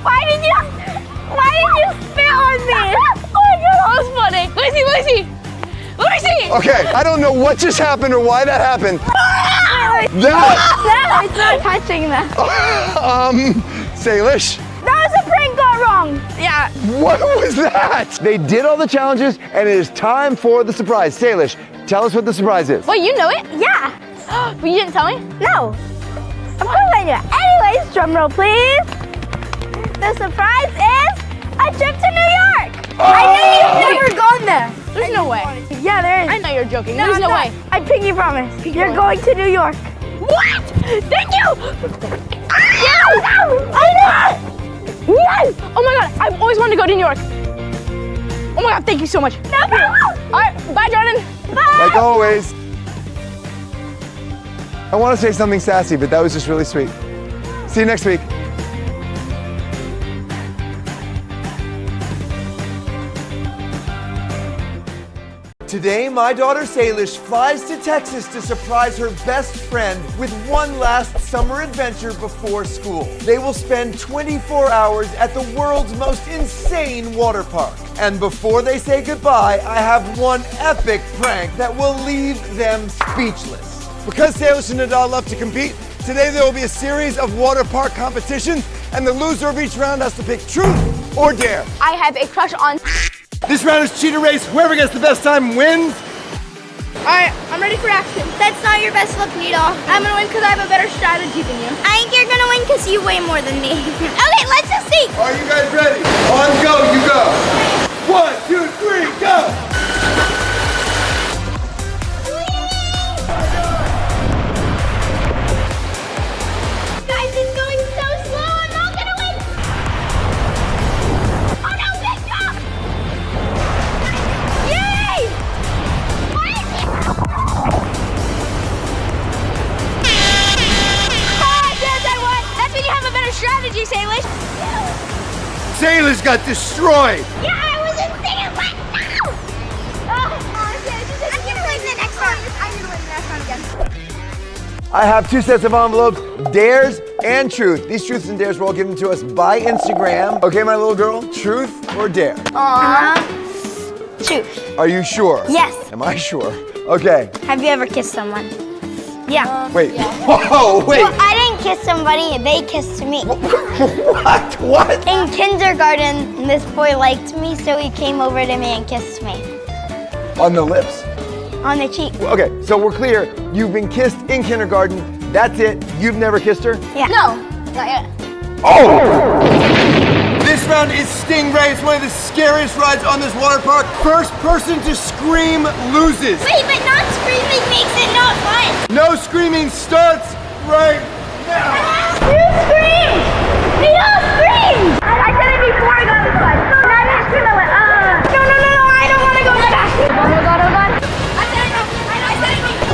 Why did you spit on me? Oh my God, that was funny. Let me see. Let me see. Okay, I don't know what just happened or why that happened. No, it's not touching that. Salish. That was a prank gone wrong. Yeah. What was that? They did all the challenges and it is time for the surprise. Salish, tell us what the surprise is. Wait, you know it? Yeah. But you didn't tell me? No. Of course I knew it. Anyways, drum roll please. The surprise is a trip to New York. Oh! I know you've never gone there. There's no way. Yeah, there is. I know you're joking. No, There's no I'm way. not. I pinky promise. You're going to New York. What? Thank you. Yes! I know! Yes! Oh my God, I've always wanted to go to New York. Oh my God, thank you so much. No problem. All right, bye, Jordan. Bye. Like always. I want to say something sassy, but that was just really sweet. See you next week. Today, my daughter Salish flies to Texas to surprise her best friend with one last summer adventure before school. They will spend 24 hours at the world's most insane water park. And before they say goodbye, I have one epic prank that will leave them speechless. Because Salish and Nadal love to compete, today there will be a series of water park competitions, and the loser of each round has to pick truth or dare. I have a crush on. This round is cheater race. Whoever gets the best time wins. All right, I'm ready for action. That's not your best look, Needle. I'm gonna win because I have a better strategy than you. I think you're gonna win because you weigh more than me. Okay, let's just see. Are you guys ready? On go, you go. 1, 2, 3, go. Guys, it's going so slow. I'm not gonna win. Oh no, big drop. Yay! Yes, I won. That's when you have a better strategy, Salish. Salish got destroyed. Yeah, I was in second, but no! I'm gonna win the next round. I'm gonna win the next round again. I have 2 sets of envelopes, dares and truth. These truths and dares were all given to us by Instagram. Okay, my little girl, truth or dare? Truth. Are you sure? Yes. Am I sure? Okay. Have you ever kissed someone? Yeah. Wait. Whoa, wait. Well, I didn't kiss somebody, they kissed me. What? In kindergarten, this boy liked me, so he came over to me and kissed me. On the lips? On the cheek. Okay, so we're clear. You've been kissed in kindergarten. That's it. You've never kissed her? Yeah. No, not yet. Oh! This round round is Stingray. It's one of the scariest rides on this water park. First person to scream loses. Wait, but not screaming makes it not fun. No screaming starts right now. You scream! We all scream! I said it before I got this one. And I didn't scream. I went, No, I don't want to go back. Hold on. I said it. I said it before.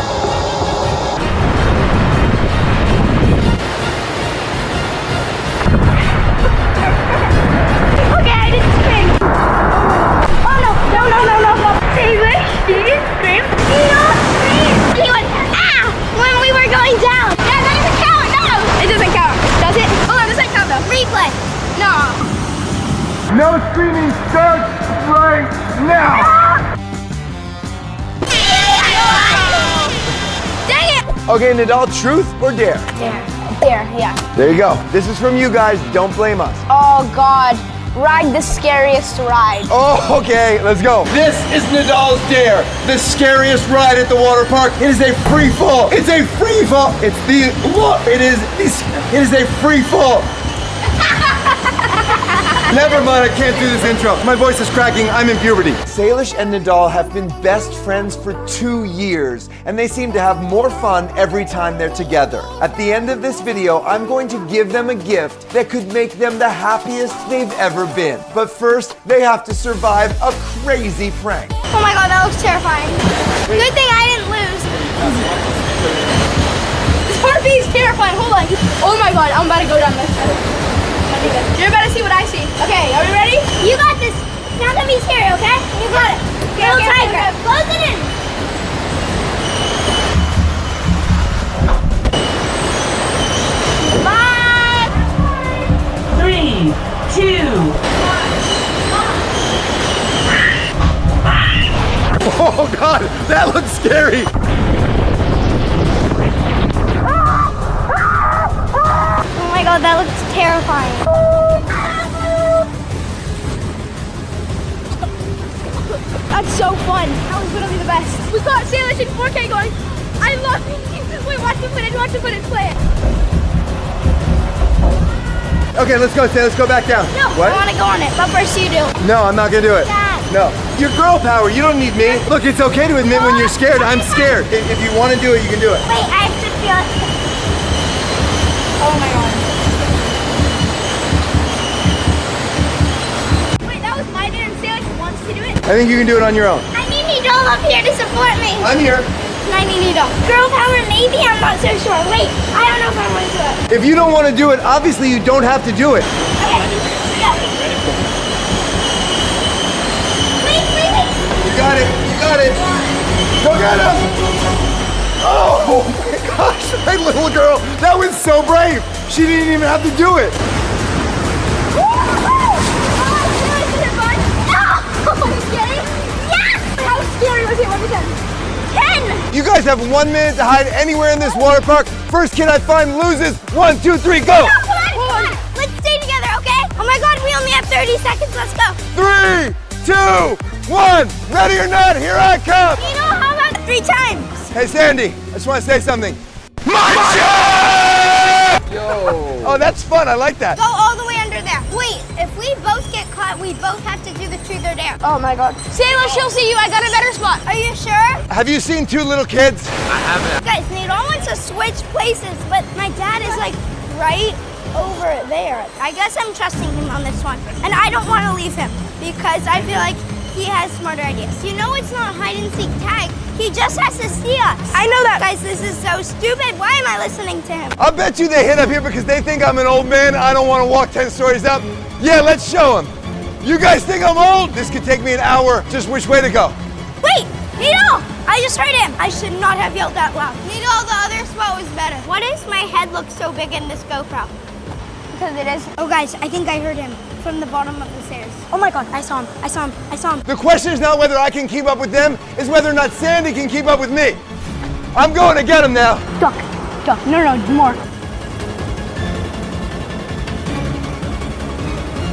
Okay, I didn't scream. Oh, no. Salish, did you scream? He don't scream. He went, ah, when we were going down. Yeah, that doesn't count, no. It doesn't count. Does it? Hold on, it doesn't count though. Replay. No. No screaming starts right now. Dang it. Okay, Nadal, truth or dare? There, yeah. There you go. This is from you guys. Don't blame us. Oh God, ride the scariest ride. Oh, okay, let's go. This is Nadal's dare, the scariest ride at the water park. It is a free fall. It's a free fall. It is a free fall. Never mind, I can't do this intro. My voice is cracking, I'm in puberty. Salish and Nadal have been best friends for 2 years, and they seem to have more fun every time they're together. At the end of this video, I'm going to give them a gift that could make them the happiest they've ever been. But first, they have to survive a crazy prank. Oh my God, that looks terrifying. Good thing I didn't lose. This part B is terrifying. Hold on. Oh my God, I'm about to go down this. You're about to see what I see. Okay, are we ready? You got this. Not gonna be scary, okay? You got it. Little tiger. Close it in. Bye. 3, 2. Oh God, that looks scary. Oh my God, that looks terrifying. That's so fun. That was literally the best. We got Salish in 4K going. I love it. Wait, watch the footage, play it. Okay, let's go, Say. Let's go back down. No, What? I want to go on it, but first you do. No, I'm not gonna do it. Dad. No. You're girl power. You don't need me. Look, it's okay to admit when you're scared. I'm scared. If you want to do it, you can do it. Wait, I have to feel it. Oh my God. Wait, that was my dad and Salish wants to do it. I think you can do it on your own. I need Needle up here to support me. I'm here. I need Needle. Girl power, maybe. I'm not so sure. Wait, I don't know if I want to do it. If you don't want to do it, obviously you don't have to do it. Okay. Go. Wait. You got it. You got it. Go get him. Oh my gosh, my little girl. That was so brave. She didn't even have to do it. How scary was it? 10. You guys have 1 minute to hide anywhere in this water park. First kid I find loses. 1, 2, 3, go. Come on. Let's stay together, okay? Oh my God, we only have 30 seconds. Let's go. 3, 2, 1. Ready or not, here I come. You know, how about 3 times? Hey, Sandy, I just want to say something. Macho! Yo. Oh, that's fun. I like that. Go all the way under there. Wait, if we both get caught, we both have to do the truth or dare. Oh my God. Salish, she'll see you. I got a better spot. Are you sure? Have you seen 2 little kids? I haven't. Guys, Needle wants to switch places, but my dad is like right over there. I guess I'm trusting him on this one. And I don't want to leave him because I feel like he has smarter ideas. You know it's not hide and seek tag. He just has to see us. I know that. Guys, this is so stupid. Why am I listening to him? I bet you they hit up here because they think I'm an old man. I don't want to walk 10 stories up. Yeah, let's show them. You guys think I'm old? This could take me an hour. Just which way to go? Wait, Needle! I just heard him. I should not have yelled that loud. Needle, the other spot was better. Why does my head look so big in this GoPro? Because it is. Oh, guys, I think I heard him from the bottom of the stairs. Oh my God, I saw him. The question is not whether I can keep up with them, it's whether or not Sandy can keep up with me. I'm going to get him now. Duck. No, more.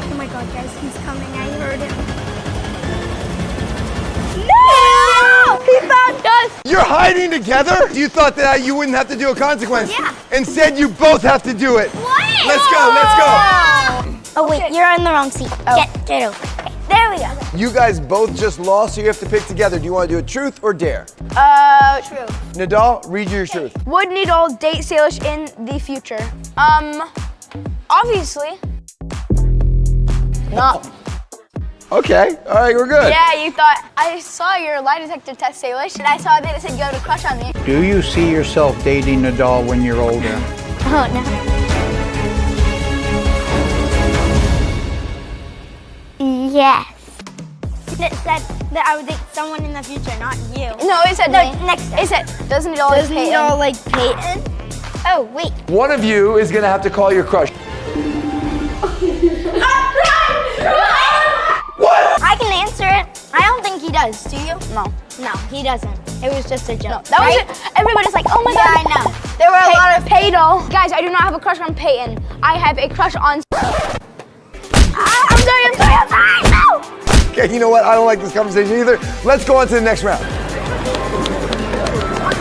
Oh my God, guys, he's coming. I heard him. No! He found us! You're hiding together? You thought that you wouldn't have to do a consequence. Yeah. Instead, you both have to do it. What? Let's go. Oh wait, you're in the wrong seat. Oh. Get over. Okay, there we go. You guys both just lost, so you have to pick together. Do you want to do a truth or dare? True. Nadal, read your truth. Would Nadal date Salish in the future? Obviously. No. Okay, all right, we're good. Yeah, you thought, I saw your lie detector test, Salish, and I saw that it said you had a crush on me. Do you see yourself dating Nadal when you're older? Oh no. Yes. It said that I would date someone in the future, not you. No, it said next time. It said, does Nadal like Peyton? Nadal like Peyton? Oh, wait. One of you is gonna have to call your crush. What? I can answer it. I don't think he does. Do you? No, he doesn't. It was just a joke. That was it. Everybody's like, oh my god. I know. There were a lot of Peyton. Guys, I do not have a crush on Peyton. I have a crush on... I'm sorry. No! Okay, you know what? I don't like this conversation either. Let's go on to the next round.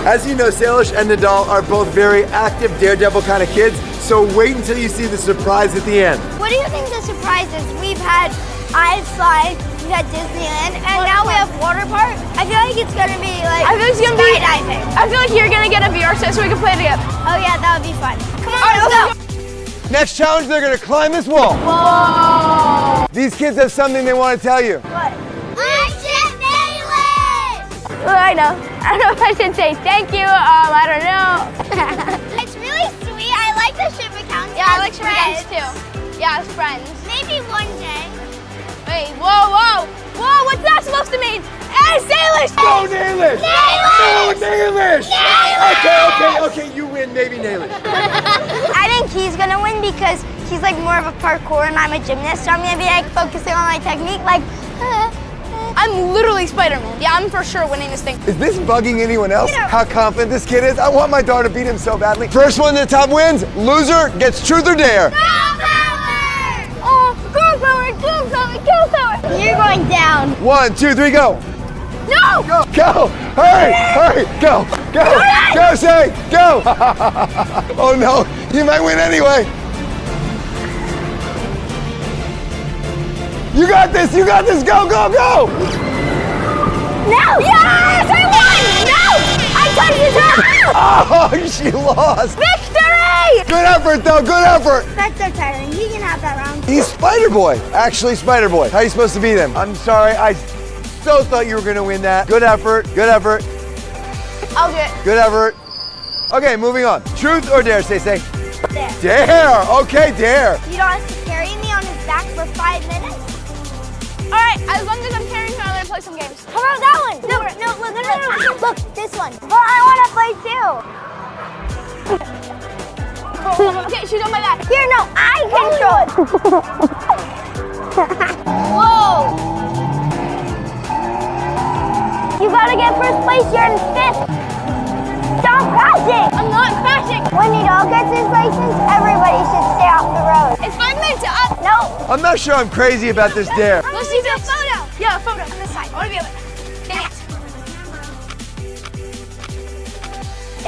As you know, Salish and Nadal are both very active, daredevil kind of kids, so wait until you see the surprise at the end. What do you think the surprise is? We've had Ice Slide, we've had Disneyland, and now we have Water Park. I feel like it's gonna be like skydiving. I feel like you're gonna get a VR set so we can play together. Oh yeah, that would be fun. Come on, let's go. Next challenge, they're gonna climb this wall. Whoa! These kids have something they want to tell you. What? I should nail it! Well, I know. I don't know if I should say thank you. I don't know. It's really sweet. I like the ship accounts. Yeah, I like ship accounts too. Yeah, as friends. Maybe one day. Wait, whoa. What's that supposed to mean? Hey, Salish! Go Nailish! Go Nailish! Okay, you win, maybe Nailish. I think he's gonna win because he's like more of a parkour and I'm a gymnast, so I'm gonna be like focusing on my technique, like. I'm literally Spider-Man. Yeah, I'm for sure winning this thing. Is this bugging anyone else? How confident this kid is? I want my daughter to beat him so badly. First one to the top wins. Loser gets truth or dare. Girl power! You're going down. 1, 2, 3, go. No! Go! Hurry! Go! Go, say! Go! Oh no, you might win anyway. You got this! Go! No! Yes! I won! No! I touched his hand! Oh, she lost! Victory! Good effort, though, good effort! That's so tiring. He can have that round. He's Spider-Boy. Actually, Spider-Boy. How are you supposed to beat him? I'm sorry, I so thought you were gonna win that. Good effort. I'll do it. Good effort. Okay, moving on. Truth or dare, say? Dare. Dare! Okay, dare. You don't have to carry me on his back for 5 minutes? All right, as long as I'm carrying her, I'm gonna play some games. How about that one? No. Look, this one. Well, I want to play too. Okay, she's on my back. Here, no, I control it. Whoa. You gotta get first place, you're in 5th. Stop crashing. I'm not crashing. When Nadal gets his license, everybody should stay off the road. It's 5 minutes up. No. I'm not sure I'm crazy about this dare. Let's do a photo. Yeah, a photo on this side. I want to be able to.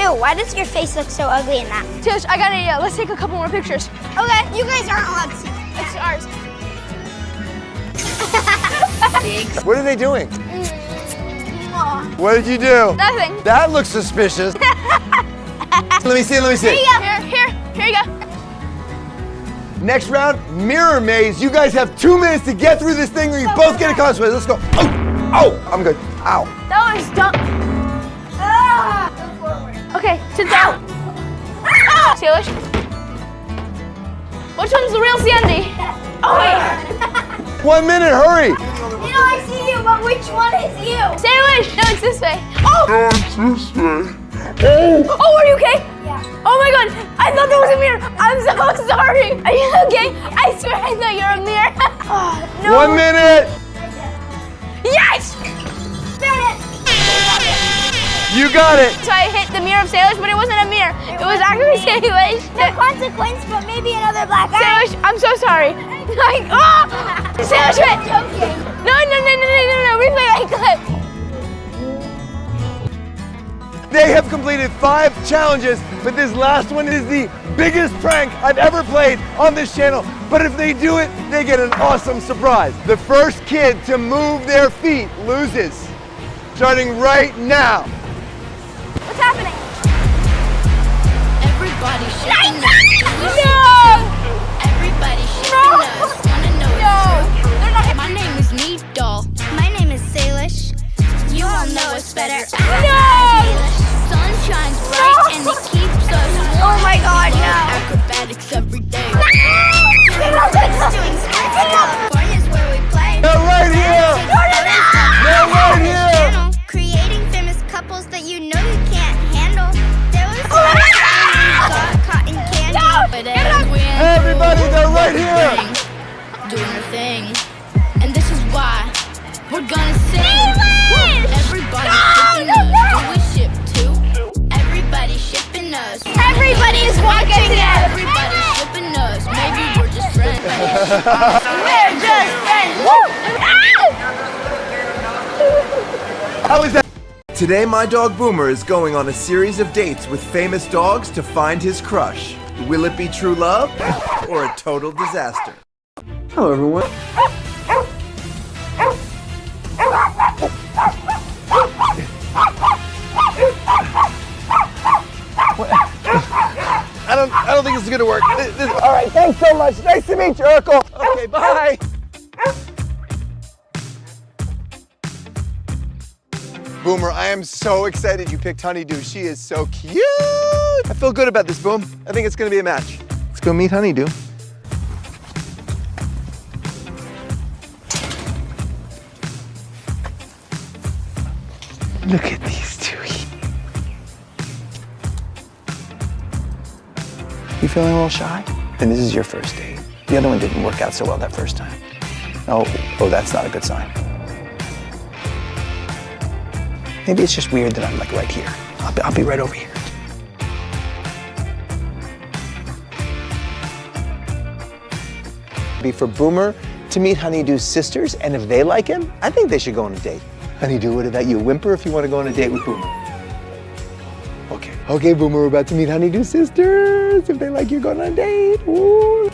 Ew, why does your face look so ugly in that? Tish, I got an idea. Let's take a couple more pictures. Okay, you guys aren't allowed to see. It's ours. What are they doing? What did you do? Nothing. That looks suspicious. Let me see. Here you go. Next round, mirror maze. You guys have 2 minutes to get through this thing or you both get a consequence. Let's go. Oh, I'm good. Ow. That was dumb. Okay, sit down. Salish. Which one's the real Sandy? Oh, wait. 1 minute, hurry. You know, I see you, but which one is you? Salish. No, it's this way. Oh. No, it's this way. Oh, are you okay? Yeah. Oh my god, I thought that was a mirror. I'm so sorry. Are you okay? I swear I thought you were a mirror. Oh, no. 1 minute. Yes! You got it. So I hit the mirror of Salish, but it wasn't a mirror. It was actually Salish. No consequence, but maybe another black eye. Salish, I'm so sorry. Like, oh! Salish, wait. No. Replay that clip. They have completed 5 challenges, but this last one is the biggest prank I've ever played on this channel. But if they do it, they get an awesome surprise. The first kid to move their feet loses. Starting right now. What's happening? Everybody shaking No! Everybody shaking us. Wanna know They're not. My name is Needle. My name is Salish. You all know us better. Sun shines bright and it keeps us warm. Oh my God, no. Acrobatics every day. California's where we play. They're right here. They're right here. Creating famous couples that you know you can't handle. There was got cotton candy. But as we Everybody, they're right here. doing our thing. And this is why we're gonna sing. Everybody shipping us. Do we ship too? Everybody shipping us. Everybody is walking together. Everybody shipping us. Maybe we're just friends. We're just friends. How is that? Today, my dog Boomer is going on a series of dates with famous dogs to find his crush. Will it be true love or a total disaster? Hello, everyone. I don't think this is gonna work. All right, thanks so much. Nice to meet you, Urkel. Okay, bye. Boomer, I am so excited you picked Honeydew. She is so cute. I feel good about this, Boom. I think it's gonna be a match. Let's go meet Honeydew. Look at these two. You feeling a little shy? Then this is your first date. The other one didn't work out so well that first time. Oh, that's not a good sign. Maybe it's just weird that I'm like right here. I'll be right over here. Be for Boomer to meet Honeydew's sisters, and if they like him, I think they should go on a date. Honeydew, what about you? Whimper if you want to go on a date with Boomer. Okay, Boomer, we're about to meet Honeydew's sisters. If they like you, going on a date. Ooh.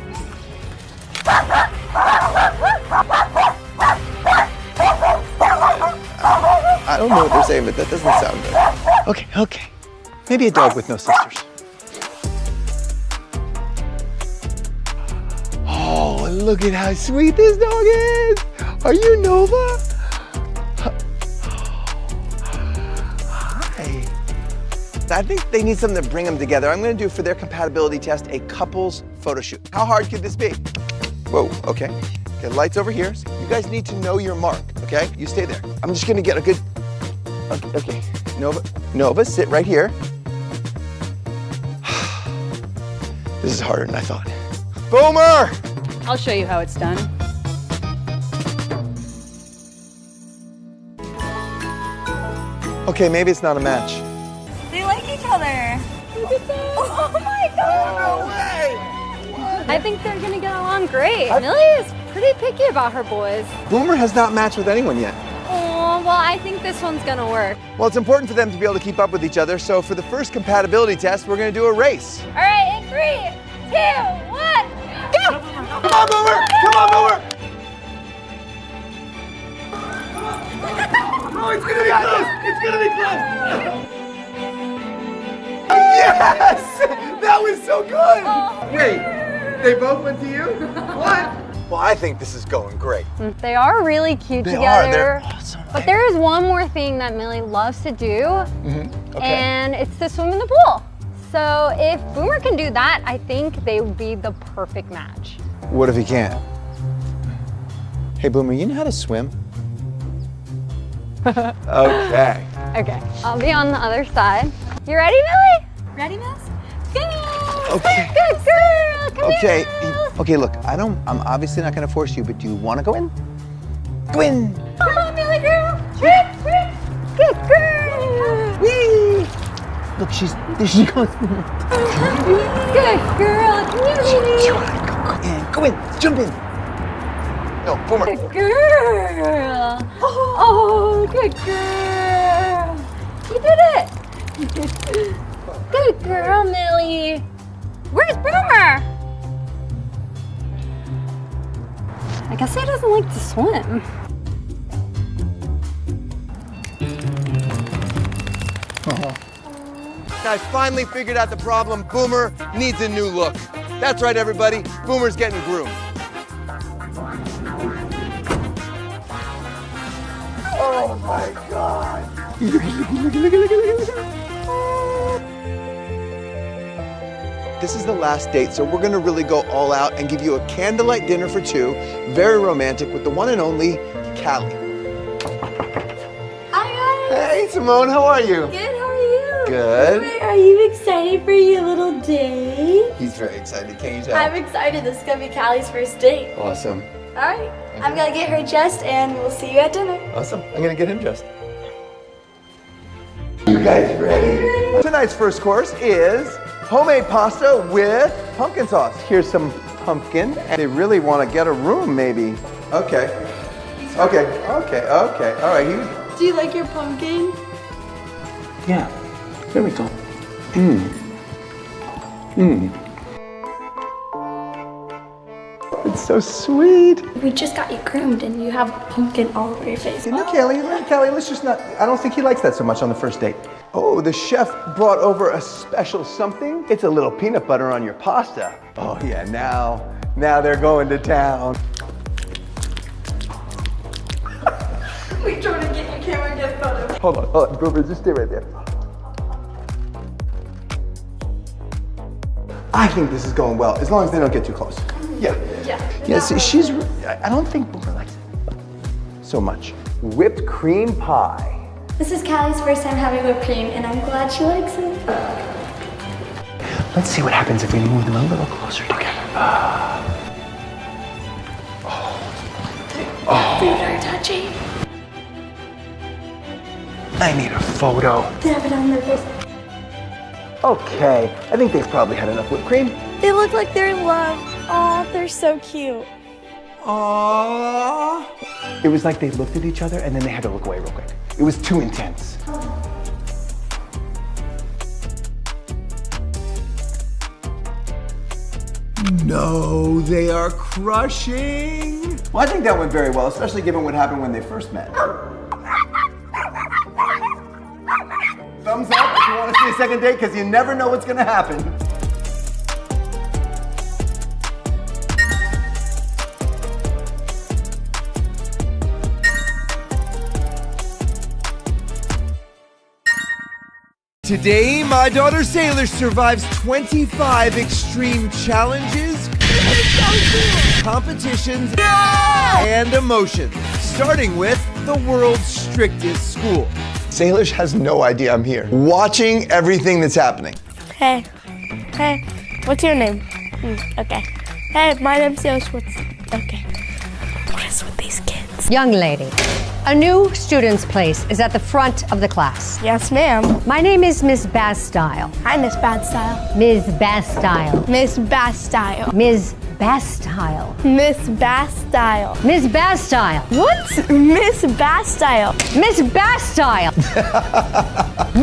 I don't know what they're saying, but that doesn't sound good. Okay. Maybe a dog with no sisters. Oh, look at how sweet this dog is. Are you Nova? Hi. I think they need something to bring them together. I'm gonna do for their compatibility test a couples photo shoot. How hard could this be? Whoa, okay. Okay, lights over here. So you guys need to know your mark, okay? You stay there. I'm just gonna get a good, okay. Nova, sit right here. This is harder than I thought. Boomer! I'll show you how it's done. Okay, maybe it's not a match. They like each other. Look at that. Oh my God. No way! I think they're gonna get along great. Millie is pretty picky about her boys. Boomer has not matched with anyone yet. Oh, well, I think this one's gonna work. Well, it's important for them to be able to keep up with each other, so for the first compatibility test, we're gonna do a race. All right, in 3, 2, 1, go! Come on, Boomer! Come on, Boomer! Oh, it's gonna be close! It's gonna be close! Yes! That was so good! Wait, they both went to you? What? Well, I think this is going great. They are really cute They together. are, they're awesome. But there is one more thing that Millie loves to do, Okay. and it's to swim in the pool. So if Boomer can do that, I think they would be the perfect match. What if he can't? Hey, Boomer, you know how to swim? Okay. Okay, I'll be on the other side. You ready, Millie? Ready, miss? Go! Okay. Good girl, come Okay. here. Okay, look, I'm obviously not gonna force you, but do you wanna go in? Go in! Come on, Millie girl. Good girl. Whee! Look, there she goes. Good girl. Come here, baby. Go in, jump in. No, Boomer. Good girl. Oh, good girl. You did it. Good girl, Millie. Where's Boomer? I guess he doesn't like to swim. I finally figured out the problem. Boomer needs a new look. That's right, everybody. Boomer's getting groomed. Oh my God. This is the last date, so we're gonna really go all out and give you a candlelight dinner for two, very romantic, with the one and only Callie. Hi guys. Hey, Simone, how are you? Good, how are you? Good. Wait, are you excited for your little date? He's very excited, can you tell? I'm excited. This is gonna be Callie's first date. Awesome. All right. I'm gonna get her dressed and we'll see you at dinner. Awesome. I'm gonna get him dressed. You guys ready? Tonight's first course is homemade pasta with pumpkin sauce. Here's some pumpkin. They really want to get a room, maybe. Okay. Okay. Okay. Okay. All right. Do you like your pumpkin? Yeah. There we go. It's so sweet. We just got you groomed and you have pumpkin all over your face. No, Callie, let's just not. I don't think he likes that so much on the first date. Oh, the chef brought over a special something. It's a little peanut butter on your pasta. Oh yeah, now they're going to town. We trying to get your camera and get photos. Hold on, Boomer, just stay right there. I think this is going well, as long as they don't get too close. Yeah. Yeah, see, I don't think Boomer likes it so much. Whipped cream pie. This is Callie's first time having whipped cream and I'm glad she likes it. Let's see what happens if we move them a little closer together. Food are touchy. I need a photo. They have it on their face. Okay, I think they've probably had enough whipped cream. They look like they're in love. Aw, they're so cute. Aww. It was like they looked at each other and then they had to look away real quick. It was too intense. No, they are crushing. Well, I think that went very well, especially given what happened when they first met. Thumbs up if you want to see a second date, because you never know what's going to happen. Today, my daughter Salish survives 25 extreme challenges, competitions, and emotions, starting with the world's strictest school. Salish has no idea I'm here, watching everything that's happening. Hey, what's your name? Okay. Hey, my name's Salish. Okay. What is with these kids? Young lady, a new student's place is at the front of the class. Yes, ma'am. My name is Miss Bastille. Hi, Miss Bastille. Ms. Bastille. Miss Bastille. Ms. Bastille. Miss Bastille. Miss Bastille. What? Miss Bastille. Miss Bastille.